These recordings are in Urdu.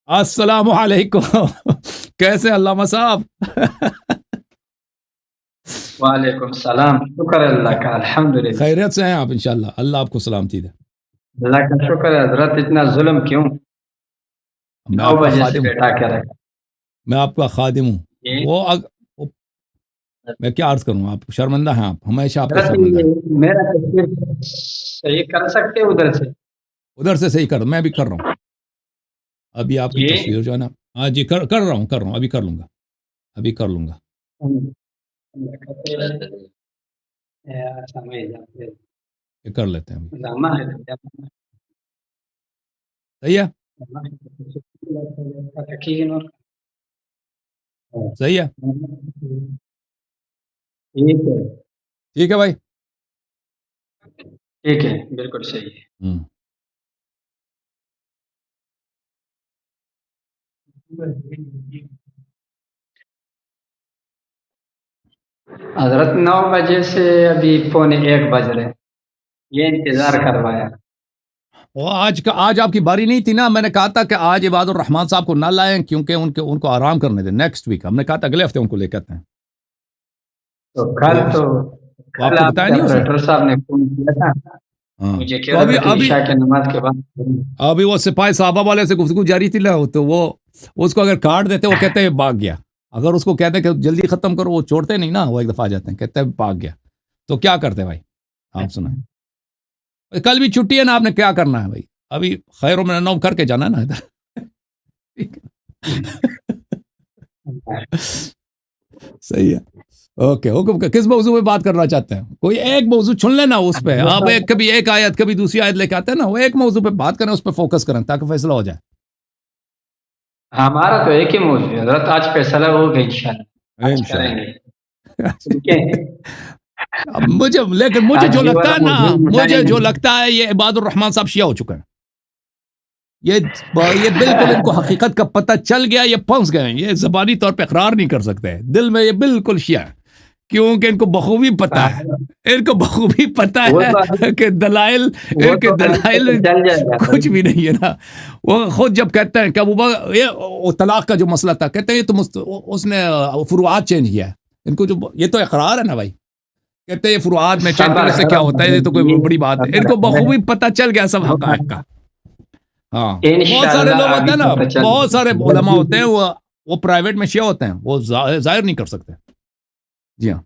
السلام علیکم کیسے علامہ صاحب وعلیکم السلام، شکر ہے اللہ کا، الحمدللہ۔ خیریت سے ہیں آپ انشاءاللہ، اللہ آپ کو سلامتی دے۔ اللہ کا شکر ہے حضرت، اتنا ظلم کیوں؟ میں 9 آپ کا بجے سے خادم ہوں، بیٹھا کے رکھا میں آپ کا خادم ہوں۔ یہ وہ میں کیا عرض کروں، آپ شرمندہ ہیں، آپ ہمیشہ آپ کا حضرت، شرمندہ ہیں۔ یہ میرا تصویر صحیح کر سکتے ادھر سے؟ ادھر سے صحیح کر، میں بھی کر رہا ہوں ابھی آپ کی جی تصویر جو ہے نا، ہاں جی کر رہا ہوں ابھی کر لوں گا، ابھی کر لوں گا۔ یہ کر لیتے ہیں ابھی، صحیح ہے صحیح ہے ٹھیک ہے بھائی۔ ٹھیک ہے، بالکل صحیح ہے۔ ہوں۔ حضرت 9 بجے سے ابھی 12:45 بج رہے، یہ انتظار کروایا۔ وہ آج آپ کی باری نہیں تھی نا، میں نے کہا تھا کہ آج عباد الرحمان صاحب کو نہ لائیں کیونکہ ان کو آرام کرنے دیں، نیکسٹ ویک ہم نے کہا تھا اگلے ہفتے ان کو لے کے آتے ہیں۔ تو وہ آپ کل کو آپ بتایا کے نہیں اس نے؟ آپریٹر صاحب نے فون کیا تھا، ہاں مجھے کہہ تو رہا تھا کہ عشاء کی نماز کے بعد۔ ابھی وہ سپاہی صحابہ والے سے گفتگو جاری تھی نا، تو وہ اس کو اگر کاٹ دیتے وہ کہتے ہیں بھاگ گیا، اگر اس کو کہتے ہیں کہ جلدی ختم کرو وہ چھوڑتے نہیں نا، وہ ایک دفعہ آ جاتے ہیں کہتے ہیں بھاگ گیا، تو کیا کرتے بھائی آپ سنائیں؟ کل بھی چھٹی ہے نا، آپ نے کیا کرنا ہے بھائی؟ ابھی خیر من النوم کر کے جانا ہے نا ادھر صحیح ہے، اوکے حکم کس موضوع پہ بات کرنا چاہتے ہیں؟ کوئی ایک موضوع چن لینا اس پہ، آپ کبھی ایک آیت کبھی دوسری آیت لے کے آتے ہیں نا، وہ ایک موضوع پہ بات کریں، اس پہ فوکس کریں تاکہ فیصلہ ہو جائے۔ ہمارا تو ایک ہی موضوع ہے حضرت، آج فیصلہ ہوگا انشاءاللہ، آج کریں گے۔ ٹھیک ہے، لیکن مجھے آج جو یہ لگتا والا ہے نا، موضوع مجھے اٹھائیں جو گے۔ لگتا ہے یہ عباد الرحمان صاحب شیعہ ہو چکے ہیں، یہ بالکل ان کو حقیقت کا پتہ چل گیا، یہ پھنس گئے ہیں، یہ زبانی طور پہ اقرار نہیں کر سکتے، دل میں یہ بالکل شیعہ ہے، کیونکہ ان کو بخوبی پتہ ہے، ان کو بخوبی پتہ وہ ہے کہ دلائل وہ ان کے تو دلائل چل جائے گا کچھ بھی نہیں ہے نا۔ وہ خود جب کہتے ہیں کہ یہ طلاق کا جو مسئلہ تھا، کہتے ہیں یہ تو اس نے فروعات چینج کیا ہے، ان کو جو یہ تو اقرار ہے نا بھائی، کہتے ہیں یہ فروعات میں چینج کرنے سے کیا ہوتا ہے، یہ تو کوئی بڑی بات ہے، ان کو بخوبی پتہ چل گیا سب حقائق کا۔ ہاں بہت سارے انشاءاللہ لوگ ہوتے ابھی ہیں نا، پتہ چل بہت سارے علماء جائے ہوتے ہیں، وہ پرائیویٹ میں شیعہ ہوتے ہیں، وہ ظاہر نہیں کر سکتے۔ جی ہاں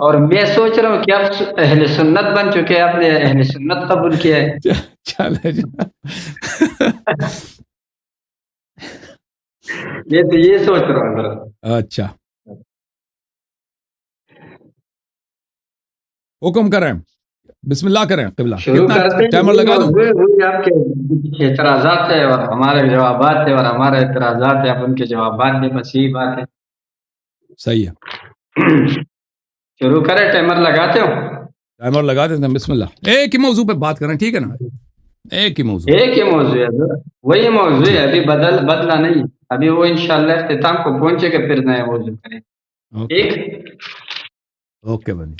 اور میں سوچ رہا ہوں کہ آپ اہل سنت بن چکے ہیں، آپ نے اہل سنت قبول کیا ہے۔ چلے میں تو یہ سوچ رہا ہوں حضرت۔ اچھا حکم کریں، بسم اللہ کریں، قبلہ شروع کتنا کرتے ہیں، ٹائمر یہ لگا دوں؟ موضوع وہی آپ کے اعتراضات ہے اور ہمارے جوابات ہے، اور ہمارے اعتراضات ہے، آپ ان کے جوابات دیں، بس یہی بات ہے۔ صحیح ہے، شروع کریں، ٹائمر لگاتے ہو؟ ٹائمر لگا دیتے ہیں، بسم اللہ۔ ایک ہی موضوع پہ بات کریں، ٹھیک ہے نا، ایک ہی موضوع۔ ایک ہی موضوع ہے حضرت، وہی موضوع ہے، ابھی بدلا نہیں، ابھی وہ انشاءاللہ اختتام کو پہنچے گا پھر نیا موضوع کریں۔ ٹھیک، اوکے بھائی،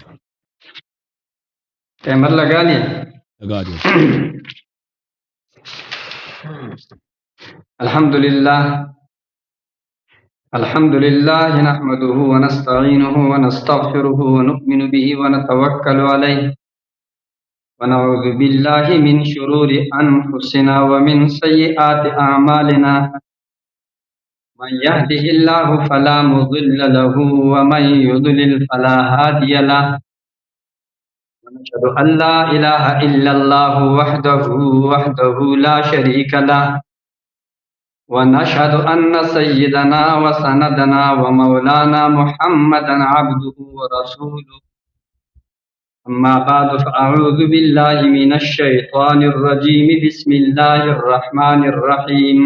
ٹائمر لگا لیا؟ لگا دیا۔ الحمد لله نحمده ونستعينه ونستغفره ونؤمن به ونتوكل عليه ونعوذ بالله من شرور أنفسنا ومن سيئات أعمالنا، من يهده الله فلا مضل له ومن يضلل فلا هادي له، ونشهد أن لا إله إلا الله وحده لا شريك له، ونشهد أن سيدنا وسندنا ومولانا محمدا عبده ورسوله، أما بعد فأعوذ بالله من الشيطان الرجيم، بسم الله الرحمن الرحيم،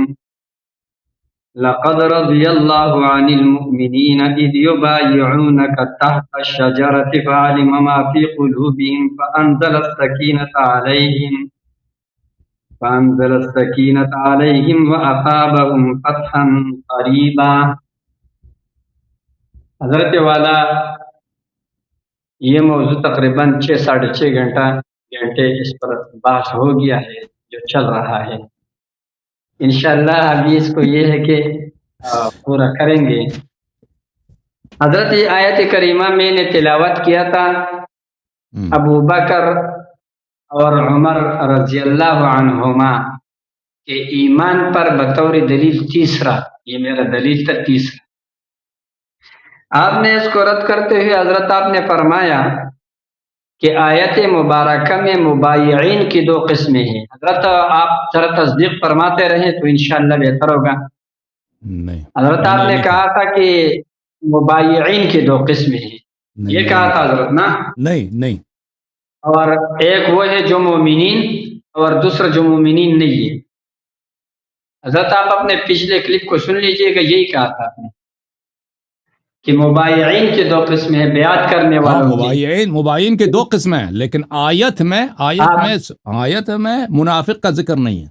لقد رضي الله عن المؤمنين إذ يبايعونك تحت الشجرة فعلم ما في قلوبهم فأنزل السكينة عليهم وأصابهم فتحا قريبا۔ حضرت والا، یہ موضوع تقریباً 6 ساڑھے 6 گھنٹے اس پر بحث ہو گیا ہے، جو چل رہا ہے۔ انشاءاللہ ابھی اس کو یہ ہے کہ پورا کریں گے. حضرت یہ آیت کریمہ میں نے تلاوت کیا تھا ابو بکر اور عمر رضی اللہ عنہما کہ ایمان پر بطور دلیل تیسرا، یہ میرا دلیل تھا تیسرا. آپ نے اس کو رد کرتے ہوئے حضرت آپ نے فرمایا کہ آیت مبارکہ میں مبایعین کی دو قسمیں ہیں. حضرت آپ ذرا تصدیق فرماتے رہیں تو انشاءاللہ بہتر ہوگا. نہیں حضرت آپ نے کہا تھا کہ مبایعین کی دو قسمیں ہیں، یہ کہا تھا حضرت نا؟ نہیں. اور ایک وہ ہے جو مومنین اور دوسرا جو مومنین نہیں ہے. حضرت آپ اپنے پچھلے کلپ کو سن لیجئے گا، یہی کہا تھا آپ نے کہ مبایعین کی دو قسمیں ہیں، بیعت کرنے والوں کی. مباین کے دو قسمیں ہیں، لیکن آیت میں منافق کا ذکر نہیں ہے.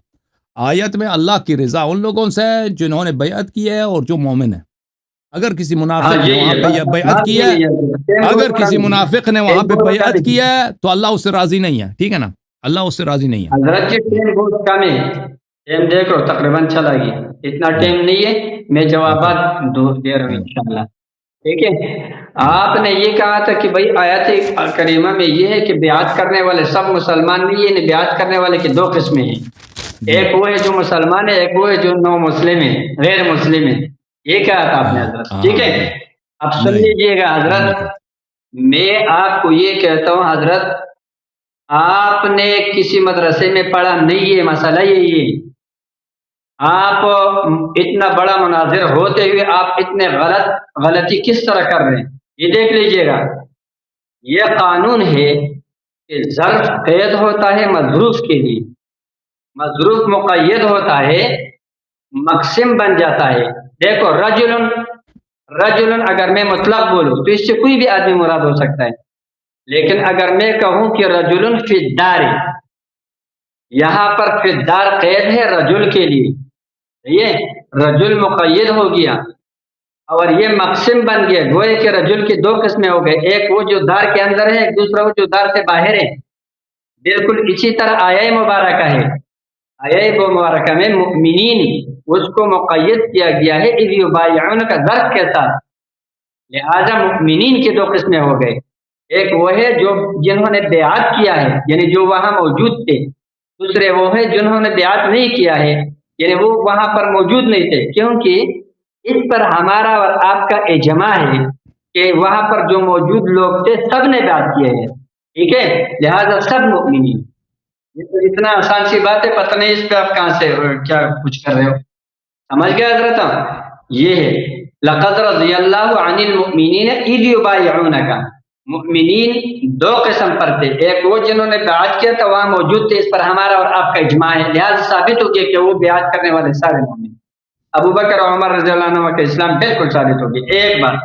آیت میں اللہ کی رضا ان لوگوں سے ہے جنہوں نے بیعت کی ہے اور جو مومن ہے. اگر کسی منافق نے وہاں پہ بیعت کی ہے، اگر کسی منافق نے وہاں پہ بیعت کی ہے تو اللہ اس سے راضی نہیں ہے. ٹھیک ہے نا، اللہ اس سے راضی نہیں ہے. حضرت جی ٹائم بہت کم ہے، ٹائم دیکھ لو تقریباً چلا گیا، اتنا ٹائم نہیں ہے. میں جوابات دے رہا ہوں انشاءاللہ. ٹھیک ہے. آپ نے یہ کہا تھا کہ بھائی آیت کریمہ میں یہ ہے کہ بیعت کرنے والے سب مسلمان نہیں ہیں، بیعت کرنے والے کی دو قسمیں ہیں. ایک وہ ہے جو مسلمان ہے، ایک وہ ہے جو نو مسلم ہے، غیر مسلم ہے. یہ کہا تھا آپ نے حضرت. ٹھیک ہے، اب سن لیجئے گا حضرت. میں آپ کو یہ کہتا ہوں حضرت، آپ نے کسی مدرسے میں پڑھا نہیں ہے، مسئلہ یہی ہے. آپ اتنا بڑا مناظر ہوتے ہوئے آپ اتنے غلطی کس طرح کر رہے ہیں، یہ دیکھ لیجئے گا. یہ قانون ہے کہ ظرف قید ہوتا ہے مظروف کے لیے، مظروف مقید ہوتا ہے، مقسم بن جاتا ہے. دیکھو رجل اگر میں مطلق بولوں تو اس سے کوئی بھی آدمی مراد ہو سکتا ہے. لیکن اگر میں کہوں کہ رجل فی الدار، یہاں پر فی الدار قید ہے رجل کے لیے، یہ رجل مقید ہو گیا اور یہ مقسم بن گیا. گوئے کہ رجل کی دو قسمیں ہو گئے، ایک وہ جو دار کے اندر ہے، ایک دوسرا وہ جو دار سے باہر ہے. بالکل اسی طرح آیہ مبارکہ ہے، آیہ مبارکہ میں مؤمنین اس کو مقید کیا گیا ہے اذ یبایعونک ظرف کے ساتھ. لہذا مؤمنین کی دو قسمیں ہو گئے. ایک وہ ہے جو جنہوں نے بیعت کیا ہے، یعنی جو وہاں موجود تھے. دوسرے وہ ہے جنہوں نے بیعت نہیں کیا ہے، یعنی وہ وہاں پر موجود نہیں تھے. کیونکہ اس پر ہمارا اور آپ کا اجماع ہے کہ وہاں پر جو موجود لوگ تھے سب نے بیعت کیے ہیں. ٹھیک ہے، لہذا سب مؤمنین. یہ تو اتنا آسان سی بات ہے، پتہ نہیں اس پہ آپ کہاں سے کیا کچھ کر رہے ہو. سمجھ گئے حضرت؟ یہ ہے لقد رضی اللہ عن المؤمنین اذ یبایعونک. مؤمنین دو قسم پر تھے، ایک وہ جنہوں نے بیعت کیا تھا وہاں موجود تھے، اس پر ہمارا اور آپ کا اجماع ہے. لہذا ثابت ہو گیا کہ وہ بیعت کرنے والے سارے مومن. ابو بکر اور عمر رضی اللہ عنہ کا اسلام بالکل ثابت ہو گیا. ایک بات.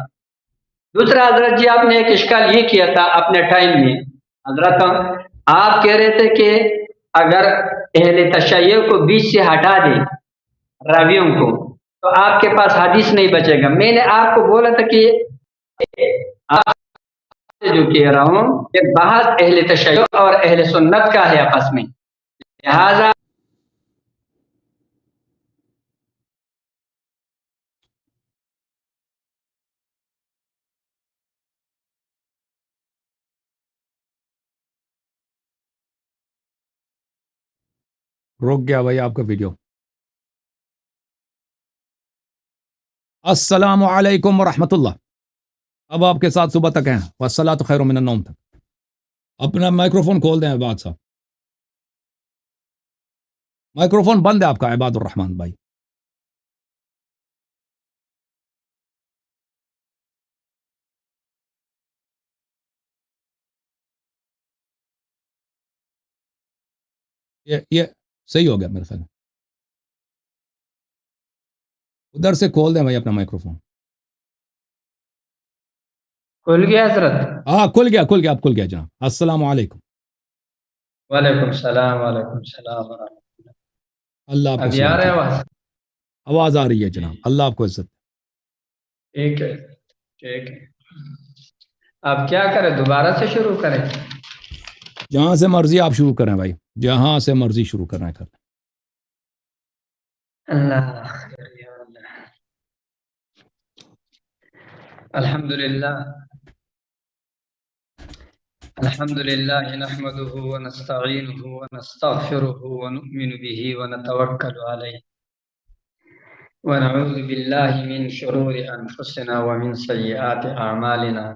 دوسرا حضرت جی آپ نے ایک اشکال یہ کیا تھا اپنے ٹائم میں. حضرت آپ کہہ رہے تھے کہ اگر اہل تشیع کو بیچ سے ہٹا دیں راویوں کو تو آپ کے پاس حدیث نہیں بچے گا. میں نے آپ کو بولا تھا کہ آپ جو کہہ رہا ہوں کہ بحث اہل تشیع اور اہل سنت کا ہے آپس میں، لہذا رک گیا بھائی آپ کا ویڈیو. السلام علیکم ورحمۃ اللہ. اب آپ کے ساتھ صبح تک ہیں، والصلاۃ خیر من النوم تک. اپنا مائکروفون کھول دیں عباد صاحب، مائکروفون بند ہے آپ کا عباد الرحمان بھائی. یہ صحیح ہو گیا میرے خیال میں. ادھر سے کھول دیں بھائی اپنا مائکروفون. کھل گیا حضرت؟ ہاں کھل گیا اب کھل گیا جناب. السلام علیکم. وعلیکم السلام. وعلیکم السلام ورحمۃ اللہ. اللہ آپ کو ابھی آ رہا ہے آواز؟ آواز آ رہی ہے جناب. اللہ آپ کو عزت. ٹھیک ہے ٹھیک ہے. اب کیا کریں، دوبارہ سے شروع کریں؟ جہاں سے مرضی آپ شروع کریں بھائی، جہاں سے مرضی شروع کرنا ہے. اللہ خیر یا اللہ. الحمد لله نحمده ونستعينه ونستغفره ونؤمن به ونتوكل عليه ونعوذ بالله من شرور أنفسنا ومن سيئات أعمالنا.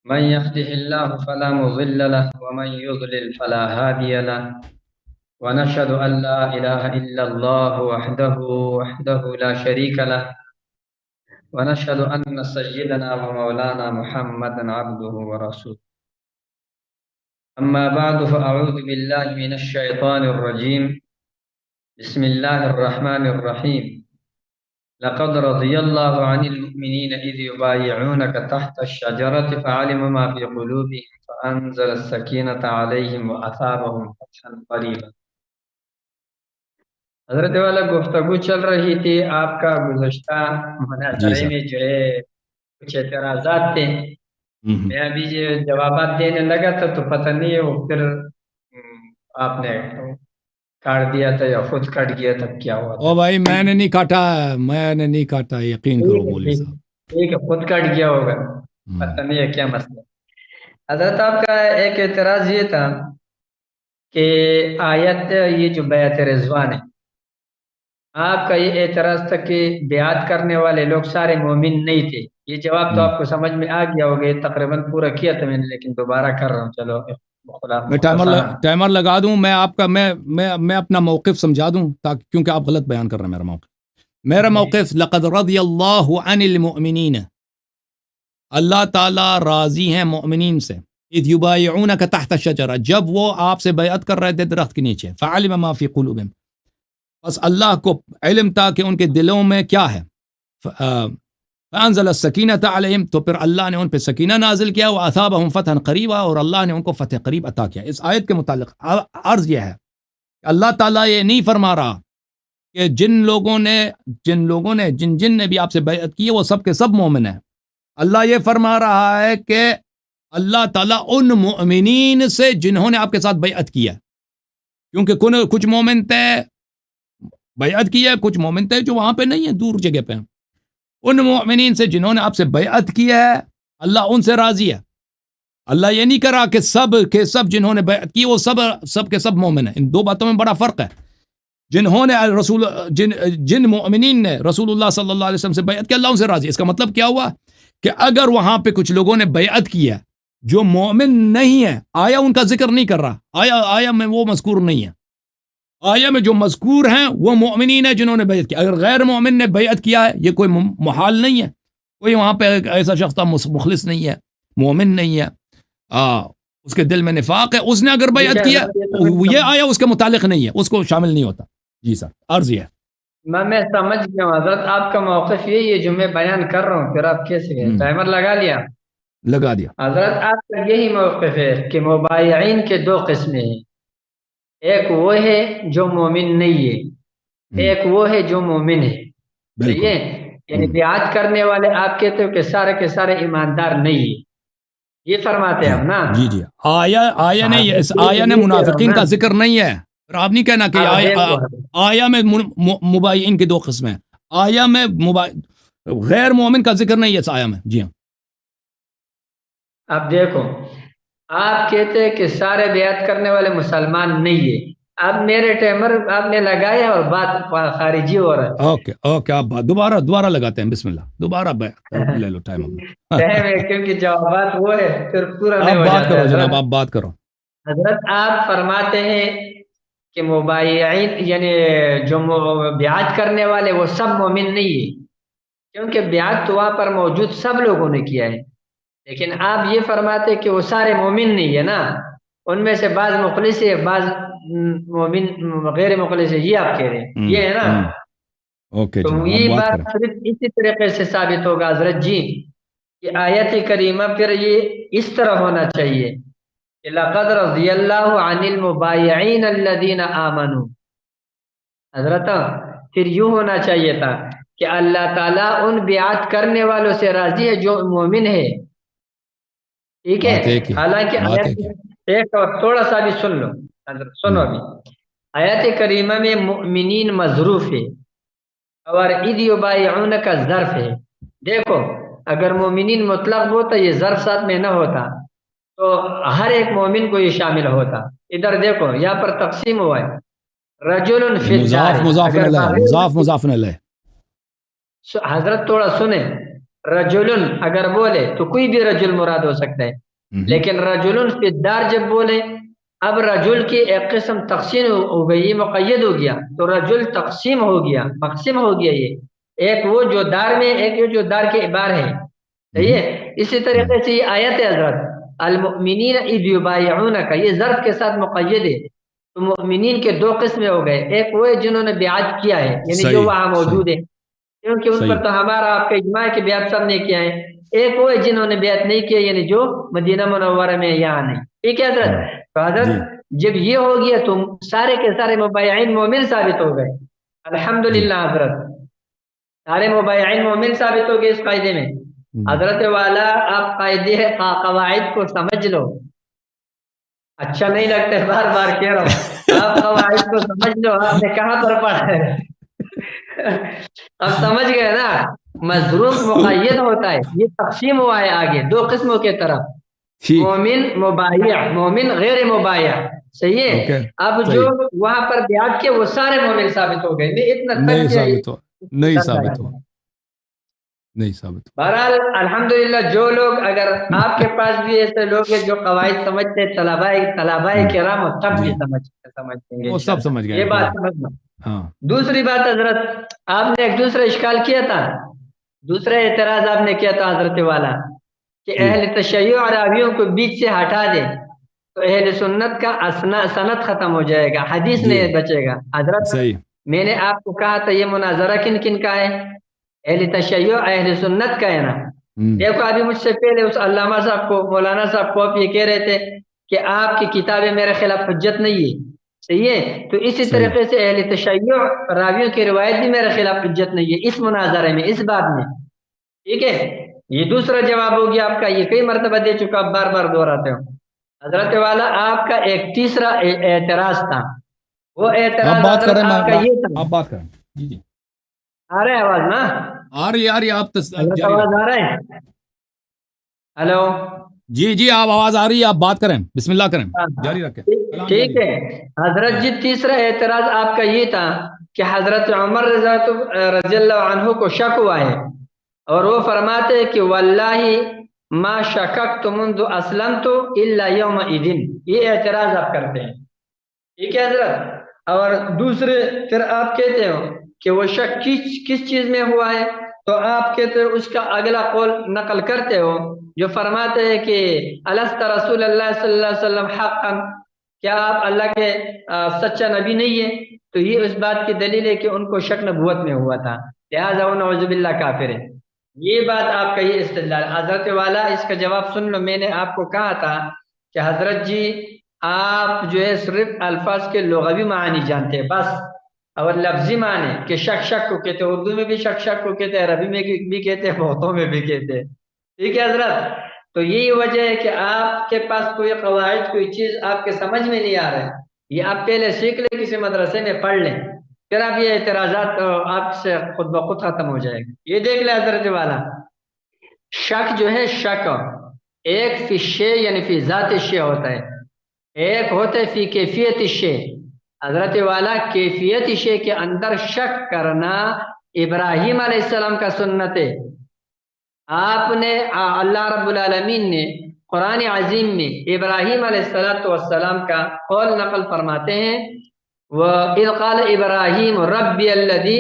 من يهده الله فلا مضل له ومن يضلل فلا هادي له. ونشهد أن لا إله إلا الله وحده لا شريك له. ونشهد أن سيدنا ومولانا محمدا عبده ورسوله. أما بعد فأعوذ بالله من الشيطان الرجيم. بسم الله الرحمن الرحيم. لقد رضي الله عن المؤمنين إذ يبايعونك تحت الشجرة فعلم ما في قلوبهم فأنزل السكينة عليهم وأثابهم فتحا قريبا. حضرت والا گفتگو چل رہی تھی آپ کا گزشتہ مناظرے میں جو ہے کچھ اعتراضات تھے. میں ابھی جو جوابات دینے لگا تھا تو پتہ نہیں ہے وہ پھر آپ نے کاٹ دیا تھا یا خود کٹ گیا تھا، کیا ہوا تھا؟ او بھائی میں نے نہیں کاٹا، میں نے نہیں کاٹا، یقین کرو مولوی صاحب. ٹھیک ہے، خود کٹ گیا ہوگا، پتہ نہیں ہے کیا مسئلہ. حضرت آپ کا ایک اعتراض یہ تھا کہ آیت یہ جو بیعت رضوان ہے، آپ کا یہ اعتراض تھا کہ بیعت کرنے والے لوگ سارے مومن نہیں تھے. یہ جواب تو آپ کو سمجھ میں آ گیا ہوگا، یہ تقریباً پورا کیا تھا میں نے، لیکن دوبارہ کر رہا ہوں. چلو میں ٹائمر لگا دوں، میں آپ کا میں اپنا موقف سمجھا دوں تاکہ، کیونکہ آپ غلط بیان کر رہے ہیں میرا موقف. لقد رضی اللہ عن المؤمنین، اللہ تعالیٰ راضی ہیں مؤمنین سے. اذ یبایعونک تحت الشجرہ، جب وہ آپ سے بیعت کر رہے تھے درخت کے نیچے. فعلم ما فی قلوبہم، بس اللہ کو علم تھا کہ ان کے دلوں میں کیا ہے. فانزل السکینۃ علیہم، تو پھر اللہ نے ان پہ سکینہ نازل کیا. واثابہم فتحا قریبا، اور اللہ نے ان کو فتح قریب عطا کیا. اس آیت کے متعلق عرض یہ ہے کہ اللہ تعالیٰ یہ نہیں فرما رہا کہ جن نے بھی آپ سے بیعت کی ہے وہ سب کے سب مومن ہیں. اللہ یہ فرما رہا ہے کہ اللہ تعالیٰ ان مومنین سے جنہوں نے آپ کے ساتھ بیعت کیا، کیونکہ کچھ مومن تھے بیعت کی ہے، کچھ مومن تھے جو وہاں پہ نہیں ہیں، دور جگہ پہ ہیں. ان مومنین سے جنہوں نے آپ سے بیعت کی ہے اللہ ان سے راضی ہے. اللہ یہ نہیں کرا کہ سب کے سب جنہوں نے بیعت کی وہ سب کے سب مومن ہیں. ان دو باتوں میں بڑا فرق ہے. جن مومنین نے رسول اللہ صلی اللہ علیہ وسلم سے بیعت کی اللہ ان سے راضی. اس کا مطلب کیا ہوا کہ اگر وہاں پہ کچھ لوگوں نے بیعت کی ہے جو مومن نہیں ہے، آیا ان کا ذکر نہیں کر رہا، آیا میں وہ مذکور نہیں ہے. آیا میں جو مذکور ہیں وہ مومنین ہیں جنہوں نے بیعت کی. اگر غیر مومن نے بیعت کیا ہے یہ کوئی محال نہیں ہے. کوئی وہاں پہ ایسا شخص تھا مخلص نہیں ہے، مومن نہیں ہے، اس کے دل میں نفاق ہے، اس نے اگر بیعت کیا یہ آیا اس کے متعلق نہیں ہے، اس کو شامل نہیں ہوتا. جی سر، عرض یہ ہے. میں سمجھ گیا ہوں حضرت، آپ کا موقف یہی ہے جو میں بیان کر رہا ہوں. پھر آپ کیسے گئے؟ ٹائمر لگا دیا حضرت. آپ کا یہی موقف ہے کہ مبایعین کے دو قسمیں ہیں. ایک وہ ہے جو مومن نہیں ہے، ایک وہ ہے جو مومن ہے. صحیح ہے؟ یعنی بیعت کرنے والے آپ کہتے ہو کہ سارے کے سارے ایماندار نہیں ہے، یہ فرماتے ہیں ہم نا. جی آیا نہیں، اس آیا نے منافقین کا ذکر نہیں ہے. آپ نہیں کہنا کہ آیا میں مبایعین کے دو قسم ہیں. آیا میں غیر مومن کا ذکر نہیں ہے اس آیا میں. جی ہاں، اب دیکھو، آپ کہتے ہیں کہ سارے بیعت کرنے والے مسلمان نہیں ہے. اب میرے ٹائمر آپ نے لگایا اور بات خارجی ہو رہا ہے. اوکے آپ دوبارہ لگاتے ہیں. بسم اللہ، دوبارہ لے لو ٹائم. کیونکہ جوابات وہ ہے پھر پورا نہیں ہو بات جاتا. کرو جناب، آپ بات کرو. حضرت آپ فرماتے ہیں کہ مبایعین یعنی جو بیعت کرنے والے وہ سب مومن نہیں ہے، کیونکہ بیعت تو وہاں پر موجود سب لوگوں نے کیا ہے. لیکن آپ یہ فرماتے کہ وہ سارے مومن نہیں ہے نا، ان میں سے بعض مخلص ہے، بعض مومن غیر مخلص ہے، یہ آپ کہہ رہے ہیں، یہ ہے نا. تو یہ بات صرف اسی طریقے سے ثابت ہوگا حضرت جی کہ آیت کریمہ پھر یہ اس طرح ہونا چاہیے کہ لقد رضی اللہ عن المبایعین الذین آمنوا. حضرت پھر یوں ہونا چاہیے تھا کہ اللہ تعالیٰ ان بیعت کرنے والوں سے راضی ہے جو مومن ہے. ٹھیک ہے؟ حالانکہ ایک اور تھوڑا سا بھی سن لو حضرت، سنو ابھی. آیت کریمہ میں مؤمنین مظروف ہے اور اذ یبایعونک کا ظرف ہے. دیکھو اگر مومنین مطلق ہوتا یہ ظرف ساتھ میں نہ ہوتا تو ہر ایک مومن کو یہ شامل ہوتا. ادھر دیکھو یہاں پر تقسیم ہوا ہے. رجل فی الدار، مضاف مضاف اگر الیہ، مضاف مضاف الیہ. حضرت تھوڑا سنیں، رجل اگر بولے تو کوئی بھی رجل مراد ہو سکتا ہے، لیکن رجل فی الدار جب بولے اب رجل کی ایک قسم تقسیم ہو گئی، مقید ہو گیا تو رجل تقسیم ہو گیا، مقسم ہو گیا. یہ ایک وہ جو دار میں، ایک وہ جو دار کے عبار ہے. صحیح ہے. اسی طریقے سے یہ آیت ہے حضرت المؤمنین اذ یبایعونک، یہ ظرف کے ساتھ مقید ہے. تو مؤمنین کے دو قسمیں ہو گئے، ایک وہ ہے جنہوں نے بیعت کیا ہے یعنی جو صحیح وہاں موجود ہے کیونکہ ان صحیح پر تو ہمارا آپ کا اجماع ہے کہ بیعت سب نے کیا ہے. ایک وہ ہے جنہوں نے بیعت نہیں کیا یعنی جو مدینہ منورہ میں یہاں نہیں. ٹھیک ہے حضرت. تو جی حضرت جب یہ ہو گیا تو سارے کے سارے مبایعین مومن ثابت ہو گئے. جی الحمدللہ حضرت سارے مبایعین مومن ثابت ہو گئے اس قاعدے میں. حضرت والا آپ قاعدے قواعد کو سمجھ لو. اچھا نہیں لگتا ہے بار بار کہہ رہا ہوں، آپ قواعد کو سمجھ لو. آپ نے کہاں پر پڑھا ہے؟ اب سمجھ گئے نا. مظروف مقید ہوتا ہے، یہ تقسیم ہوا ہے آگے دو قسموں کے طرف، ٹھیک. مومن مبایع، مومن غیر مبایع. صحیح ہے. اوکے اب جو وہاں پر بیعت کے وہ سارے مومن ثابت ہو گئے. میں اتنا نہیں تک ثابت ہو، نہیں ثابت ہو، نہیں ثابت ہو. بہرحال الحمدللہ جو لوگ، اگر آپ کے پاس بھی ایسے لوگ ہیں جو قواعد سمجھتے ہیں، طلباء کرام تب بھی سمجھیں گے وہ سب انشاءاللہ. سمجھ گئے. یہ بات سمجھنا. ہاں دوسری بات حضرت آپ نے ایک دوسرا اشکال کیا تھا، دوسرا اعتراض آپ نے کیا تھا حضرت والا کہ اہل تشیع اور راویوں کو بیچ سے ہٹا دے تو اہل سنت کا سند ختم ہو جائے گا، حدیث نہیں بچے گا. حضرت صحیح. میں نے آپ کو کہا تھا یہ مناظرہ کن کن کا ہے؟ اہل تشیع اہل سنت کا ہے نا. دیکھو ابھی مجھ سے پہلے اس علامہ صاحب کو، مولانا صاحب کو آپ یہ کہہ رہے تھے کہ آپ کی کتابیں میرے خلاف حجت نہیں ہے. صحیح ہے. تو اسی طریقے سے اہل تشیع راویوں کی روایت بھی میرے خلاف حجت نہیں ہے اس مناظرے میں، اس بات میں. ٹھیک ہے. یہ دوسرا جواب ہو گیا آپ کا، یہ کئی مرتبہ دے چکا، آپ بار بار دہراتے ہو. حضرت والا آپ کا ایک تیسرا اعتراض تھا، وہ اعتراض حضرت آپ کا یہ تھا. آپ بات کریں. جی جی آ رہا ہے آواز نا؟ آ رہی آپ حضرت آواز آ رہا ہے؟ ہلو جی جی آپ آواز آ رہی ہے، آپ بات کریں، بسم اللہ کریں، جاری رکھیں. ٹھیک ہے. حضرت جی تیسرا اعتراض آپ کا یہ تھا کہ حضرت عمر رضی اللہ عنہ کو شک ہوا ہے اور وہ فرماتے ہیں کہ واللہ ما شککت منذ اسلمت الا یومئذ. یہ اعتراض آپ کرتے ہیں. ٹھیک ہے حضرت. اور دوسرے پھر آپ کہتے ہو کہ وہ شک کس چیز میں ہوا ہے، تو آپ کہتے ہو اس کا اگلا قول نقل کرتے ہو جو فرماتے ہیں کہ الست رسول اللہ صلی اللہ علیہ وسلم حقا، کیا آپ اللہ کے سچا نبی نہیں ہے؟ تو یہ اس بات کی دلیل ہے کہ ان کو شک نبوت میں ہوا تھا، لہٰذا وہ نعوذ باللہ کافر ہے. یہ بات آپ کا یہ استدلال. حضرت والا اس کا جواب سن لو. میں نے آپ کو کہا تھا کہ حضرت جی آپ جو ہے صرف الفاظ کے لغوی معنی جانتے ہیں بس، اور لفظی معنی کہ شک شک کو کہتے ہیں، اردو میں بھی شک شک کو کہتے ہیں، عربی میں بھی کہتے ہیں، بہتوں میں بھی کہتے ہیں. ٹھیک ہے حضرت. تو یہی وجہ ہے کہ آپ کے پاس کوئی قواعد، کوئی چیز آپ کے سمجھ میں نہیں آ رہا ہے. یہ آپ پہلے سیکھ لیں، کسی مدرسے میں پڑھ لیں، پھر آپ یہ اعتراضات آپ سے خود بخود ختم ہو جائے گا. یہ دیکھ لیں حضرت والا، شک جو ہے شک ایک فی شے یعنی فی ذات شے ہوتا ہے، ایک ہوتا ہے فی کیفیت شے. حضرت والا کیفیت شے کے اندر شک کرنا ابراہیم علیہ السلام کا سنت ہے. آپ نے اللہ رب العالمین نے قرآن عظیم میں ابراہیم علیہ السلام کا قول نقل فرماتے ہیں، وَإِذْ قَالَ إِبْرَاهِيمُ رَبِّيَ الَّذِي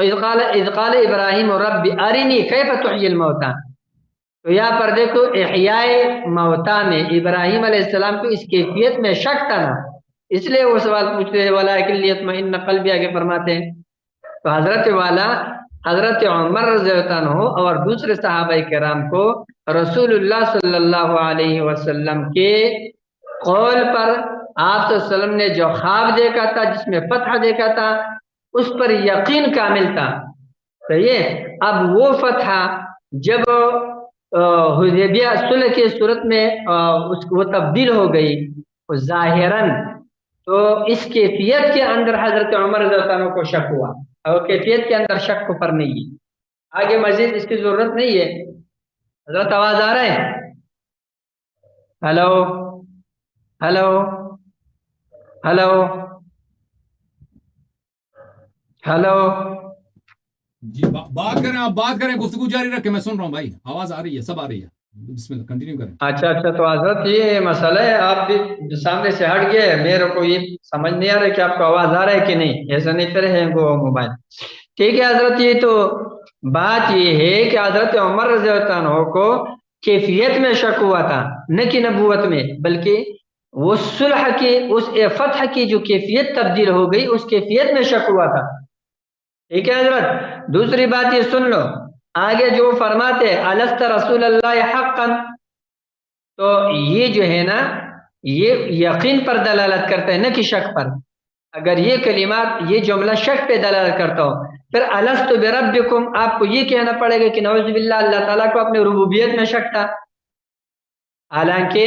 إِذْ قَالَ إِبْرَاهِيمُ رَبِّ أَرِنِي كَيْفَ تُحْيِي الْمَوْتَى. تو یہاں پر دیکھو احیاء موتا میں ابراہیم علیہ السلام کو اس کیفیت میں شک تھا نا، اس لیے وہ سوال پوچھتے ہیں وَلَٰكِن لِيَطْمَئِنَّ قَلْبِي آگے فرماتے ہیں. تو حضرت والا حضرت عمر رضی اللہ عنہ اور دوسرے صحابہ کرام کو رسول اللہ صلی اللہ علیہ وسلم کے قول پر آپ صلی اللہ علیہ وسلم نے جو خواب دیکھا تھا، جس میں فتح دیکھا تھا، اس پر یقین کامل تھا. صحیح. اب وہ فتح جب حدیبیہ صلح کی صورت میں وہ تبدیل ہو گئی ظاہراً، تو اس کیفیت کے اندر حضرت عمر رضی اللہ عنہ کو شک ہوا، اور کیفیت کے اندر شک کفر نہیں ہے، آگے مزید اس کی ضرورت نہیں ہے۔ حضرت آواز آ رہا ہے؟ ہلو ہلو ہلو ہلو جی بات کریں، آپ بات کریں، گفتگو جاری رکھیں، میں سن رہا ہوں بھائی، آواز آ رہی ہے، سب آ رہی ہے، بسم اللہ کنٹینیو کریں۔ اچھا اچھا، تو حضرت یہ مسئلہ ہے، آپ بھی سامنے سے ہٹ گئے، میرے کو یہ سمجھ نہیں آ رہا کہ آپ کو آواز آ رہا ہے کہ نہیں، ایسا نہیں پھر ہے وہ موبائل۔ ٹھیک ہے حضرت، یہ تو بات یہ ہے کہ حضرت عمر رضی اللہ عنہ کو کیفیت میں شک ہوا تھا، نہ کہ نبوت میں، بلکہ وہ صلح کی، اس فتح کی جو کیفیت تبدیل ہو گئی، اس کیفیت میں شک ہوا تھا۔ ٹھیک ہے حضرت، دوسری بات یہ سن لو، آگے جو فرماتے الست رسول اللہ حقا، تو یہ جو ہے نا، یہ یقین پر دلالت کرتا ہے، نہ کہ شک پر۔ اگر یہ کلمات، یہ جملہ شک پہ دلالت کرتا ہو، پھر الست بربکم، آپ کو یہ کہنا پڑے گا کہ نعوذ باللہ اللہ تعالیٰ کو اپنے ربوبیت میں شک تھا، حالانکہ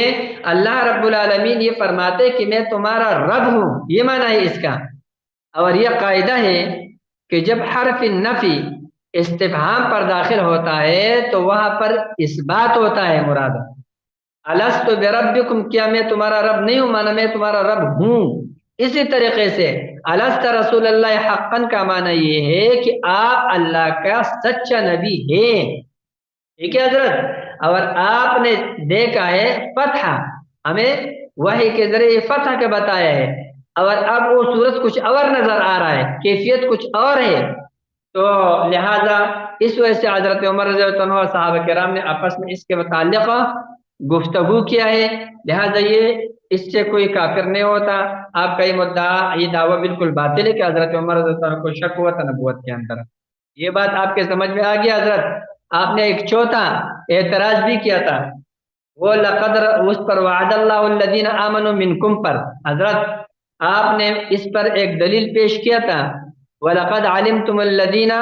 اللہ رب العالمین یہ فرماتے کہ میں تمہارا رب ہوں، یہ معنی ہے اس کا۔ اور یہ قاعدہ ہے کہ جب حرف نفی استفہام پر داخل ہوتا ہے تو وہاں پر اثبات ہوتا ہے مراد۔ الست بربکم، کیا میں تمہارا رب نہیں ہوں، مانا میں تمہارا رب ہوں۔ اسی طریقے سے الست رسول اللہ حقا کا معنی یہ ہے کہ آپ اللہ کا سچا نبی ہیں۔ ٹھیک ہے حضرت، اور آپ نے دیکھا ہے فتح، ہمیں وحی کے ذریعے فتح کا بتایا ہے، اور اب وہ صورت کچھ اور نظر آ رہا ہے، کیفیت کچھ اور ہے، تو لہذا اس وجہ سے حضرت عمر رضی اللہ عنہ صحابہ کرام نے آپس میں اس کے متعلق گفتگو کیا ہے، لہذا یہ اس سے کوئی کافر نہیں ہوتا۔ آپ کا یہ مدعا، یہ دعویٰ بالکل باطل ہے کہ حضرت عمر رضی اللہ عنہ کو شک ہوا تھا نبوت کے اندر۔ یہ بات آپ کے سمجھ میں آ گیا حضرت؟ آپ نے ایک چوتھا اعتراض بھی کیا تھا، وہ لقدر، اس پر وعد اللہ الذین آمنوا منکم پر، حضرت آپ نے اس پر ایک دلیل پیش کیا تھا، وَلَقَدْ عَلِمْتُمُ الَّذِينَ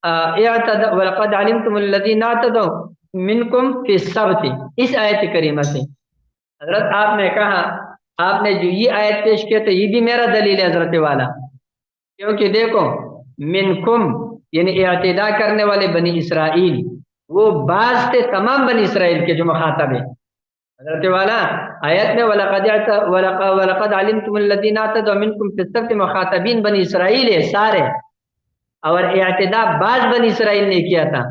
اعتدوا وَلَقَدْ عَلِمْتُمُ الَّذِينَ اعتدوا منکم فی السبت، اس آیت کریمہ سے۔ حضرت آپ نے کہا، آپ نے جو یہ آیت پیش کیا تو یہ بھی میرا دلیل ہے حضرت والا، کیونکہ دیکھو منکم یعنی اعتدا کرنے والے بنی اسرائیل، وہ بعض تھے تمام بنی اسرائیل کے جو مخاطب ہیں حضرت والا۔ آیت میں وَلَقَدْ عَلِمْتُمُ الَّذِينَ اعْتَدَوْا مِنْكُمْ فِي السَّبْتِ، مخاطبین بنی اسرائیل ہے سارے، اور اعتدا بعض بنی اسرائیل نے کیا تھا۔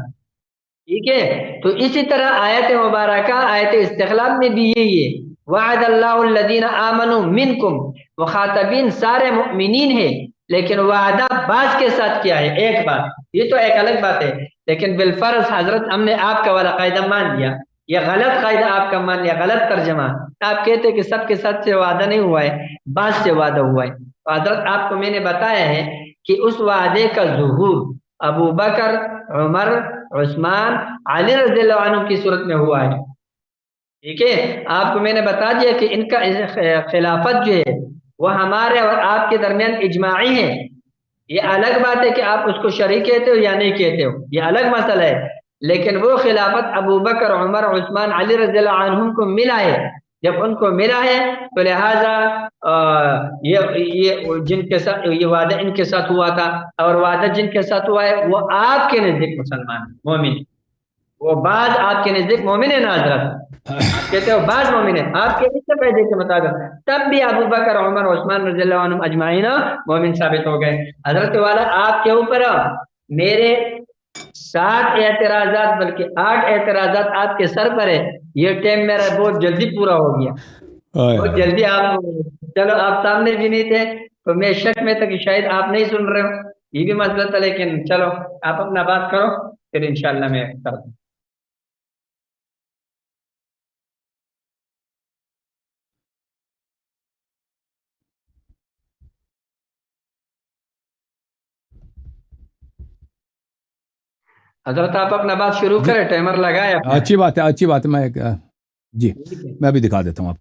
ٹھیک ہے، تو اسی طرح آیت مبارکہ، آیت استخلاف میں بھی یہی ہے، وعد اللہ الذین آمنوا منکم، مخاطبین سارے مؤمنین ہیں، لیکن وعدہ بعض کے ساتھ کیا ہے، ایک بات، یہ تو ایک الگ بات ہے، لیکن بالفرض حضرت ہم نے آپ کا والا قاعدہ مان لیا، یہ غلط قاعدہ آپ کا مان لیا، غلط ترجمہ، آپ کہتے ہیں کہ سب کے ساتھ سے وعدہ نہیں ہوا ہے، بعض سے وعدہ ہوا ہے۔ تو حضرت آپ کو میں نے بتایا ہے کہ اس وعدے کا ظہور ابو بکر، عمر، عثمان، علی رضی اللہ عنہ کی صورت میں ہوا ہے۔ ٹھیک ہے، آپ کو میں نے بتا دیا کہ ان کا خلافت جو ہے وہ ہمارے اور آپ کے درمیان اجماعی ہے۔ یہ الگ بات ہے کہ آپ اس کو شریک کہتے ہو یا نہیں کہتے ہو، یہ الگ مسئلہ ہے، لیکن وہ خلافت ابو بکر، عمر، عثمان، علی رضی اللہ عنہم کو ملا ہے۔ جب ان کو ملا ہے تو لہٰذا یہ جن کے ساتھ یہ وعدہ ان کے ساتھ ہوا تھا، اور وعدہ جن کے ساتھ ہوا ہے وہ آپ کے نزدیک مسلمان مومن، وہ بعض آپ کے نزدیک مومن ہے نا حضرت، آپ کہتے ہو بعض مومن ہے، آپ کے اس سے قاعدے کے مطابق تب بھی ابو بکر، عمر، عثمان رضی اللہ عنہم اجمعین مومن ثابت ہو گئے۔ حضرت والا آپ کے اوپر میرے 7 اعتراضات بلکہ 8 اعتراضات آپ کے سر پر ہے، یہ ٹائم میرا بہت جلدی پورا ہو گیا، بہت جلدی آپ، چلو آپ سامنے بھی نہیں تھے تو میں شک میں تھا کہ شاید آپ نہیں سن رہے ہو، یہ بھی مسئلہ تھا، لیکن چلو آپ اپنا بات کرو، پھر انشاءاللہ میں کرتا ہوں۔ حضرت آپ اپنا بات شروع جی کریں، ٹائمر لگائے اپنا۔ اچھی بات ہے، اچھی بات ہے، میں جی میں بھی دکھا دیتا ہوں آپ،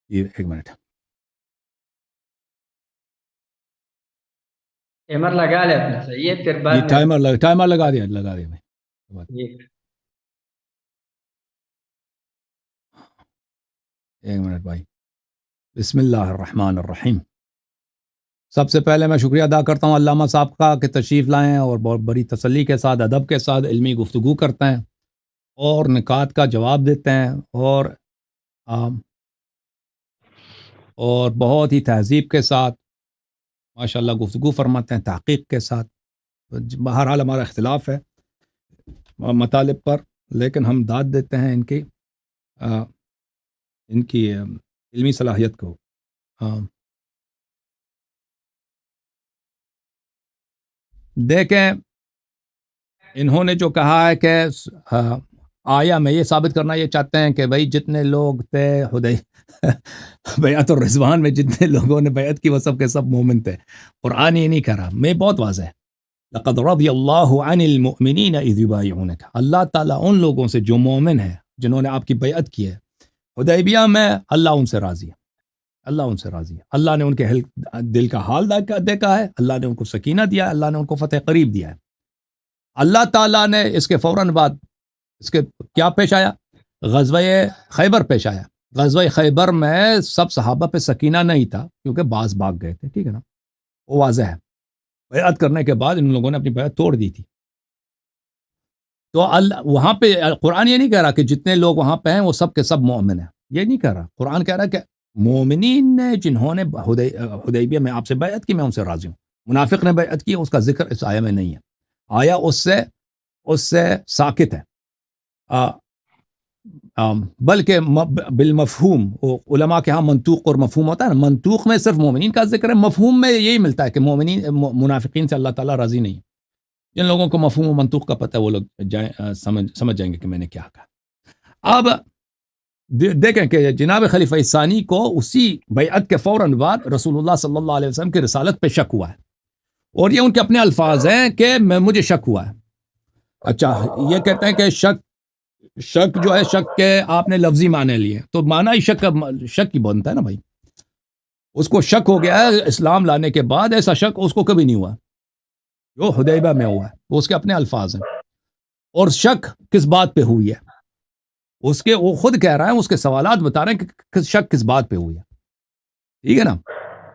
یہ ایک منٹ۔ ٹائمر لگا لے اپنا، صحیح ہے، پھر جی بعد میں ٹائمر لگا دیا میں، ایک منٹ بھائی۔ بسم اللہ الرحمن الرحیم۔ سب سے پہلے میں شکریہ ادا کرتا ہوں علامہ صاحب کا کہ تشریف لائے ہیں اور بہت بڑی تسلی کے ساتھ ادب کے ساتھ علمی گفتگو کرتے ہیں اور نکات کا جواب دیتے ہیں اور بہت ہی تہذیب کے ساتھ ماشاءاللہ گفتگو فرماتے ہیں تحقیق کے ساتھ. بہرحال ہمارا اختلاف ہے مطالب پر، لیکن ہم داد دیتے ہیں ان کی علمی صلاحیت کو. دیکھیں انہوں نے جو کہا ہے کہ آیا میں یہ ثابت کرنا یہ چاہتے ہیں کہ بھائی جتنے لوگ تھے بیعت الرضوان میں جتنے لوگوں نے بیعت کی وہ سب کے سب مومن تھے. قرآن یہ نہیں کہہ رہا، میں بہت واضح ہے. لقد رضی اللہ عن المؤمنین اذ یبایعونک، اللہ تعالیٰ ان لوگوں سے جو مومن ہیں جنہوں نے آپ کی بیعت کی ہے حدیبیہ میں، اللہ ان سے راضی ہے. اللہ ان سے راضی ہے. اللہ نے ان کے دل کا حال دیکھا ہے، اللہ نے ان کو سکینہ دیا ہے، اللہ نے ان کو فتح قریب دیا ہے. اللہ تعالیٰ نے اس کے فوراً بعد اس کے کیا پیش آیا؟ غزوہ خیبر پیش آیا. غزوہ خیبر میں سب صحابہ پہ سکینہ نہیں تھا کیونکہ بعض بھاگ گئے تھے، ٹھیک ہے نا، وہ واضح ہے. بیعت کرنے کے بعد ان لوگوں نے اپنی بیعت توڑ دی تھی. تو وہاں پہ قرآن یہ نہیں کہہ رہا کہ جتنے لوگ وہاں پہ ہیں وہ سب کے سب مومن ہیں، یہ نہیں کہہ رہا. قرآن کہہ رہا ہے کہ مومنین نے جنہوں نے حدیبیہ میں آپ سے بیعت کی میں ان سے راضی ہوں. منافق نے بیعت کی اس کا ذکر اس آیہ میں نہیں ہے. آیا اس سے ساکت ہے. بلکہ بالمفہوم، علماء کے ہاں منطوق اور مفہوم ہوتا ہے نا، منطوق میں صرف مومنین کا ذکر ہے، مفہوم میں یہی ملتا ہے کہ منافقین سے اللہ تعالیٰ راضی نہیں ہے. جن لوگوں کو مفہوم و منطوق کا پتہ ہے وہ لوگ سمجھ جائیں گے کہ میں نے کیا کہا. اب دیکھیں کہ جناب خلیفہ ثانی کو اسی بیعت کے فوراً بعد رسول اللہ صلی اللہ علیہ وسلم کی رسالت پہ شک ہوا ہے، اور یہ ان کے اپنے الفاظ ہیں کہ مجھے شک ہوا ہے. اچھا یہ کہتے ہیں کہ شک جو ہے، شک کے آپ نے لفظی معنی لیے تو معنی ہی شک کی بنتا ہے نا بھائی. اس کو شک ہو گیا ہے اسلام لانے کے بعد، ایسا شک اس کو کبھی نہیں ہوا جو حدیبیہ میں ہوا ہے. وہ اس کے اپنے الفاظ ہیں. اور شک کس بات پہ ہوئی ہے وہ خود کہہ رہا ہے، اس کے سوالات بتا رہے ہیں کہ شک کس بات پہ ہوئی ہے. ٹھیک ہے نا.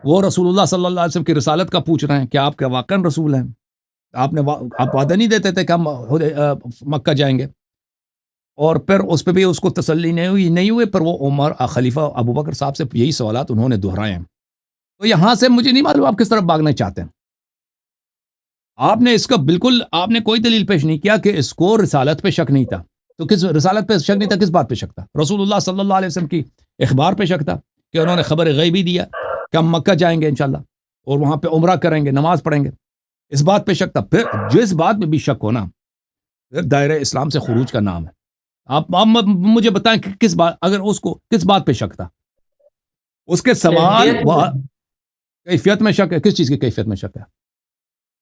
وہ رسول اللہ صلی اللہ علیہ وسلم کی رسالت کا پوچھ رہے ہیں کہ آپ کے واقعاً رسول ہیں، آپ وعدہ نہیں دیتے تھے کہ ہم مکہ جائیں گے. اور پھر اس پہ بھی اس کو تسلی نہیں ہوئی، پر وہ عمر خلیفہ ابو بکر صاحب سے یہی سوالات انہوں نے دہرائے ہیں. تو یہاں سے مجھے نہیں معلوم آپ کس طرف بھاگنا چاہتے ہیں. آپ نے اس کا بالکل آپ نے کوئی دلیل پیش نہیں کیا کہ اس کو رسالت پہ شک نہیں تھا. تو کس رسالت پہ شک نہیں تھا، کس بات پہ شک تھا؟ رسول اللہ صلی اللہ علیہ وسلم کی اخبار پہ شک تھا کہ انہوں نے خبر غیبی دیا کہ ہم مکہ جائیں گے انشاءاللہ اور وہاں پہ عمرہ کریں گے، نماز پڑھیں گے. اس بات پہ شک تھا. پھر جس بات پہ بھی شک ہونا پھر دائرہ اسلام سے خروج کا نام ہے. آپ مجھے بتائیں کہ کس بات، اگر اس کو کس بات پہ شک تھا؟ اس کے سوال کیفیت میں شک ہے. کس چیز کی کیفیت میں شک ہے؟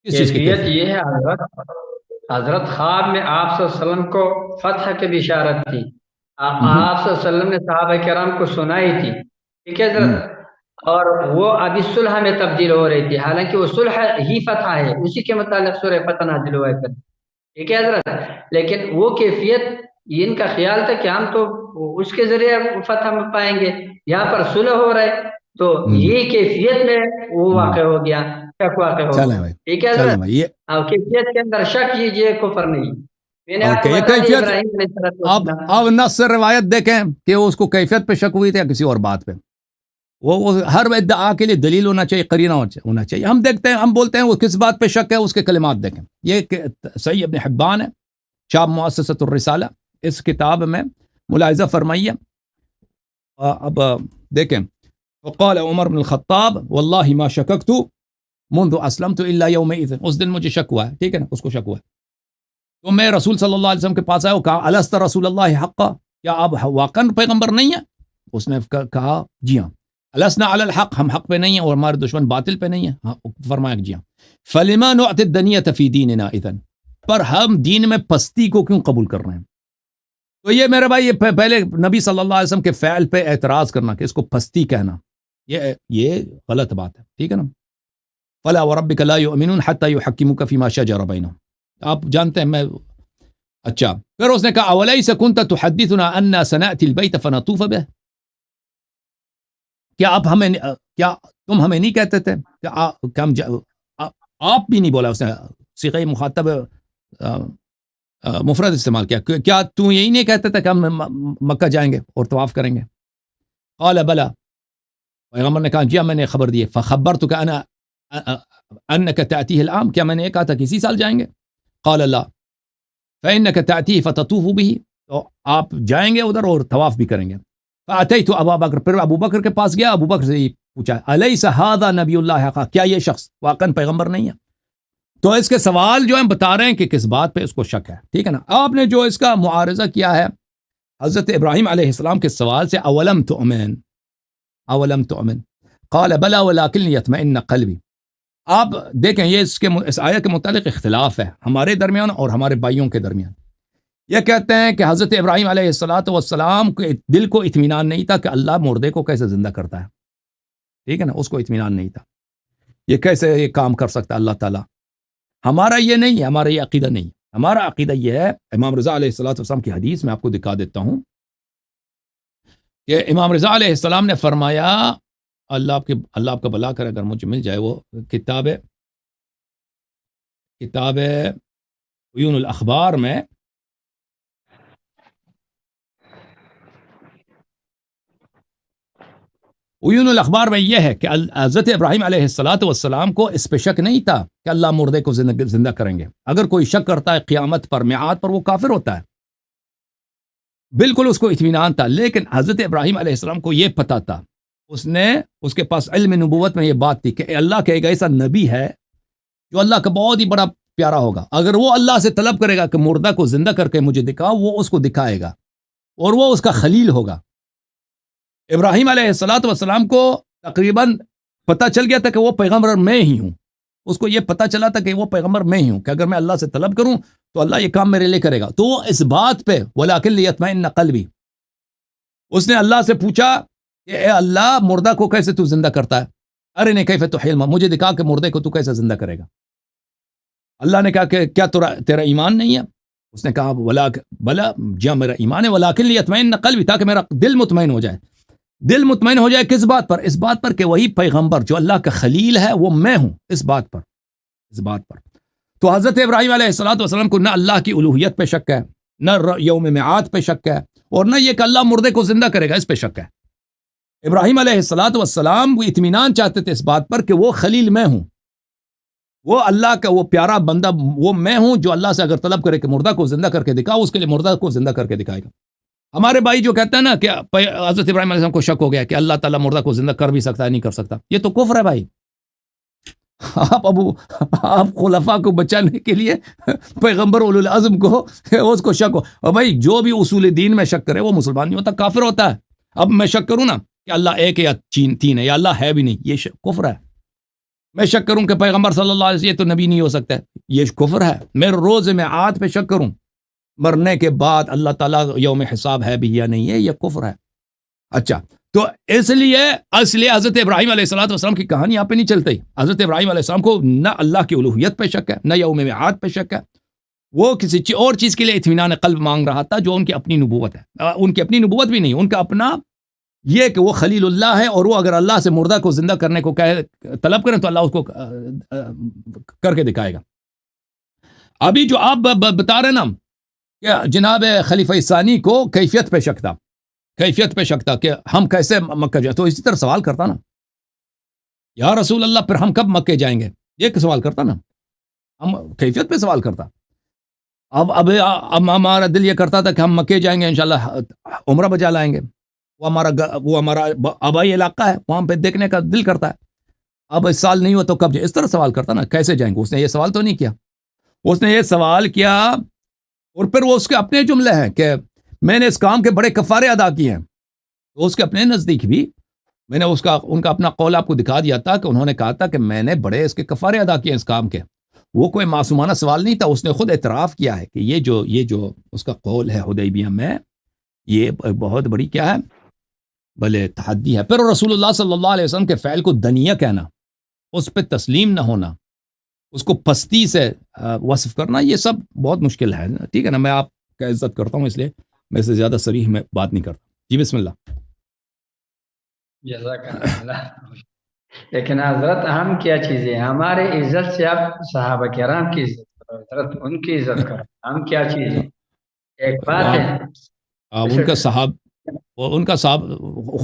کس چیز کی کیفیت یہ ہے حضرت خواب میں آپ صلی اللہ علیہ وسلم کو فتح کی بشارت تھی. آپ صلی اللہ علیہ وسلم نے صحابہ کرام کو سنائی تھی، ٹھیک ہے حضرت، اور وہ ابھی صلح میں تبدیل ہو رہی تھی، حالانکہ وہ صلح ہی فتح ہے، اسی کے متعلق سورہ فتح نازل ہوا ہے. ٹھیک ہے حضرت. لیکن وہ کیفیت ان کا خیال تھا کہ ہم تو اس کے ذریعے فتح میں پائیں گے، یہاں پر صلح ہو رہا ہے تو یہ کیفیت میں وہ واقع ہو گیا، شک واقع ہو گیا. ٹھیک ہے حضرت. کیفیت کے اندر شک یہ کفر نہیں. میں نے آپ کو بتا دیا ابراہیم علیہ السلام. اب نص روایت دیکھیں کہ اس کو کیفیت پہ شک ہوئی تھی یا کسی اور بات پہ. وہ ہر ادعا کے لیے دلیل ہونا چاہیے، قرینہ ہونا چاہیے. ہم دیکھتے ہیں، ہم بولتے ہیں وہ کس بات پہ شک ہے، اس کے کلمات دیکھیں. یہ صحیح ابن حبان ہے، شاب مؤسسۃ الرسالہ، اس کتاب میں ملاحظہ فرمائیے. اب دیکھیں، وقال عمر بن الخطاب واللہ ما شککت منذ اسلمت الا یومئذ، اس دن مجھے شک ہوا ہے. ٹھیک ہے نا، اس کو شک ہوا ہے. تو میں رسول صلی اللہ علیہ وسلم کے پاس آیا اور کہا الست رسول اللہ حقا، کیا آپ واقعا پیغمبر نہیں ہیں؟ اس نے کہا جی ہاں. السنا علی الحق، ہم حق پہ نہیں ہیں اور ہمارے دشمن باطل پہ نہیں ہیں. فرمایا جی ہاں. فلما نعطي الدنیۃ فی دیننا اذن، پر ہم دین میں پستی کو کیوں قبول کر رہے ہیں؟ تو یہ میرے بھائی، یہ پہلے نبی صلی اللہ علیہ وسلم کے فعل پہ اعتراض کرنا کہ اس کو پستی کہنا، یہ غلط بات ہے. ٹھیک ہے نا. فلا وربک لا یؤمنون حتی یحکموک فیما شجر بینہم. آپ جانتے ہیں میں. اچھا، پھر اس نے کہا اولیس کنت تحدثنا ان سنأتی البیت فنطوف به، کیا تم ہمیں نہیں کہتے تھے کہ آپ بھی نہیں بولا اس نے، صیغہ مخاطب مفرد استعمال کیا، کیا تو یہی نہیں کہتے تھے کہ ہم مکہ جائیں گے اور طواف کریں گے؟ قال بلا، پیغمبر نے کہا جی میں نے خبر دی، فخبرتک انا انک تأتیہ العام، کیا میں نے یہ کہا تھا کہ اسی سال جائیں گے؟ قال لا فانک تأتیہ فتطوف به، تو آپ جائیں گے ادھر اور طواف بھی کریں گے۔ فاتیت ابا بکر، پھر ابو بکر کے پاس گیا، ابو بکر سے پوچھا الیس ھذا نبی اللہ حقا، کیا یہ شخص واقعا پیغمبر نہیں ہے؟ تو اس کے سوال جو ہم بتا رہے ہیں کہ کس بات پہ اس کو شک ہے، ٹھیک ہے نا۔ آپ نے جو اس کا معارضہ کیا ہے حضرت ابراہیم علیہ السلام کے سوال سے، اولم تؤمن، اولم تؤمن قال بلا ولکن لیطمئن قلبی، آپ دیکھیں یہ اس آیت کے متعلق اختلاف ہے ہمارے درمیان اور ہمارے بھائیوں کے درمیان۔ یہ کہتے ہیں کہ حضرت ابراہیم علیہ السلام کے دل کو اطمینان نہیں تھا کہ اللہ مردے کو کیسے زندہ کرتا ہے، ٹھیک ہے نا، اس کو اطمینان نہیں تھا، یہ کیسے یہ کام کر سکتا اللہ تعالیٰ۔ ہمارا یہ نہیں ہے، ہمارا یہ عقیدہ نہیں ہے، ہمارا عقیدہ یہ ہے، امام رضا علیہ السلام کی حدیث میں آپ کو دکھا دیتا ہوں کہ امام رضا علیہ السلام نے فرمایا، اللہ آپ کا بھلا کرے اگر مجھے مل جائے وہ کتاب عیون الاخبار میں، عیون الاخبار میں یہ ہے کہ حضرت ابراہیم علیہ السلام کو اس پہ شک نہیں تھا کہ اللہ مردے کو زندہ کریں گے۔ اگر کوئی شک کرتا ہے قیامت پر، میعاد پر، وہ کافر ہوتا ہے، بالکل اس کو اطمینان تھا۔ لیکن حضرت ابراہیم علیہ السلام کو یہ پتا تھا، اس کے پاس علم نبوت میں یہ بات تھی کہ اللہ کا ایک ایسا نبی ہے جو اللہ کا بہت ہی بڑا پیارا ہوگا، اگر وہ اللہ سے طلب کرے گا کہ مردہ کو زندہ کر کے مجھے دکھاؤ، وہ اس کو دکھائے گا اور وہ اس کا خلیل ہوگا۔ ابراہیم علیہ السلام کو تقریباً پتہ چل گیا تھا کہ وہ پیغمبر میں ہی ہوں، اس کو یہ پتہ چلا تھا کہ وہ پیغمبر میں ہی ہوں، کہ اگر میں اللہ سے طلب کروں تو اللہ یہ کام میرے لیے کرے گا۔ تو وہ اس بات پہ وَلَٰكِن لِيَطْمَئِنَّ قَلْبِي، اس نے اللہ سے پوچھا کہ اے اللہ مردہ کو کیسے تو زندہ کرتا ہے، ارنی کیف تحیی الموتی، مجھے دکھا کہ مردے کو تو کیسے زندہ کرے گا۔ اللہ نے کہا کہ کیا تیرا ایمان نہیں ہے؟ اس نے کہا بلا جی میرا ایمان ہے، وَلَٰكِن لِيَطْمَئِنَّ قَلْبِي، تاکہ میرا دل مطمئن ہو جائے۔ دل مطمئن ہو جائے کس بات پر؟ اس بات پر کہ وہی پیغمبر جو اللہ کا خلیل ہے وہ میں ہوں، اس بات پر۔ تو حضرت ابراہیم علیہ السلام کو نہ اللہ کی الوہیت پہ شک ہے، نہ یوم میعاد پہ شک ہے، اور نہ یہ کہ اللہ مردے کو زندہ کرے گا اس پہ شک ہے۔ ابراہیم علیہ السلام وہ اطمینان چاہتے تھے اس بات پر کہ وہ خلیل میں ہوں، وہ اللہ کا وہ پیارا بندہ وہ میں ہوں جو اللہ سے اگر طلب کرے کہ مردہ کو زندہ کر کے دکھاؤ، اس کے لیے مردہ کو زندہ کر کے دکھائے گا۔ ہمارے بھائی جو کہتے ہیں نا کہ حضرت ابراہیم علیہ السلام کو شک ہو گیا کہ اللہ تعالیٰ مردہ کو زندہ کر بھی سکتا ہے نہیں کر سکتا، یہ تو کفر ہے بھائی۔ آپ خلفاء کو بچانے کے لیے پیغمبر اولو العزم کو اس کو شک ہو، اور بھائی جو بھی اصول دین میں شک کرے وہ مسلمان نہیں ہوتا، کافر ہوتا ہے۔ اب میں شک کروں نا کہ اللہ ایک ہے یا تین ہے یا اللہ ہے بھی نہیں، یہ کفر ہے۔ میں شک کروں کہ پیغمبر صلی اللہ علیہ وسلم یہ تو نبی نہیں ہو سکتا ہے، یہ کفر ہے۔ میں روز میعاد پہ شک کروں، مرنے کے بعد اللہ تعالیٰ یوم حساب ہے بھی یا نہیں ہے، یہ کفر ہے۔ اچھا، تو اس لیے حضرت ابراہیم علیہ السلام کی کہانی یہاں پہ نہیں چلتی۔ حضرت ابراہیم علیہ السلام کو نہ اللہ کی الوہیت پہ شک ہے، نہ یوم میعاد پہ شک ہے، وہ کسی اور چیز کے لیے اطمینان قلب مانگ رہا تھا جو ان کی اپنی نبوت ہے۔ ان کی اپنی نبوت بھی نہیں، ان کا اپنا یہ کہ وہ خلیل اللہ ہے، اور وہ اگر اللہ سے مردہ کو زندہ کرنے کو طلب کریں تو اللہ اس کو کر کے دکھائے گا۔ ابھی جو آپ بتا رہے نا کہ جناب خلیفہ ثانی کو کیفیت پہ شک تھا کہ ہم کیسے مکہ جائیں، تو اسی طرح سوال کرتا نا یا رسول اللہ پھر ہم کب مکہ جائیں گے، یہ سوال کرتا نا، ہم کیفیت پہ سوال کرتا۔ اب ہمارا دل یہ کرتا تھا کہ ہم مکہ جائیں گے انشاءاللہ عمرہ بجا لائیں گے، وہ ہمارا آبائی علاقہ ہے، وہاں پہ دیکھنے کا دل کرتا ہے۔ اب اس سال نہیں ہوا تو کب جائیں، اس طرح سوال کرتا نا کیسے جائیں گے۔ اس نے یہ سوال تو نہیں کیا، اس نے یہ سوال کیا، اور پھر وہ اس کے اپنے جملے ہیں کہ میں نے اس کام کے بڑے کفارے ادا کیے ہیں۔ تو اس کے اپنے نزدیک بھی میں نے ان کا اپنا قول آپ کو دکھا دیا تھا کہ انہوں نے کہا تھا کہ میں نے بڑے اس کے کفارے ادا کیے اس کام کے۔ وہ کوئی معصومانہ سوال نہیں تھا، اس نے خود اعتراف کیا ہے کہ یہ جو اس کا قول ہے حدیبیہ میں، یہ بہت بڑی کیا ہے، بھلے تحدی ہے۔ پھر رسول اللہ صلی اللہ علیہ وسلم کے فعل کو دنیہ کہنا، اس پہ تسلیم نہ ہونا، اس کو پستی سے وصف کرنا، یہ سب بہت مشکل ہے، ٹھیک ہے نا۔ میں آپ کا عزت کرتا ہوں، اس لیے میں سے زیادہ صریح میں بات نہیں کرتا۔ جی بسم اللہ۔ جزاک اللہ۔ لیکن حضرت ہم کیا چیزیں ہیں؟ ہمارے عزت سے آپ صحابہ کرام کی عزت کرو حضرت، ان کی عزت کرو، ہم کیا چیز ہیں؟ ایک وہ بات ہے. آپ ان کا صاحب، ان کا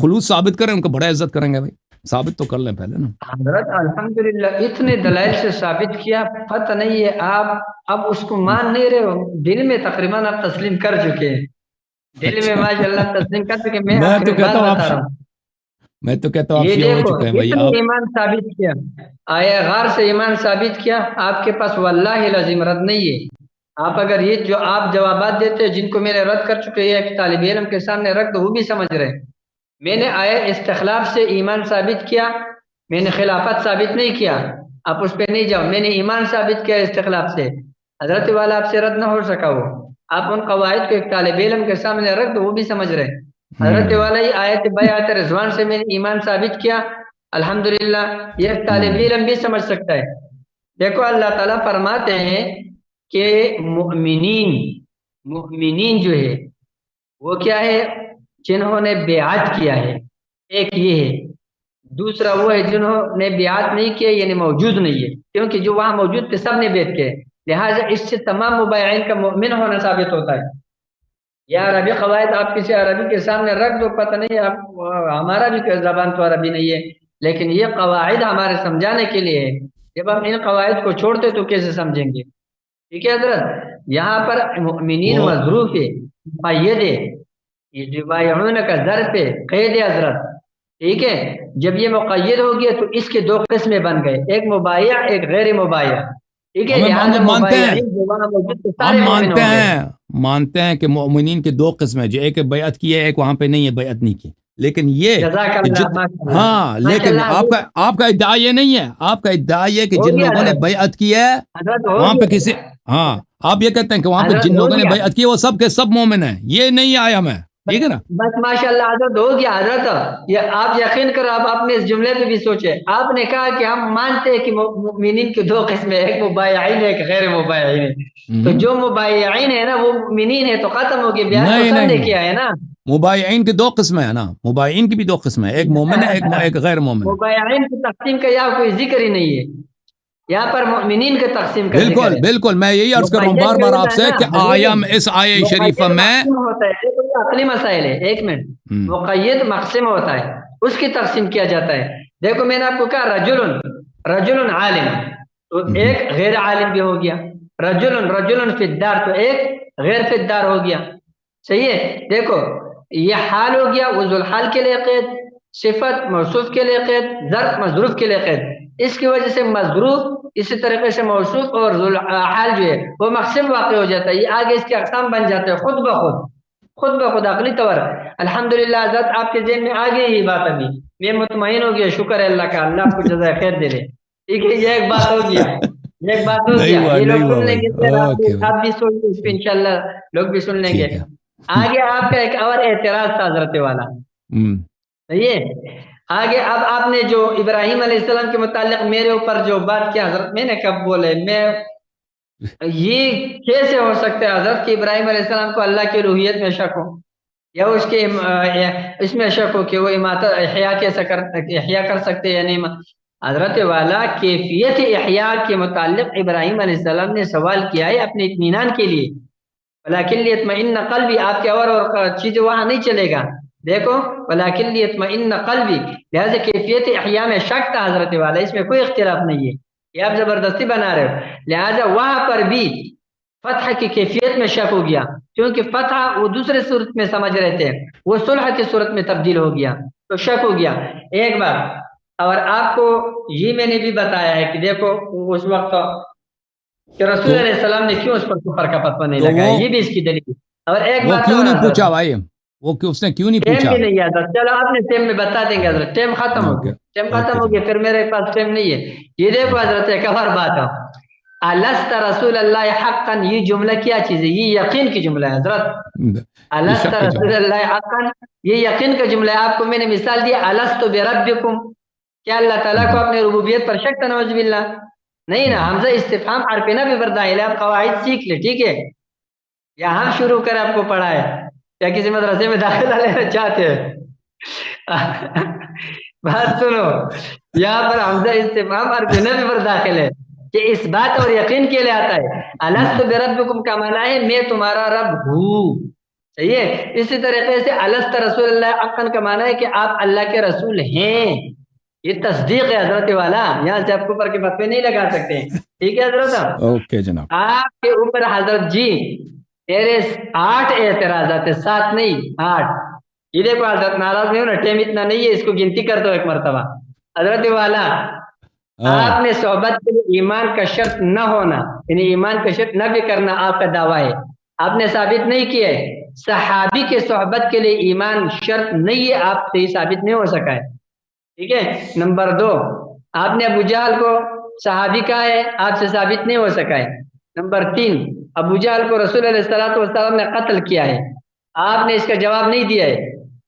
خلوص ثابت کریں، ان کو بڑا عزت کریں گے بھائی، ثابت تو کر لیں پہلے نا. حضرت الحمدللہ اتنے دلائل سے ثابت کیا، پتہ نہیں ہے آپ اب اس کو مان نہیں رہے ہو، دل میں تقریباً آپ تسلیم کر چکے ہیں، دل میں اچھا ماشاء اللہ تسلیم کر چکے. میں میں آپ کو تو ایک بات کہتا ہوں آپ بتا رہا ہوں، میں تو کہتا ہوں آپ یہ شیعہ ہو دیکھو چکے ہیں بھائی اتنے آپ. ایمان ثابت کیا، آیا غار سے ایمان ثابت کیا آپ کے پاس، واللہ العظیم رد نہیں ہے. آپ اگر یہ جو آپ جوابات دیتے ہو جن کو میں نے رد کر چکے، یہ ایک طالب علم کے سامنے رکھ دو وہ بھی سمجھ رہے ہیں. میں نے آیا استخلاف سے ایمان ثابت کیا، میں نے خلافت ثابت نہیں کیا، آپ اس پہ نہیں جاؤ، میں نے ایمان ثابت کیا استخلاف سے. حضرت والا آپ سے رد نہ ہو سکا، وہ آپ ان قواعد کو ایک طالب علم کے سامنے رکھ دو وہ بھی سمجھ رہے ہیں. حضرت والا ہی آیت بیعت رضوان سے میں نے ایمان ثابت کیا، الحمدللہ یہ ایک طالب علم بھی سمجھ سکتا ہے. دیکھو اللہ تعالیٰ فرماتے ہیں کہ مؤمنین جو ہے وہ کیا ہے؟ جنہوں نے بیعت کیا ہے، ایک یہ ہے. دوسرا وہ ہے جنہوں نے بیعت نہیں کیا یعنی موجود نہیں ہے، کیونکہ جو وہاں موجود تھے سب نے بیعت کیا ہے، لہٰذا اس سے تمام مبایعین کا مؤمن ہونا ثابت ہوتا ہے. یا عربی قواعد آپ کسی عربی کے سامنے رکھ دو، پتہ نہیں آپ ہمارا بھی زبان تو عربی نہیں ہے، لیکن یہ قواعد ہمارے سمجھانے کے لیے ہے. جب ہم ان قواعد کو چھوڑتے تو کیسے سمجھیں گے؟ ٹھیک ہے حضرت، یہاں پر مؤمنین وہ مظروف ہے، مقید ہے، یہ جو بایعون کا ظرف ہے، قید ہے حضرت. ٹھیک ہے، جب یہ مقید ہو گیا تو اس کے دو قسمیں بن گئے، ایک مبایع ایک غیر مبایع. ٹھیک ہے، ہم لہٰذا مانتے ہیں، مبایعین جو وہاں موجود تھے سارے ہم مومن مانتے ہو گئے. ہیں مانتے ہیں کہ مومنین کے دو قسم ہیں، جو ایک بیعت کی ہے ایک وہاں پہ نہیں ہے بیعت نہیں کی. لیکن یہ جزاک کہ اللہ ماشاء اللہ ہاں، ماشاء لیکن اللہ آپ کا ادعا یہ نہیں ہے، آپ کا ادعا یہ کہ ہو جن گیا لوگوں نے حضرت، بیعت کی ہے حضرت ہو وہاں پہ کسی، گیا ہاں آپ یہ کہتے ہیں کہ وہاں پہ حضرت جن ہو لوگوں نے گیا بیعت کی ہے وہ سب کے سب مومن ہیں، یہ نہیں آیا میں، ٹھیک ہے نا. بس ماشاء اللہ حضرت ہو گیا. حضرت یہ آپ یقین کرو، آپ اپنے اس جملے پہ بھی سوچے، آپ نے کہا کہ ہم مانتے ہیں کہ مومنین کی دو قسمیں، ایک مبایعین ہے ایک غیر مبایعین ہے. تو جو مبایعین ہے نا وہ مومنین ہے تو ختم ہو گیا، بیعت تو نہیں سب نے نہیں، کیا ہے نا. مبایعین کی دو قسمیں ہیں نا، مبایعین کی بھی دو قسمیں ہیں، ایک مومن ہے ایک غیر مومن ہے. مبایعین کی تقسیم کا یہاں کوئی ذکر ہی نہیں ہے، یہاں پر مؤمنین کے تقسیم کا ذکر بالکل ہے. بالکل، میں یہی عرض کر رہا ہوں مقید بار جو بار آپ ہوتا ہے سے نا کہ حضور، اس آیہ شریفہ مقید میں مقسم ہوتا ہے، یہ کوئی عقلی مسائل ہے. ایک منٹ، مقید مقسم ہوتا ہے، اس کی تقسیم کیا جاتا ہے. دیکھو میں نے آپ کو کہا رجل عالم، تو ایک غیر عالم بھی ہو گیا. رجل فی الدار، تو ایک غیر فی الدار ہو گیا. صحیح ہے، دیکھو یہ حال ہو گیا، وہ ذوالحال کے لیے قید، صفت موصوف کے لیے قید، ظرف مظروف کے لیے قید. اس کی وجہ سے مظروف اسی طریقے سے موصوف اور ذوالحال جو ہے وہ مقسم واقع ہو جاتا ہے. یہ آگے اس کے اقسام بن جاتے ہیں خود بخود عقلی طور. الحمدللہ حضرت آپ کے ذہن میں آ گئی یہ بات، ابھی میں مطمئن ہو گیا، شکر ہے اللہ کا، اللہ آپ کو جزائے خیر دے دے. ٹھیک ہے، یہ ایک بات ہو گیا، یہ ایک بات ہو گیا. یہ نہیں لوگ ہوا سن لیں بھائی، گے، پھر اوکے بھائی، آپ بھی سن لیں گے انشاءاللہ، لوگ بھی سن لیں گے. ٹھیک ہے. آگے آپ کا ایک اور اعتراض تھا حضرت والا، صحیح ہے. آگے اب آپ نے جو ابراہیم علیہ السلام کے متعلق میرے اوپر جو بات کیا حضرت، میں نے کب بولے، میں یہ کیسے ہو سکتا ہے حضرت کہ ابراہیم علیہ السلام کو اللہ کی الوہیت میں شک ہو، یا اس کے اس میں شک ہو کہ وہ احیاء کر سکتے یا نہیں. حضرت والا کیفیت احیاء کے متعلق ابراہیم علیہ السلام نے سوال کیا ہے اپنے اطمینان کے لیے، ولیکن لیطمئن قلبی، آپ کے اور چیزیں وہاں نہیں چلے گا. دیکھو ولیکن لیطمئن قلبی، لہذا کیفیت احیاء میں شک تھا حضرت والا، اس میں کوئی اختلاف نہیں ہے، یہ آپ زبردستی بنا رہے ہو. لہذا وہاں پر بھی فتح کی کیفیت میں شک ہو گیا، کیونکہ فتح وہ دوسرے صورت میں سمجھ رہے تھے، وہ صلح کی صورت میں تبدیل ہو گیا تو شک ہو گیا. ایک بات اور آپ کو یہ میں نے بھی بتایا ہے کہ دیکھو اس وقت کہ رسول تو علیہ السلام نے کیوں اس پر کفر کا فتویٰ نہیں تو لگایا، یہ بھی اس کی دلیل. اور ایک وہ بات کیوں اور نہیں حضرت، پوچھا بھائی، اس نے کیوں نہیں ٹائم پوچھا؟ بھی نہیں آتا، چلو آپ نے ٹائم میں بتا دیں گے حضرت، ٹائم ختم ہو اوکے گیا، ٹائم اوکے ختم ہو جناب، گیا، پھر میرے پاس ٹائم نہیں ہے. یہ دیکھو حضرت ایک اور بات ہے، الست رسول اللہ حقا، یہ جملہ کیا چیز ہے؟ یہ یقین کی جملہ ہے حضرت. یہ الست شک کا رسول جواب. اللہ حقا، یہ یقین کا جملہ ہے. آپ کو میں نے مثال دیا، الست بربکم، کیا اللہ تعالیٰ کو اپنے ربوبیت پر شک تھا؟ نعوذ باللہ نہیں نا. حمزہ استفہام حرف نفی بھی بردائل ہے، آپ قواعد سیکھ لیں ٹھیک ہے. یا ہم شروع کریں آپ کو پڑھائے، یا کسی مدرسے میں داخلہ لینا چاہتے ہیں؟ بات سنو، یہاں پر حمزہ استفہام اور نفی پر داخل ہے کہ اس بات اور یقین کے لیے آتا ہے. الست بربکم کا معنی ہے میں تمہارا رب ہوں. صحیح ہے. اسی طریقے سے الست رسول اللہ حقا کا معنی ہے کہ آپ اللہ کے رسول ہیں. یہ تصدیق ہے حضرت والا. یہاں سے آپ اوپر کے بات نہیں لگا سکتے. ٹھیک ہے حضرت. اوکے جناب. آپ کے اوپر حضرت جی تیرے 8 اعتراضات ہے، 7 نہیں 8. یہ دیکھو حضرت ناراض نہیں ہونا، ٹائم اتنا نہیں ہے، اس کو گنتی کر دو ایک مرتبہ. حضرت والا آپ نے صحبت کے لیے ایمان کا شرط نہ ہونا، یعنی ایمان کا شرط نہ بھی کرنا آپ کا دعویٰ ہے. آپ نے ثابت نہیں کیا ہے. صحابی کے صحبت کے لیے ایمان شرط نہیں ہے، آپ سے ہی ثابت نہیں ہو سکا ہے. ٹھیک ہے. نمبر 2 آپ نے ابو جہل کو صحابی کہا ہے، آپ سے ثابت نہیں ہو سکا ہے. نمبر 3 ابو جہل کو رسول علیہ السلام نے قتل کیا ہے، آپ نے اس کا جواب نہیں دیا ہے.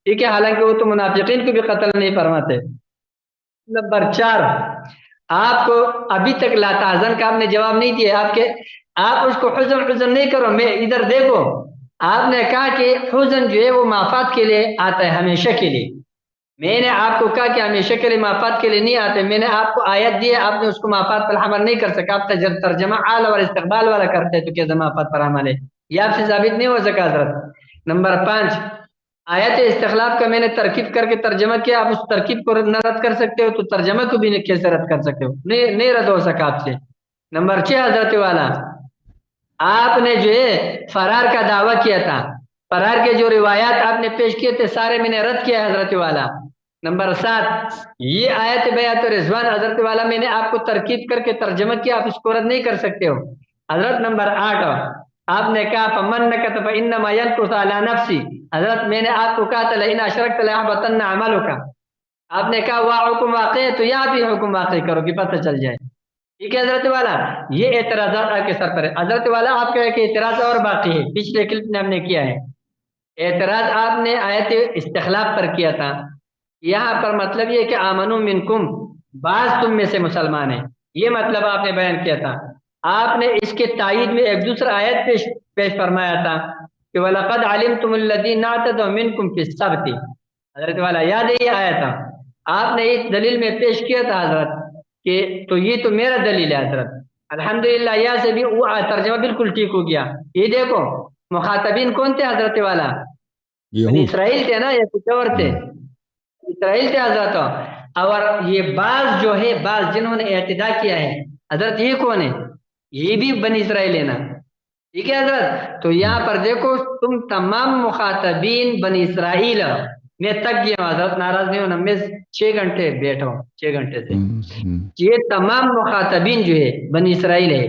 ٹھیک ہے، حالانکہ وہ تو منافقین کو بھی قتل نہیں فرماتے. نمبر 4 آپ کو ابھی تک لا تحزن کا آپ نے جواب نہیں دیا. آپ اس کو حزن نہیں کرو، میں ادھر دیکھو. آپ نے کہا کہ حزن جو ہے وہ مافات کے لیے آتا ہے، ہمیشہ کے لیے. میں نے آپ کو کہا کہ ہمیشہ کے لیے مافات کے لیے نہیں آتے. میں نے آپ کو آیت دی ہے، آپ نے اس کو مافات پر حمل نہیں کر سکا. آپ ترجمہ آل اور استقبال والا کرتے تو کیسے مافات پر حمل ہے؟ یہ آپ سے ثابت نہیں ہو سکا حضرت. نمبر 5 آیت استخلاف کا میں نے ترکیب کر کے ترجمہ کیا، آپ اس ترکیب کو نہ رد کر سکتے ہو تو ترجمہ کو بھی کیسے رد کر سکتے ہو؟ نہیں رد ہو سکا آپ سے. نمبر 6 حضرت والا آپ نے جو ہے فرار کا دعویٰ کیا تھا، فرار کے جو روایات آپ نے پیش کیے تھے سارے میں نے رد کیا حضرت والا. نمبر 7 یہ آیت بیعت رضوان حضرت والا میں نے آپ کو ترکیب کر کے ترجمہ کیا، آپ اس کو رد نہیں کر سکتے ہو حضرت. نمبر 8 آپ نے کہا فمن نکت فانما ينكث على نفسي. حضرت میں نے آپ کو کہا تھا لئن اشرکت ليحبطن عملك. آپ نے کہا وہ حکم واقع ہے تو یہاں بھی حکم واقع کرو کہ پتہ چل جائے. ٹھیک ہے حضرت والا. یہ اعتراضات آپ کے سر پر ہے. حضرت والا آپ کا ایک اعتراض اور باقی ہے، پچھلے کلپ میں ہم نے کیا ہے. اعتراض آپ نے آیت استخلاف پر کیا تھا. یہاں پر مطلب یہ کہ آمنو منکم، بعض تم میں سے مسلمان ہیں، یہ مطلب آپ نے بیان کیا تھا. آپ نے اس کے تائید میں ایک دوسرا آیت پیش فرمایا تھا کہ وَلَقَدْ عَلِمْتُمُ الَّذِينَ اعْتَدَوْا مِنْكُمْ فِي السَّبْتِ. حضرت والا یاد ہے یہ آیا تھا. آپ نے اس دلیل میں پیش کیا تھا حضرت کہ تو یہ تو میرا دلیل ہے حضرت. الحمدللہ یہاں سے بھی وہ ترجمہ بالکل ٹھیک ہو گیا. یہ دیکھو مخاطبین کون تھے حضرت والا؟ بنی اسرائیل تھے نا، یا کچھ اور تھے؟ اسرائیل تھے حضرت. اور یہ بعض جو ہے، بعض جنہوں نے اعتداء کیا ہے حضرت، یہ کون ہے؟ یہ بھی بنی اسرائیل ہے نا. ٹھیک ہے حضرت. تو یہاں پر دیکھو تم تمام مخاطبین بنی اسرائیل. میں تک گیا ہوں حضرت، ناراض نہیں ہونا، میں 6 گھنٹے بیٹھا ہوں، 6 گھنٹے سے. یہ تمام مخاطبین جو ہے بنی اسرائیل ہے،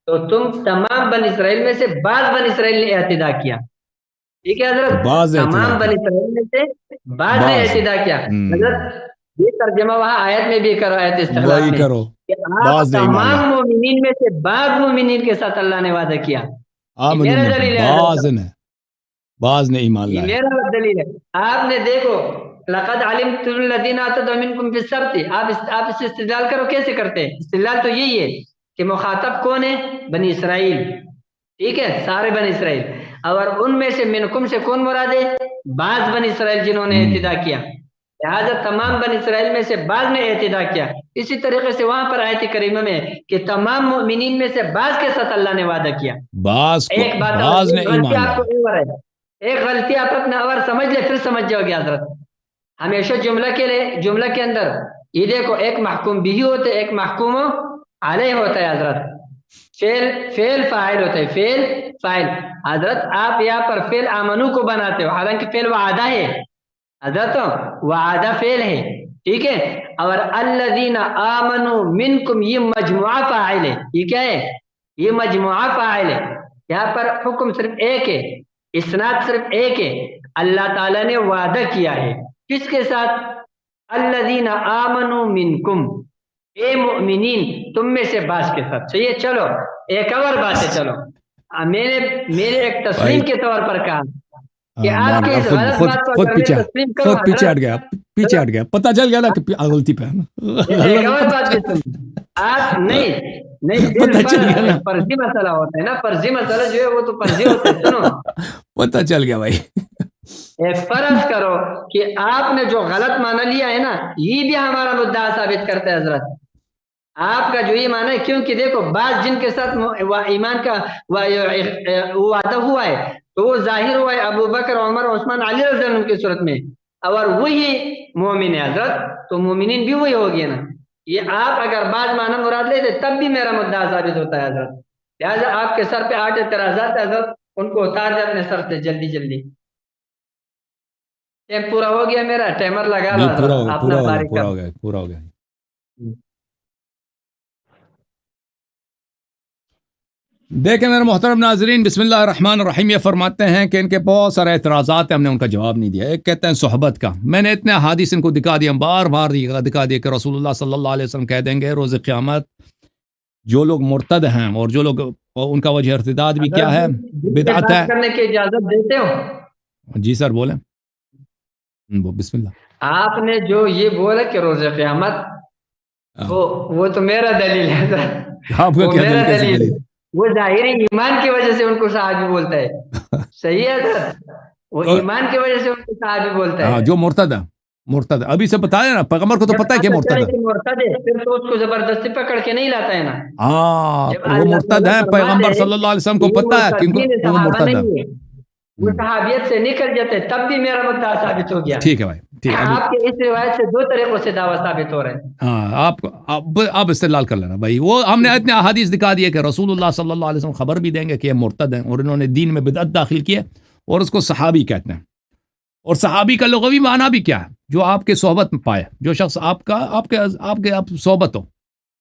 تو تم تمام بنی اسرائیل میں سے بعض بنی اسرائیل نے اعتداء کیا. ٹھیک ہے حضرت. تمام بنی اسرائیل میں سے بعض نے اعتداء کیا. حضرت یہ ترجمہ وہاں آیت میں بھی کرو، آیت استخلاف میں کہ آپ تمام مومنین میں سے بعض مومنین کے ساتھ اللہ نے وعدہ کیا. میرا دلیل ہے، بعض نے ایمان لایا. یہ میرا دلیل ہے. آپ نے دیکھو لقد علمتم الذین اعتدوا منکم فی السبت، آپ اس سے استدلال کرو. کیسے کرتے ہیں استدلال؟ تو یہی ہے کہ مخاطب کون ہے؟ بنی اسرائیل. ٹھیک ہے، سارے بنی اسرائیل. اور ان میں سے منکم سے کون مراد ہے؟ بعض بنی اسرائیل جنہوں نے اعتداء کیا. لہٰذا تمام بنی اسرائیل میں سے بعض نے اعتداء کیا. اسی طریقے سے وہاں پر آیت کریمہ میں کہ تمام مؤمنین میں سے بعض کے ساتھ اللہ نے وعدہ کیا. ایک بات ایک غلطی آپ اپنا اور سمجھ لے، پھر سمجھ جاؤ گے حضرت. ہمیشہ جملہ کے اندر یہ دیکھو ایک محکوم بھی ہوتا ہے، ایک محکوم علیہ ہوتا ہے حضرت. فعل فاعل ہوتا ہے، فعل فاعل. حضرت آپ یہاں پر فعل آمنو کو بناتے ہو، حالانکہ فعل وعدہ ہے حضرت، وعدہ فعل ہے. ٹھیک ہے. اور الذین آمنوا منکم یہ مجموعہ فاعل ہے. یہ کیا ہے؟ یہ مجموعہ فاعل ہے. یہاں پر حکم صرف ایک ہے، اسناد صرف ایک ہے. اللہ تعالیٰ نے وعدہ کیا ہے کس کے ساتھ؟ الذین آمنوا منکم، اے مؤمنین تم میں سے بعض کے ساتھ. صحیح ہے. چلو ایک اور بات ہے. چلو میرے ایک تسلیم کے طور پر کہا کہ آپ کے اس غلط بات کو اگر میں تسلیم کروں، پیچھے ہٹ گیا، پتہ چل گیا نا کہ غلطی پہ. ایک اور بات بھی سن، آپ نہیں فرضی مسئلہ ہوتا ہے نا، فرضی مسئلہ جو ہے وہ تو فرضی ہوتا ہے. سنو پتہ چل گیا بھائی. ایک فرض کرو کہ آپ نے جو غلط معنی لیا ہے نا، یہ بھی ہمارا مدعا ثابت کرتا ہے حضرت، آپ کا جو یہ معنی ہے، کیونکہ دیکھو بعض جن کے ساتھ ایمان کا وعدہ ہوا ہے تو وہ ظاہر ہوا ہے ابو بکر عمر عثمان علی رضی اللہ عنہ کی صورت میں، اور وہی مومن ہے حضرت، تو مومنین بھی وہی ہو گئے نا. یہ آپ اگر بعض معنی مراد لیتے تب بھی میرا مدعا ثابت ہوتا ہے حضرت. لہٰذا آپ کے سر پہ 8 اعتراضات ہیں حضرت، ان کو اتار دیں اپنے سر سے جلدی جلدی. ٹائم پورا ہو گیا میرا، ٹائمر لگا جی رہا پورا ہو حضرت، گیا، اپنا پورا ہو گیا، فارغ پورا کر. ہو گیا، پورا ہو گیا. دیکھیں میرے محترم ناظرین، بسم اللہ الرحمن الرحیم. یہ فرماتے ہیں کہ ان کے بہت سارے اعتراضات ہیں، ہم نے ان کا جواب نہیں دیا. ایک کہتے ہیں صحبت کا، میں نے اتنے احادیث ان کو دکھا دیا، بار بار دکھا دیا کہ رسول اللہ صلی اللہ علیہ وسلم کہہ دیں گے روز قیامت جو لوگ مرتد ہیں اور جو لوگ ان کا وجہ ارتداد بھی کیا ہے، بدعت ہے. کرنے کی اجازت دیتے ہو؟ جی سر بولیں. بسم اللہ. آپ نے جو یہ بولا کہ روز قیامت، وہ تو میرا دلیل ہے سر. آپ کا وہ کیا میرا دلیل دلیل ہے؟ ہے. وہ ظاہری ایمان کی وجہ سے ان کو صحابی بولتا ہے. صحیح ہے سر، وہ ایمان کی وجہ سے ان کو صحابی بولتا ہے. ہاں جو مرتد ہے، مرتد ابھی سے بتایا نا، پیغمبر کو تو جب پتہ ہے کہ پتہ مرتد چلے ہے. کہ مرتد ہے، پھر تو اس کو زبردستی پکڑ کے نہیں لاتا ہے نا. ہاں جب وہ اللہ مرتد تعالیٰ ہے، فرماتے پیغمبر ہیں صلی اللہ علیہ وسلم کہ کو یہ پتہ ہے کہ مرتدین وہ صحابہ مرتد ہے. نہیں ہے، وہ صحابیت سے نکل جاتے، تب بھی میرا مدعا ثابت ہو گیا. ٹھیک ہے بھائی، ٹھیک ہے. آپ کے اس روایت سے 2 طریقوں سے دعویٰ ثابت ہو رہا ہے. ہاں آپ استدلال کر لینا بھائی. وہ ہم نے اتنے احادیث دکھا دیے کہ رسول اللہ صلی اللہ علیہ وسلم خبر بھی دیں گے کہ یہ مرتد ہیں اور انہوں نے دین میں بدعت داخل کی ہے، اور اس کو صحابی کہتے ہیں. اور صحابی کا لغوی معنی بھی کیا ہے؟ جو آپ کے صحبت میں پائے، جو شخص آپ کے صحبت ہو،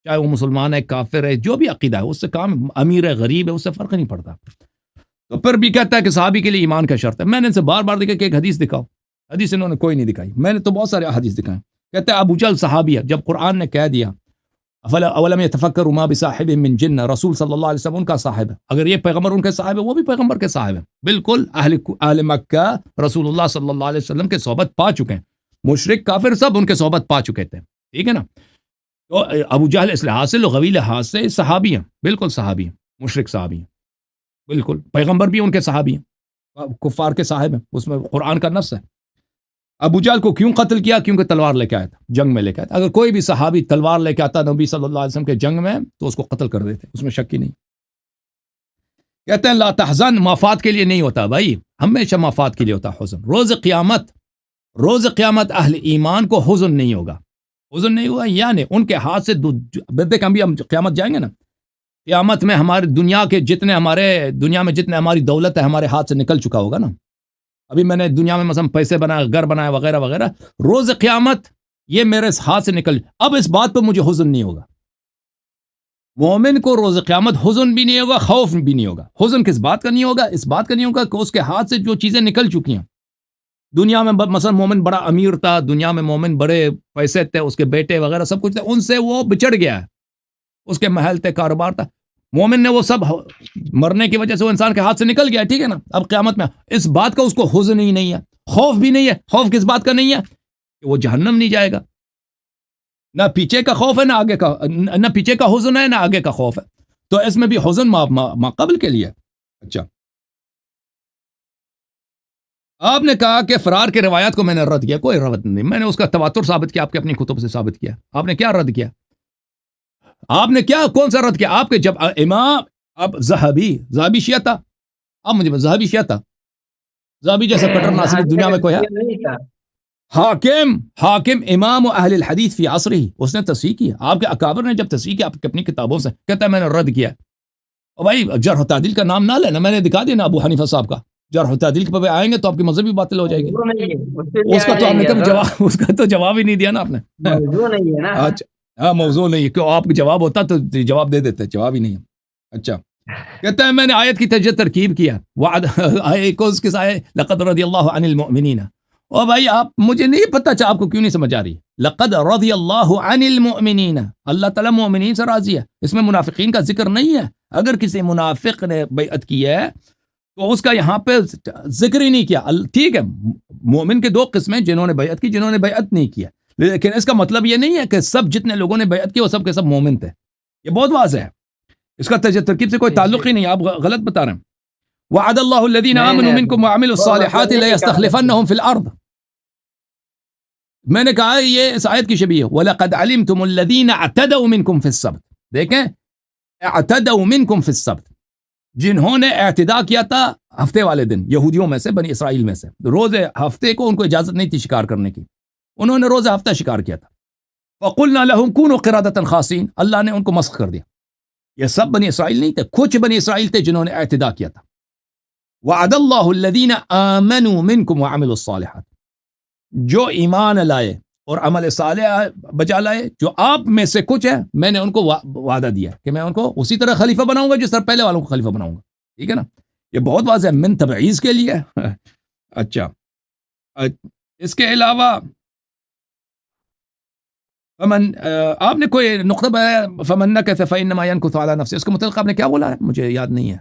چاہے وہ مسلمان ہے، کافر ہے، جو بھی عقیدہ ہے، اس سے کام امیر ہے، غریب ہے، اس سے فرق نہیں پڑتا. تو پھر بھی کہتا ہے کہ صحابی کے لیے ایمان کا شرط ہے. میں نے ان سے بار بار دیکھا کہ ایک حدیث دکھاؤ، حدیث انہوں نے کوئی نہیں دکھائی. میں نے تو بہت سارے حدیث دکھائے. کہتے ہیں ابو جہل صحابی ہے. جب قرآن نے کہہ دیا اولم يتفکروا ما بصاحب من جنہ، رسول صلی اللہ علیہ وسلم ان کا صاحب ہے. اگر یہ پیغمبر ان کے صاحب ہے، وہ بھی پیغمبر کے صاحب ہے. بالکل اہل مکہ رسول اللہ صلی اللہ علیہ وسلم کے صحبت پا چکے ہیں. مشرک کافر سب ان کے صحبت پا چکے تھے. ٹھیک ہے نا. تو ابو جہل اس لحاظ سے، لغوی لحاظ سے صحابی ہیں، بالکل صحابی ہیں. مشرک صحابی ہیں بالکل. پیغمبر بھی ان کے صحابی ہیں، کفار کے صاحب ہیں. اس میں قرآن کا نص ہے. ابو جہل کو کیوں قتل کیا؟ کیونکہ تلوار لے کے آیا تھا، جنگ میں لے کے آیا تھا. اگر کوئی بھی صحابی تلوار لے کے آتا نبی صلی اللہ علیہ وسلم کے جنگ میں تو اس کو قتل کر دیتے، اس میں شک ہی نہیں. کہتے ہیں لا تحزن، مفاد کے لیے نہیں ہوتا بھائی، ہمیشہ مفاد کے لیے ہوتا حزن. روز قیامت اہل ایمان کو حزن نہیں ہوگا. حزن نہیں ہوگا یعنی ان کے ہاتھ سے دیکھ ہم قیامت جائیں گے نا، قیامت میں ہمارے دنیا میں جتنے ہماری دولت ہے ہمارے ہاتھ سے نکل چکا ہوگا نا. ابھی میں نے دنیا میں مثلا پیسے بنائے، گھر بنائے وغیرہ وغیرہ، روز قیامت یہ میرے ہاتھ سے نکل، اب اس بات پہ مجھے حزن نہیں ہوگا. مومن کو روز قیامت حزن بھی نہیں ہوگا، خوف بھی نہیں ہوگا. حزن کس بات کا نہیں ہوگا؟ اس بات کا نہیں ہوگا کہ اس کے ہاتھ سے جو چیزیں نکل چکی ہیں. دنیا میں مثلا مومن بڑا امیر تھا، دنیا میں مومن بڑے پیسے تھے، اس کے بیٹے وغیرہ سب کچھ تھے، ان سے وہ بچڑ گیا ہے. اس کے محل تھے، کاروبار تھا، مومن نے وہ سب مرنے کی وجہ سے وہ انسان کے ہاتھ سے نکل گیا. ٹھیک ہے نا. اب قیامت میں اس بات کا اس کو حزن ہی نہیں ہے، خوف بھی نہیں ہے. خوف کس بات کا نہیں ہے؟ کہ وہ جہنم نہیں جائے گا. نہ پیچھے کا خوف ہے، نہ آگے کا، نہ پیچھے کا حزن ہے، نہ آگے کا خوف ہے. تو اس میں بھی حزن ما قبل کے لیے. اچھا، آپ نے کہا کہ فرار کے روایات کو میں نے رد کیا. کوئی رد نہیں، میں نے اس کا تواتر ثابت کیا، آپ کے اپنی کتب سے ثابت کیا. آپ نے کیا رد کیا؟ آپ نے کیا کون سا رد کیا؟ آپ کے جب امام اب زہبی شیعہ تھا، اب مجھے زہبی شیعہ تھا، زہبی جیسا کٹر ناصری دنیا میں کوئی ہے؟ حاکم امام و اہل الحدیث فی عصرہ، اس نے تصحیح کیا. آپ کے اکابر نے جب تصحیح کیا آپ کی اپنی کتابوں سے، کہتا ہے میں نے رد کیا. اور بھائی جرح و تعدیل کا نام نہ لینا، میں نے دکھا دیا نا ابو حنیفہ صاحب کا. جرح و تعدیل پہ آئیں گے تو آپ کی مذہبی باطل ہو جائے گی. اس کا تو آپ نے کبھی جواب، اس کا تو جواب ہی نہیں دیا نا آپ نے. موضوع نہیں ہے نا. اچھا ہاں موضوع نہیں ہے، کیوں آپ کو جواب ہوتا تو جواب دے دیتے، جواب ہی نہیں ہے. اچھا کہتا ہے میں نے آیت کی ترکیب کیا، وعد کس آئے لقد رضی اللہ عن المؤمنین. او بھائی آپ مجھے نہیں پتا چاہ آپ کو کیوں نہیں سمجھ آ رہی. لقد رضی اللہ عن المؤمنین، اللہ تعالیٰ مومنین سے راضی ہے. اس میں منافقین کا ذکر نہیں ہے. اگر کسی منافق نے بیعت کی ہے تو اس کا یہاں پہ ذکر ہی نہیں کیا. ٹھیک ہے، مومن کے 2 قسمیں، جنہوں نے بیعت کی، جنہوں نے بیعت نہیں کیا. لیکن اس کا مطلب یہ نہیں ہے کہ سب جتنے لوگوں نے بیعت کی وہ سب کے سب مومن تھے. یہ بہت واضح ہے، اس کا ترکیب سے کوئی تعلق ہی نہیں. آپ غلط بتا رہے ہیں. وعد الله الذين نہیں آمنوا نہیں منكم وعملوا وہ الصالحات مطلب یہ کہا ليستخلفنهم في الأرض. میں نے کہا یہ اس آیت کی شبیہ ہے. وَلَقَدْ عَلِمْتُمُ الَّذِينَ اعْتَدَوْا مِنْكُمْ فِي السَّبْتِ. دیکھیں اعتدوا منکم فی السبت، جنہوں نے اعتداء کیا تھا ہفتے والے دن، یہودیوں میں سے، بنی اسرائیل میں سے. روز ہفتے کو ان کو اجازت نہیں تھی شکار کرنے کی، انہوں نے روز ہفتہ شکار کیا تھا. فَقُلْنَا لَهُمْ كُونُوا قِرَادَةً خَاسِئِينَ، اللہ نے ان کو مسخ کر دیا. یہ سب بنی اسرائیل نہیں تھے، کچھ بنی اسرائیل تھے جنہوں نے اعتداء کیا تھا. وَعَدَ اللَّهُ الَّذِينَ آمَنُوا مِنْكُمْ وَعَمِلُوا الصَّالِحَاتِ، جو ایمان لائے اور عمل صالح بجا لائے، جو آپ میں سے کچھ ہے، میں نے ان کو وعدہ دیا کہ میں ان کو اسی طرح خلیفہ بناؤں گا جس طرح پہلے والوں کو خلیفہ بناؤں گا. ٹھیک ہے نا، یہ بہت واضح ہے، من تبعیض کے لیے. اچھا، اس کے علاوہ فمن، آپ نے کوئی نقطہ بنایا فمن نکث فانما ينكث على نفسه، اس کے متعلق آپ نے کیا بولا ہے؟ مجھے یاد نہیں ہے،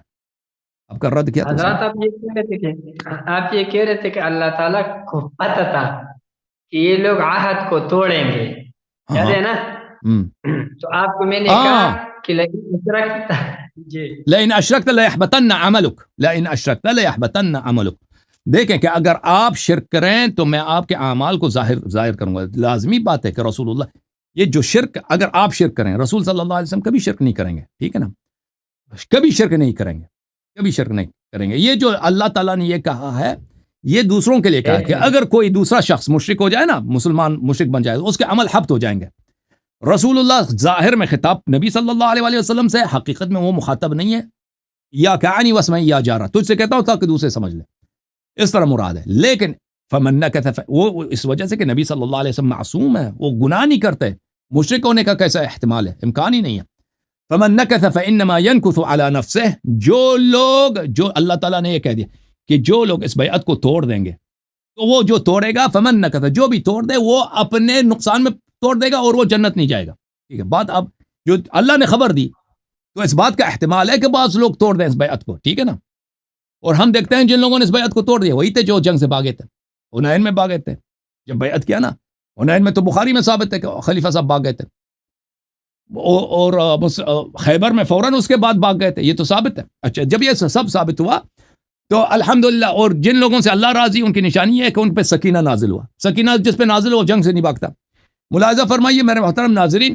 آپ کا رد کیا تھا. حضرات آپ یہ کہہ رہے تھے کہ اللہ تعالیٰ کو پتہ تھا کہ یہ لوگ عہد کو توڑیں گے، یاد ہے نا؟ تو آپ کو میں نے کہا کہ لئن اشرکت لیحبطن عملک، لئن اشرکت لیحبطن عملک. دیکھیں کہ اگر آپ شرک کریں تو میں آپ کے اعمال کو ظاہر کروں گا. لازمی بات ہے کہ رسول اللہ، یہ جو شرک، اگر آپ شرک کریں، رسول صلی اللہ علیہ وسلم کبھی شرک نہیں کریں گے. ٹھیک ہے نا، کبھی شرک نہیں کریں گے، کبھی شرک نہیں کریں گے. یہ جو اللہ تعالیٰ نے یہ کہا ہے، یہ دوسروں کے لیے کہا ہے کہ اگر کوئی دوسرا شخص مشرک ہو جائے نا، مسلمان مشرک بن جائے، اس کے عمل حبط ہو جائیں گے. رسول اللہ ظاہر میں خطاب نبی صلی اللہ علیہ وآلہ وسلم سے، حقیقت میں وہ مخاطب نہیں ہے. یا کعنی واسمعی یا جا رہا، تجھ سے کہتا ہوں تاکہ دوسرے سمجھ لیں، اس طرح مراد ہے. لیکن فمن نکث، وہ اس وجہ سے کہ نبی صلی اللہ علیہ وسلم معصوم ہے، وہ گناہ نہیں کرتے، مشرک ہونے کا کیسا احتمال ہے؟ امکان ہی نہیں ہے. فمن نکث فانما ينكث على نفسه، جو اللہ تعالیٰ نے یہ کہہ دیا کہ جو لوگ اس بیعت کو توڑ دیں گے، تو وہ جو توڑے گا، فمن نکث، جو بھی توڑ دے وہ اپنے نقصان میں توڑ دے گا اور وہ جنت نہیں جائے گا. ٹھیک ہے، بات اب جو اللہ نے خبر دی تو اس بات کا احتمال ہے کہ بعض لوگ توڑ دیں اس بیعت کو. ٹھیک ہے نا، اور ہم دیکھتے ہیں جن لوگوں نے اس بیعت کو توڑ دیا وہی تھے جو جنگ سے بھاگے تھے، حنین میں بھاگے تھے. جب بیعت کیا نا حنین میں، تو بخاری میں ثابت ہے کہ خلیفہ صاحب بھاگ گئے تھے، اور خیبر میں فوراً اس کے بعد بھاگ گئے تھے، یہ تو ثابت ہے. اچھا، جب یہ سب ثابت ہوا تو الحمدللہ، اور جن لوگوں سے اللہ راضی ان کی نشانی ہے کہ ان پہ سکینہ نازل ہوا. سکینہ جس پہ نازل ہو جنگ سے نہیں بھاگتا. ملاحظہ فرمائیے میرے محترم ناظرین،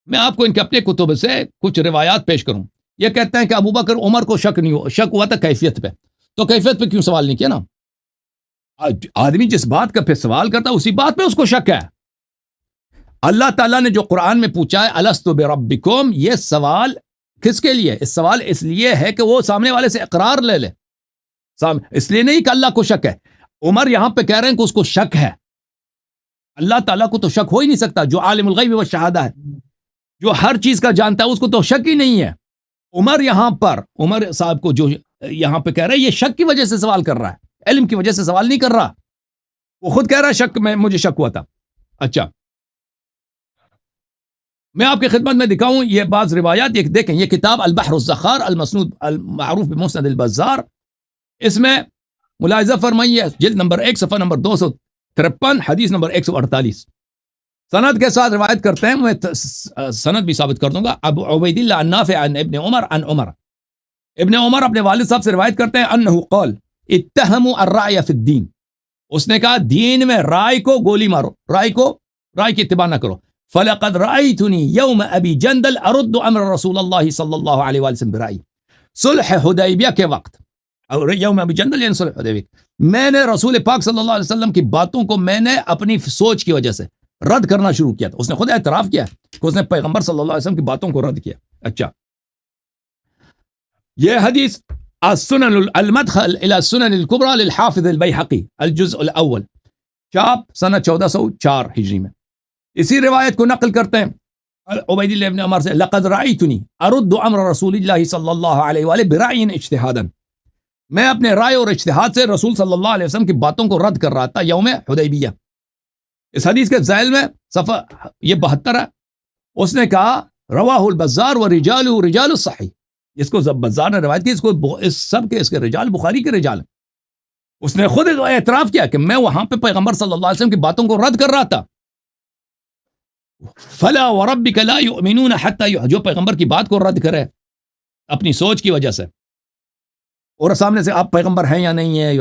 میں آپ کو ان کے اپنے کتب سے کچھ روایات پیش کروں. یہ کہتے ہیں کہ ابو بکر عمر کو شک ہوا تھا کیفیت پہ، تو کیفیت پہ کیوں سوال نہیں کیا نا؟ آدمی جس بات کا پہ سوال کرتا اسی بات پہ اس کو شک ہے. اللہ تعالیٰ نے جو قرآن میں پوچھا ہے الستو بربکم، یہ سوال کس کے لیے؟ اس سوال اس لیے ہے کہ وہ سامنے والے سے اقرار لے لے، اس لیے نہیں کہ اللہ کو شک ہے. عمر یہاں پہ کہہ رہے ہیں کہ اس کو شک ہے. اللہ تعالیٰ کو تو شک ہو ہی نہیں سکتا، جو عالم الغیب والشہادہ ہے، جو ہر چیز کا جانتا ہے، اس کو تو شک ہی نہیں ہے. عمر صاحب کو جو یہاں پہ کہہ رہا ہے، یہ شک کی وجہ سے سوال کر رہا ہے، علم کی وجہ سے سوال نہیں کر رہا. وہ خود کہہ رہا ہے شک میں، مجھے شک ہوا تھا. اچھا، میں آپ کی خدمت میں دکھاؤں یہ بعض روایات. یہ دیکھیں، یہ کتاب البحر الزخار المسنود المعروف بمسند البزار، اس میں ملاحظہ فرمائیے، جلد نمبر 1 صفحہ نمبر 253، حدیث نمبر 148. سند کے ساتھ روایت کرتے ہیں، میں سند بھی ثابت کر دوں گا. ابو عبید اللہ عن نافع عن ابن عمر عن عمر، ابن عمر اپنے والد صاحب سے روایت کرتے ہیں، انہ قال اتہموا الرأی فی الدین، اس نے کہا دین میں رائے کو گولی مارو، رائے کی اتباع نہ کرو. فلقد رأیتنی یوم ابی جندل ارد امر رسول اللہ صلی اللہ علیہ وسلم برأی، صلح حدیبیہ کے وقت، اور یوم ابی جندل یعنی صلح حدیبیہ، میں نے رسول پاک صلی اللہ علیہ وسلم کی باتوں کو میں نے اپنی سوچ کی وجہ سے رد کرنا شروع کیا تھا. اس نے خود اعتراف کیا کہ اس نے پیغمبر صلی اللہ علیہ وسلم کی باتوں کو رد کیا. اچھا، یہ حدیث السنن المدخل الى السنن الكبرى للحافظ البیہقی الجزء الاول، چاپ سنہ 1404 ہجری میں. اسی روایت کو نقل کرتے ہیں عبید اللہ ابن عمر سے، لقد رأیتنی ارد امر رسول اللہ صلی اللہ علیہ وآلہ برأی اجتہادا، میں اپنے رائے اور اجتہاد سے رسول صلی اللہ علیہ وسلم کی باتوں کو رد کر رہا تھا یوم حدیبیہ. اس حدیث کے ذیل میں صفحہ یہ 72 ہے. اس نے کہا رواہ البزار و رجال الصحیح، اس کو بزار نے روایت کی، اس کے رجال بخاری کے رجال ہیں. اس نے خود اعتراف کیا کہ میں وہاں پہ پیغمبر صلی اللہ علیہ وسلم کی باتوں کو رد کر رہا تھا. فلا وربک لا یؤمنون حتی، جو پیغمبر کی بات کو رد کرے اپنی سوچ کی وجہ سے، اور سامنے سے آپ پیغمبر ہیں یا نہیں ہیں،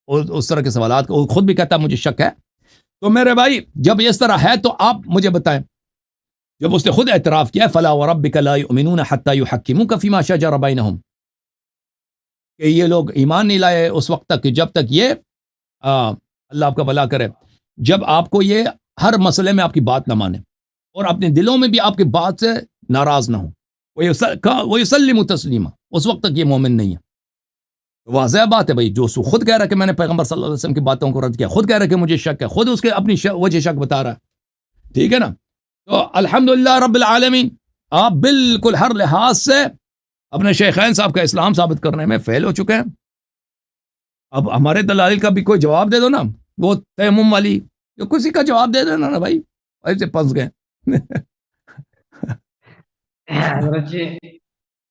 اس طرح کے سوالات وہ خود بھی کہتا ہے مجھے شک ہے. تو میرے بھائی جب اس طرح ہے تو آپ مجھے بتائیں، جب اس نے خود اعتراف کیا فلا وربک لا یؤمنون حتی یحکموک فیما شجر بینہم، کہ یہ لوگ ایمان نہیں لائے اس وقت تک کہ جب تک یہ اللہ آپ کا بھلا کرے، جب آپ کو یہ ہر مسئلے میں آپ کی بات نہ مانے اور اپنے دلوں میں بھی آپ کی بات سے ناراض نہ ہو، وَيُسَلِّمُ تسلیما، اس وقت تک یہ مومن نہیں ہے. واضح بات ہے بھائی، جو خود کہہ رہا ہے کہ میں نے پیغمبر صلی اللہ علیہ وسلم کی باتوں کو رد کیا، خود کہہ رہا ہے کہ مجھے شک ہے، خود اس کے اپنی وجہ شک بتا رہا ہے، ٹھیک ہے نا. تو الحمدللہ رب العالمین، آپ بالکل ہر لحاظ سے اپنے شیخین صاحب کا اسلام ثابت کرنے میں فیل ہو چکے ہیں. اب ہمارے دلائل کا بھی کوئی جواب دے دو نا، وہ تیمم والی کسی کا جواب دے دینا نا بھائی، ایسے پھنس گئے. حضرت جی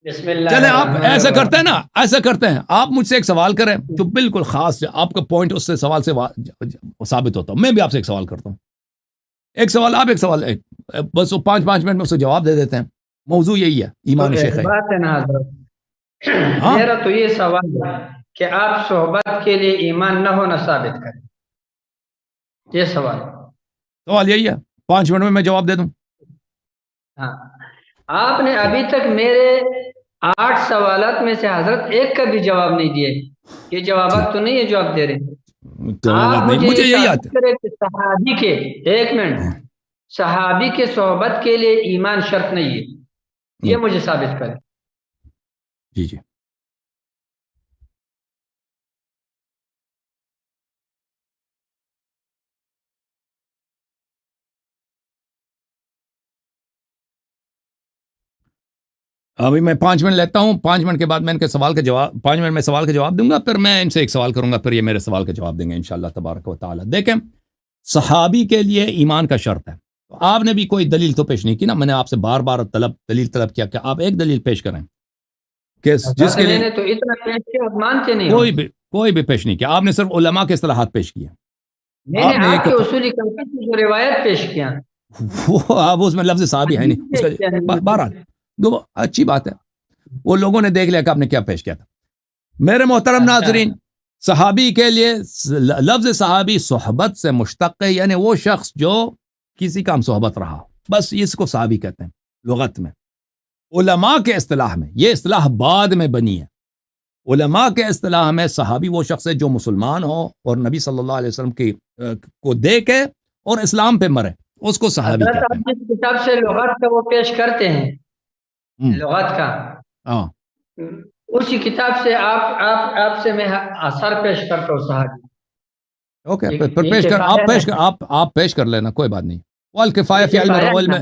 بسم اللہ چلے آپ الرحمن ایسا الرحیم. کرتے ہیں نا، ایسا کرتے ہیں آپ مجھ سے ایک سوال کریں جو بالکل خاص ہے، آپ کا پوائنٹ اس سے سوال سے ثابت ہوتا ہوں. میں بھی آپ سے ایک سوال کرتا ہوں، ایک سوال آپ، ایک سوال ایک، بس وہ 5 منٹ میں اسے جواب دے دیتے ہیں. موضوع یہی ہے ایمان شیخ ہے. بات ہے نا حضرت، ہاں میرا تو یہ سوال ہے کہ آپ صحبت کے لیے ایمان نہ ہونا ثابت کریں، یہ سوال یہی ہے، 5 منٹ میں میں جواب دے دوں. ہاں. آپ نے ابھی تک میرے 8 سوالات میں سے حضرت ایک کا بھی جواب نہیں دیا. یہ جوابات تو نہیں ہے جو آپ دے رہے ہیں. جوابات آپ نہیں، مجھے مجھے یہ یہی ثابت آتے کرے کہ صحابی کے، ایک منٹ، صحابی کے صحبت کے لیے ایمان شرط نہیں ہے، یہ مجھے ثابت کرے. جی جی. ابھی میں 5 منٹ لیتا ہوں، 5 منٹ کے بعد میں ان کے سوال کا جواب، 5 منٹ میں سوال کا جواب دوں گا، پھر میں ان سے ایک سوال کروں گا، پھر یہ میرے سوال کا جواب دیں گے انشاءاللہ تبارک و تعالی. دیکھیں صحابی کے لیے ایمان کا شرط ہے، تو آپ نے بھی کوئی دلیل تو پیش نہیں کی نا. میں نے آپ سے بار بار دلیل طلب کیا کہ آپ ایک دلیل پیش کریں کہ جس کے میں لیے نے تو اتنا پیش کیا، آپ مانتے نہیں ہو. کوئی بھی پیش نہیں کیا. آپ نے صرف علماء کے اصطلاحات پیش کیے. میں نے آپ آپ کے اصولی کافی کی جو روایت پیش کیا، وہ آپ اس میں لفظ صحابی ہے نہیں اس کا. بہرحال دو اچھی بات ہے، وہ لوگوں نے دیکھ لیا کہ آپ نے کیا پیش کیا تھا. میرے محترم ناظرین، صحابی کے لیے لفظ صحابی صحبت سے مشتق ہے، یعنی وہ شخص جو کسی کا ہم صحبت رہا، بس اس کو صحابی کہتے ہیں لغت میں. علماء کے اصطلاح میں، یہ اصطلاح بعد میں بنی ہے، علماء کے اصطلاح میں صحابی وہ شخص ہے جو مسلمان ہو اور نبی صلی اللہ علیہ وسلم کی کو دیکھے اور اسلام پہ مرے، اس کو صحابی حضرت کہتے آپ جس کتاب سے لغت کا وہ پیش کرتے ہیں، ہیں. لغت کا، ہاں اسی کتاب سے آپ سے میں اثر پیش کرتا ہوں صحابی. اوکے، پھر پیش کر، آپ پیش کر لینا، کوئی بات نہیں. والکفایہ فی علم العلم،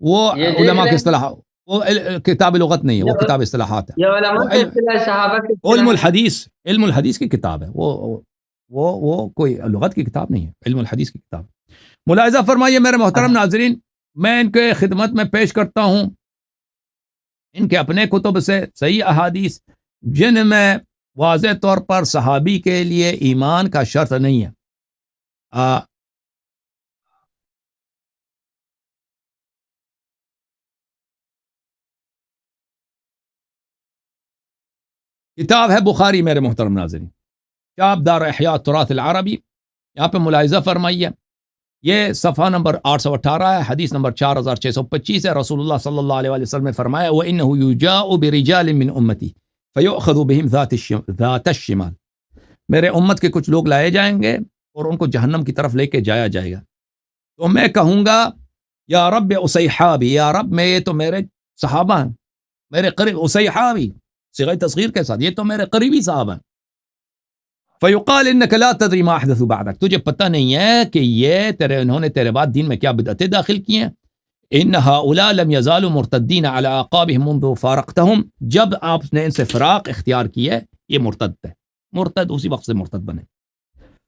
وہ علماء کی اصطلاح، وہ کتاب لغت نہیں ہے، وہ کتاب اصطلاحات ہے. یہ علماء کے اصطلاح صحابہ کے علم الحدیث کی کتاب ہے، وہ کوئی لغت کی کتاب نہیں ہے، علم الحدیث کی کتاب. ملاحظہ فرمائیے میرے محترم ناظرین، میں ان کے خدمت میں پیش کرتا ہوں ان کے اپنے کتب سے صحیح احادیث جن میں واضح طور پر صحابی کے لیے ایمان کا شرط نہیں ہے. کتاب ہے بخاری میرے محترم ناظرین، کتاب دار احیاء تراث العربی، یہاں پہ ملاحظہ فرمائیے، یہ صفحہ نمبر 818 ہے، حدیث نمبر 4625 ہے. رسول اللہ صلی اللہ علیہ وسلم نے فرمایا وَإِنَّهُ يُجَاءُ بِرِجَالٍ مِّنْ أُمَّتِي فَيُؤْخَذُ بِهِمْ ذَاتَ الشِّمَالِ، میرے امت کے کچھ لوگ لائے جائیں گے اور ان کو جہنم کی طرف لے کے جایا جائے گا، تو میں کہوں گا یا رب اصحابی، یا رب میں یہ تو میرے صحابہ ہیں، میرے قریب، اصحابی صیغہ تصغیر کے ساتھ، یہ تو میرے قریبی صحابہ ہیں. فیقال انک لا تدری ما احدث بعدک، تجھے پتہ نہیں ہے کہ یہ انہوں نے تیرے بعد دین میں کیا بدعتیں داخل کی ہیں. ان هؤلاء لم يزالوا مرتدین على اعقابهم منذ فارقتهم، جب آپ نے ان سے فراق اختیار کی ہے یہ مرتد تھے، مرتد اسی وقت سے مرتد بنے.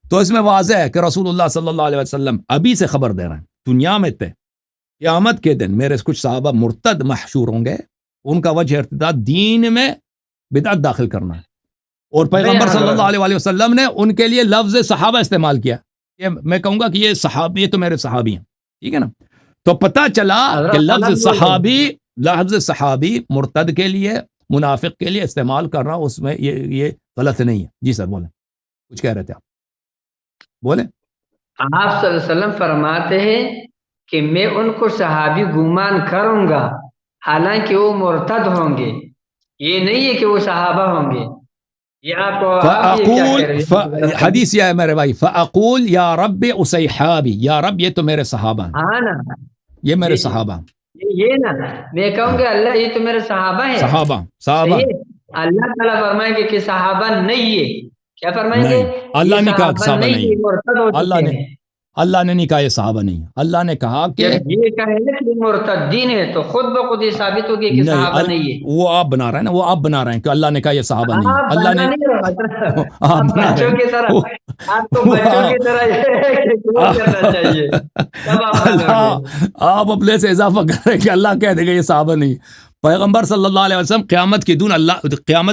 تو اس میں واضح ہے کہ رسول اللہ صلی اللہ علیہ وسلم ابھی سے خبر دے رہے ہیں، دنیا میں تھے، قیامت کے دن میرے کچھ صحابہ مرتد محشور ہوں گے، ان کا وجہ ارتداد دین میں بدعت داخل کرنا ہے، اور پیغمبر صلی اللہ علیہ وسلم نے ان کے لیے لفظ صحابہ استعمال کیا. یہ میں کہوں گا کہ یہ صحابی، یہ تو میرے صحابی ہیں، ٹھیک ہے نا. تو پتہ چلا کہ لفظ صحابی مرتد کے لیے منافق کے لیے استعمال کرنا اس میں یہ غلط نہیں ہے. جی سر بولیں, کچھ کہہ رہے تھے آپ, بولیں. آپ صلی اللہ علیہ وسلم فرماتے ہیں کہ میں ان کو صحابی گمان کروں گا حالانکہ وہ مرتد ہوں گے, یہ نہیں ہے کہ وہ صحابہ ہوں گے. یہ آپ یہ کیا کہہ رہے ہیں؟ حدیث یہ ہے میرے بھائی, فاقول یا رب اصحابی, یا رب یہ تو میرے صحابہ ہیں, ہاں نا, یہ میرے جی, صحابہ ہیں. یہ نا میں کہوں گا اللہ یہ تو میرے صحابہ ہیں. صحابہ صحیح ہے؟ اللہ تعالیٰ فرمائیں گے کہ صحابہ نہیں ہے, کیا فرمائیں گے؟ نہیں, اللہ نے کہا صحابہ نہیں یہ مرتد ہو اللہ چکے نے ہیں. اللہ نے نہیں کہا یہ صحابہ نہیں, اللہ نے کہا کہ جب یہ کہے نا کہ مرتدین ہے تو خود بخود یہ ثابت ہو گیا کہ صحابہ نہیں ہے. وہ آپ بنا رہے ہیں نا, وہ آپ بنا رہے ہیں کہ اللہ نے کہا یہ صحابہ نہیں ہے. آپ اللہ بنا نے نہیں رہا, آپ آپ بنا رہے بچوں کی طرح, آپ کو بچوں کی طرح یہ کرنا چاہیے. تب آپ اللہ, آپ اپنے سے اضافہ کر رہے ہیں کہ اللہ کہہ دے گا یہ صحابہ نہیں. پیغمبر صلی اللہ علیہ وسلم قیامت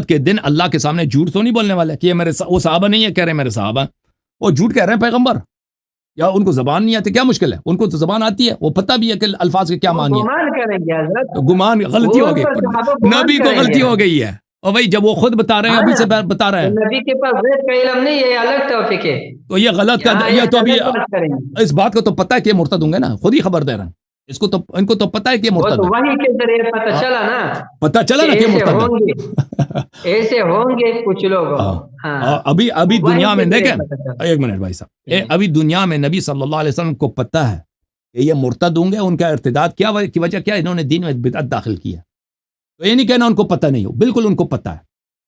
کے دن اللہ کے سامنے جھوٹ تو نہیں بولنے والے کہ یہ میرے وہ صحابہ نہیں ہے, کہہ رہے ہیں میرے صحابہ. وہ جھوٹ کہہ رہے ہیں پیغمبر, یا ان کو زبان نہیں آتی, کیا مشکل ہے, ان کو تو زبان آتی ہے, وہ پتہ بھی ہے کہ الفاظ کے کیا معنی ہے. گمان کریں گے حضرت, گمان غلطی ہو گئی, نبی کو غلطی ہو گئی ہے. اور بھائی جب وہ خود بتا رہے ہیں, ابھی سے بتا رہے ہیں, نبی کے پاس غیب کا علم نہیں ہے, یہ الگ توفیق ہے. تو یہ غلط کا, یہ تو ابھی اس بات کو تو پتہ ہے کہ یہ مرتد ہوں گے نا, خود ہی خبر دے رہے ہیں. اس کو تو ان کو تو پتہ ہے کہ یہ مرتد ہے, وحی کے ذریعے پتہ چلا نا, پتہ چلا نا کہ مرتد ہے. ایسے ہوں گے کچھ لوگ. ابھی دنیا میں دیکھیں, ایک منٹ بھائی صاحب, ابھی دنیا میں نبی صلی اللہ علیہ وسلم کو پتہ ہے کہ یہ مرتد ہوں گے. ان کا ارتداد کیا کی وجہ کیا, انہوں نے دین میں بدعت داخل کی ہے. تو یہ نہیں کہنا ان کو پتہ نہیں ہو, بالکل ان کو پتہ ہے.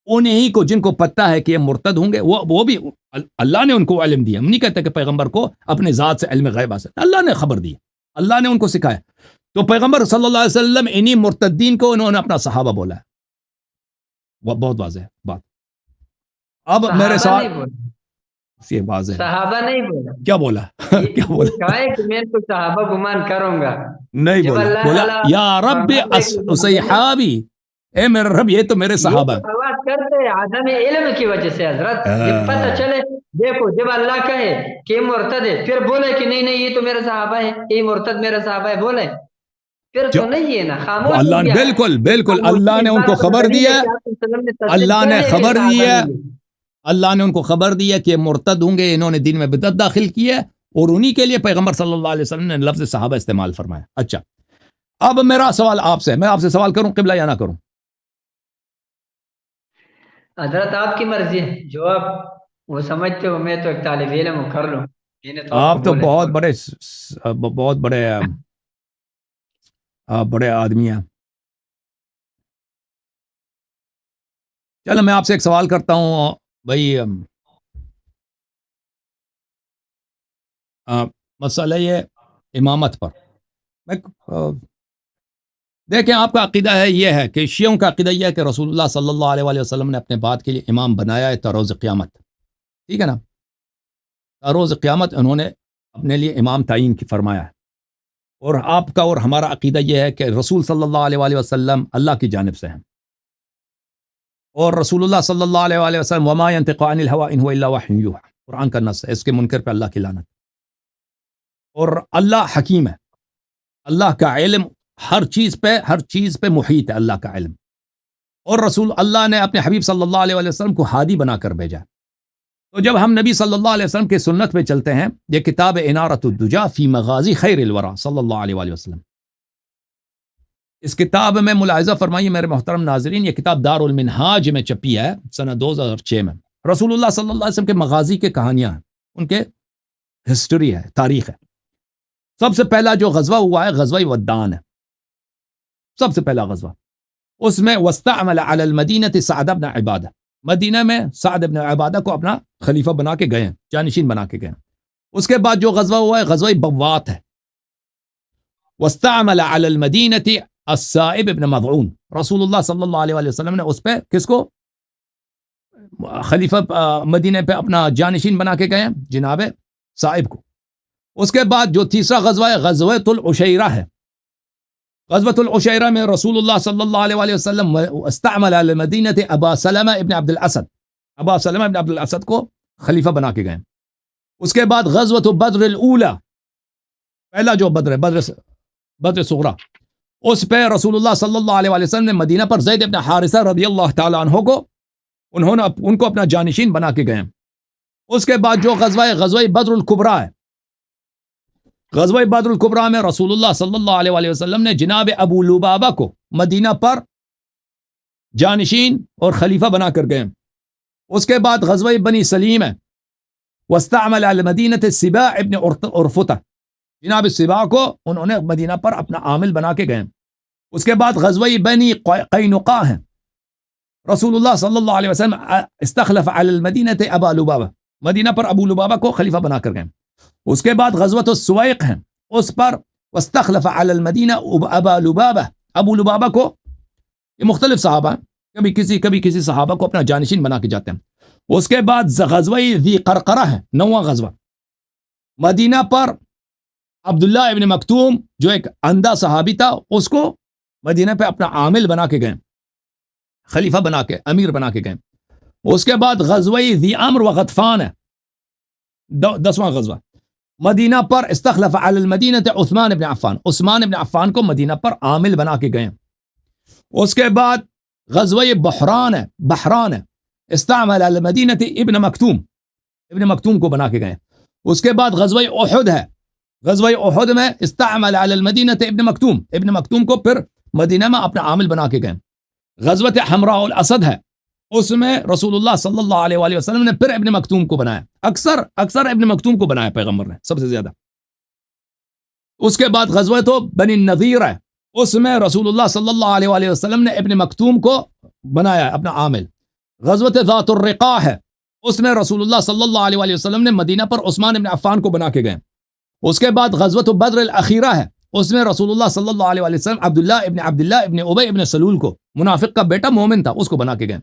انہیں کو جن کو پتہ ہے کہ یہ مرتد ہوں گے, وہ بھی اللہ نے ان کو علم دیا. ہم نہیں کہتے کہ پیغمبر کو اپنے ذات سے علم غیب حاصل, اللہ نے خبر دی, اللہ نے ان کو سکھایا. تو پیغمبر صلی اللہ علیہ وسلم انہی مرتدین کو انہوں نے اپنا صحابہ بولا ہے. وہ بہت واضح ہے بات. اب میرے ساتھ یہ واضح ہے, صحابہ نہیں بولا, کیا بولا, کیا بولا, کہا ہے کہ میں تو صحابہ گمان کروں گا, نہیں بولا, بولا یا رب اصحابی, اے میرے رب یہ تو میرے صحابہ ہیں. بات کرتے ہیں عدم علم کی وجہ سے حضرت. جب پتہ چلے, دیکھو جب اللہ کہے کہ مرتد ہے, پھر بولے کہ نہیں یہ تو میرے صحابہ ہے, یہ مرتد میرے صحابہ ہے, بولے پھر تو نہیں ہے نا, خاموش. اللہ نے بالکل اللہ نے ان کو خبر دیا, اللہ نے خبر دیا, اللہ نے ان کو خبر دیا کہ مرتد ہوں گے, انہوں نے دین میں بدعت داخل کی ہے, اور انہی کے لیے پیغمبر صلی اللہ علیہ وسلم نے لفظ صحابہ استعمال فرمایا. اچھا, اب میرا سوال آپ سے, میں آپ سے سوال کروں قبلہ یا نہ کروں؟ حضرت آپ کی مرضی ہے, جو آپ وہ سمجھتے ہو. میں تو ایک طالب علم ہوں, کر لوں. آپ تو بہت بڑے آدمی ہیں. چلو میں آپ سے ایک سوال کرتا ہوں بھائی, مسئلہ یہ امامت پر. دیکھیں آپ کا عقیدہ ہے, یہ ہے کہ شیعوں کا عقیدہ یہ ہے کہ رسول اللہ صلی اللہ علیہ وآلہ وسلم نے اپنے بعد کے لیے امام بنایا ہے تا روز قیامت, ٹھیک ہے نا, تا روز قیامت انہوں نے اپنے لیے امام تعین کی فرمایا ہے. اور آپ کا اور ہمارا عقیدہ یہ ہے کہ رسول صلی اللہ علیہ وآلہ وسلم اللہ کی جانب سے ہیں, اور رسول اللہ صلی اللہ علیہ وآلہ وسلم وما ينطق عن الهوى ان هو الا وحی یوحى, قرآن کا نص ہے, اس کے منکر پہ اللہ کی لعنت. اور اللہ حکیم ہے, اللہ کا علم ہر چیز پہ محیط ہے, اللہ کا علم. اور رسول اللہ نے اپنے حبیب صلی اللہ علیہ وآلہ وسلم کو ہادی بنا کر بھیجا. تو جب ہم نبی صلی اللہ علیہ وسلم کے سنت پہ چلتے ہیں, یہ کتاب انارۃ الدجا فی مغازی خیر الورا صلی اللہ علیہ وآلہ وسلم, اس کتاب میں ملاحظہ فرمائیے میرے محترم ناظرین, یہ کتاب دار المنہاج میں چھپی ہے سنہ 2006 میں. رسول اللہ صلی اللہ علیہ وسلم کے مغازی کے کہانیاں ہیں, ان کے ہسٹری ہے, تاریخ ہے. سب سے پہلا جو غزوہ ہوا ہے غزوہ ودان ہے, سب سے پہلا غزوہ. اس میں واستعمل علی المدینہ سعد بن عبادہ, مدینہ میں سعد بن عبادہ کو اپنا خلیفہ بنا کے گئے, جانشین بنا کے گئے. اس کے بعد جو غزوہ ہوا ہے غزوہ بوات ہے. واستعمل علی المدینہ السائب ابن مضعون, رسول اللہ صلی اللہ علیہ وآلہ وسلم نے اس پہ کس کو خلیفہ مدینہ پہ اپنا جانشین بنا کے گئے, جناب سائب کو. اس کے بعد جو تیسرا غزوہ ہے غزوۃ العشیرہ ہے. غزوۃ العشیرہ میں رسول اللہ صلی اللہ علیہ وآلہ وسلم استعمل علی المدینہ ابا سلمہ ابن عبد الاسد, ابا سلمہ ابن عبد الاسد کو خلیفہ بنا کے گئے. اس کے بعد غزوۃ بدر الاولی, پہلا جو بدر ہے بدر صغریٰ, اس پہ رسول اللہ صلی اللہ علیہ وسلم نے مدینہ پر زید بن حارثہ رضی اللہ تعالیٰ عنہ کو ان کو اپنا جانشین بنا کے گئے. اس کے بعد جو غزوہ بدر الکبریٰ ہے، غزوہ بدر الکبریٰ میں رسول اللہ صلی اللہ علیہ وسلم نے جناب ابو لبابہ کو مدینہ پر جانشین اور خلیفہ بنا کر گئے. اس کے بعد غزوہ بنی سلیم ہے، واستعمل علی مدینہ سباع ابن عرفتہ، جناب سباع کو انہوں نے مدینہ پر اپنا عامل بنا کے گئے. اس کے بعد غزوہ بنی قینقاع ہے، رسول اللہ صلی اللہ علیہ وسلم استخلف علی المدینہ ابا لبابہ، مدینہ پر ابو لبابہ کو خلیفہ بنا کر گئے. اس کے بعد غزوۃ السویق ہے، اس پر واستخلف علی المدینہ ابا لبابہ، ابو لبابہ کو، یہ مختلف صحابہ کبھی کسی صحابہ کو اپنا جانشین بنا کے جاتے ہیں. اس کے بعد غزوہ ذی قرقرہ ہے، 9واں غزوہ، مدینہ پر عبداللہ ابن مکتوم جو ایک اندھا صحابی تھا، اس کو مدینہ پہ اپنا عامل بنا کے گئے، خلیفہ بنا کے، امیر بنا کے گئے. اس کے بعد غزوہ ذی امر و غطفان ہے، 10واں غزوہ، مدینہ پر استخلف علی المدینہ عثمان ابن عفان، عثمان ابن عفان کو مدینہ پر عامل بنا کے گئے. اس کے بعد غزوہ بحران ہے، استعمل علی المدینہ ابن مکتوم کو بنا کے گئے. اس کے بعد غزوہ احد ہے، غزوہ احد میں استعمل علی المدینہ ابن مکتوم کو پھر مدینہ میں اپنا عامل بنا کے گئے. غزوہ حمراء الاسد ہے، اس میں رسول اللہ صلی اللہ علیہ وسلم نے پھر ابن مکتوم کو بنایا، اکثر ابن مکتوم کو بنایا پیغمبر نے سب سے زیادہ. اس کے بعد غزوہ تو بنی النضیر ہے، اس میں رسول اللہ صلی اللہ علیہ وسلم نے ابن مکتوم کو بنایا اپنا عامل. غزوہ ذات الرقاع ہے، اس میں رسول اللہ صلی اللہ علیہ وسلم نے مدینہ پر عثمان ابن عفان کو بنا کے گئے. اس کے بعد غزوہ بدر الاخیرہ ہے، اس میں رسول اللہ صلی اللہ علیہ وسلم عبداللہ ابن ابی ابن سلول کو، منافق کا بیٹا مومن تھا، اس کو بنا کے گئے.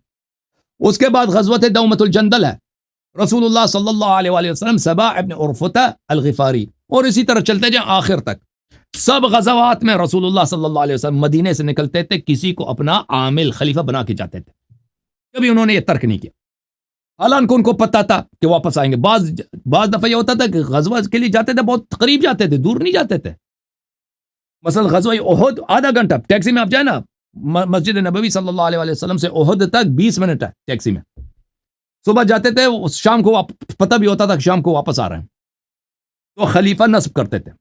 اس کے بعد غزوہ دومۃ الجندل ہے، رسول اللہ صلی اللہ علیہ وسلم سباع ابن عرفتہ الغفاری، اور اسی طرح چلتے جائیں آخر تک. سب غزوات میں رسول اللہ صلی اللہ علیہ وسلم مدینے سے نکلتے تھے، کسی کو اپنا عامل خلیفہ بنا کے جاتے تھے، کبھی انہوں نے یہ ترک نہیں کیا، حالانکہ ان کو پتہ تھا کہ واپس آئیں گے. بعض دفعہ یہ ہوتا تھا کہ غزوہ کے لیے جاتے تھے، بہت قریب جاتے تھے، دور نہیں جاتے تھے. مثلا غزوہ احد آدھا گھنٹہ ٹیکسی میں آپ جائیں نا، مسجد نبوی صلی اللہ علیہ وسلم سے احد تک 20 منٹ ہے ٹیکسی میں. صبح جاتے تھے، شام کو پتہ بھی ہوتا تھا کہ شام کو واپس آ رہے ہیں. تو خلیفہ نصب کرتے تھے،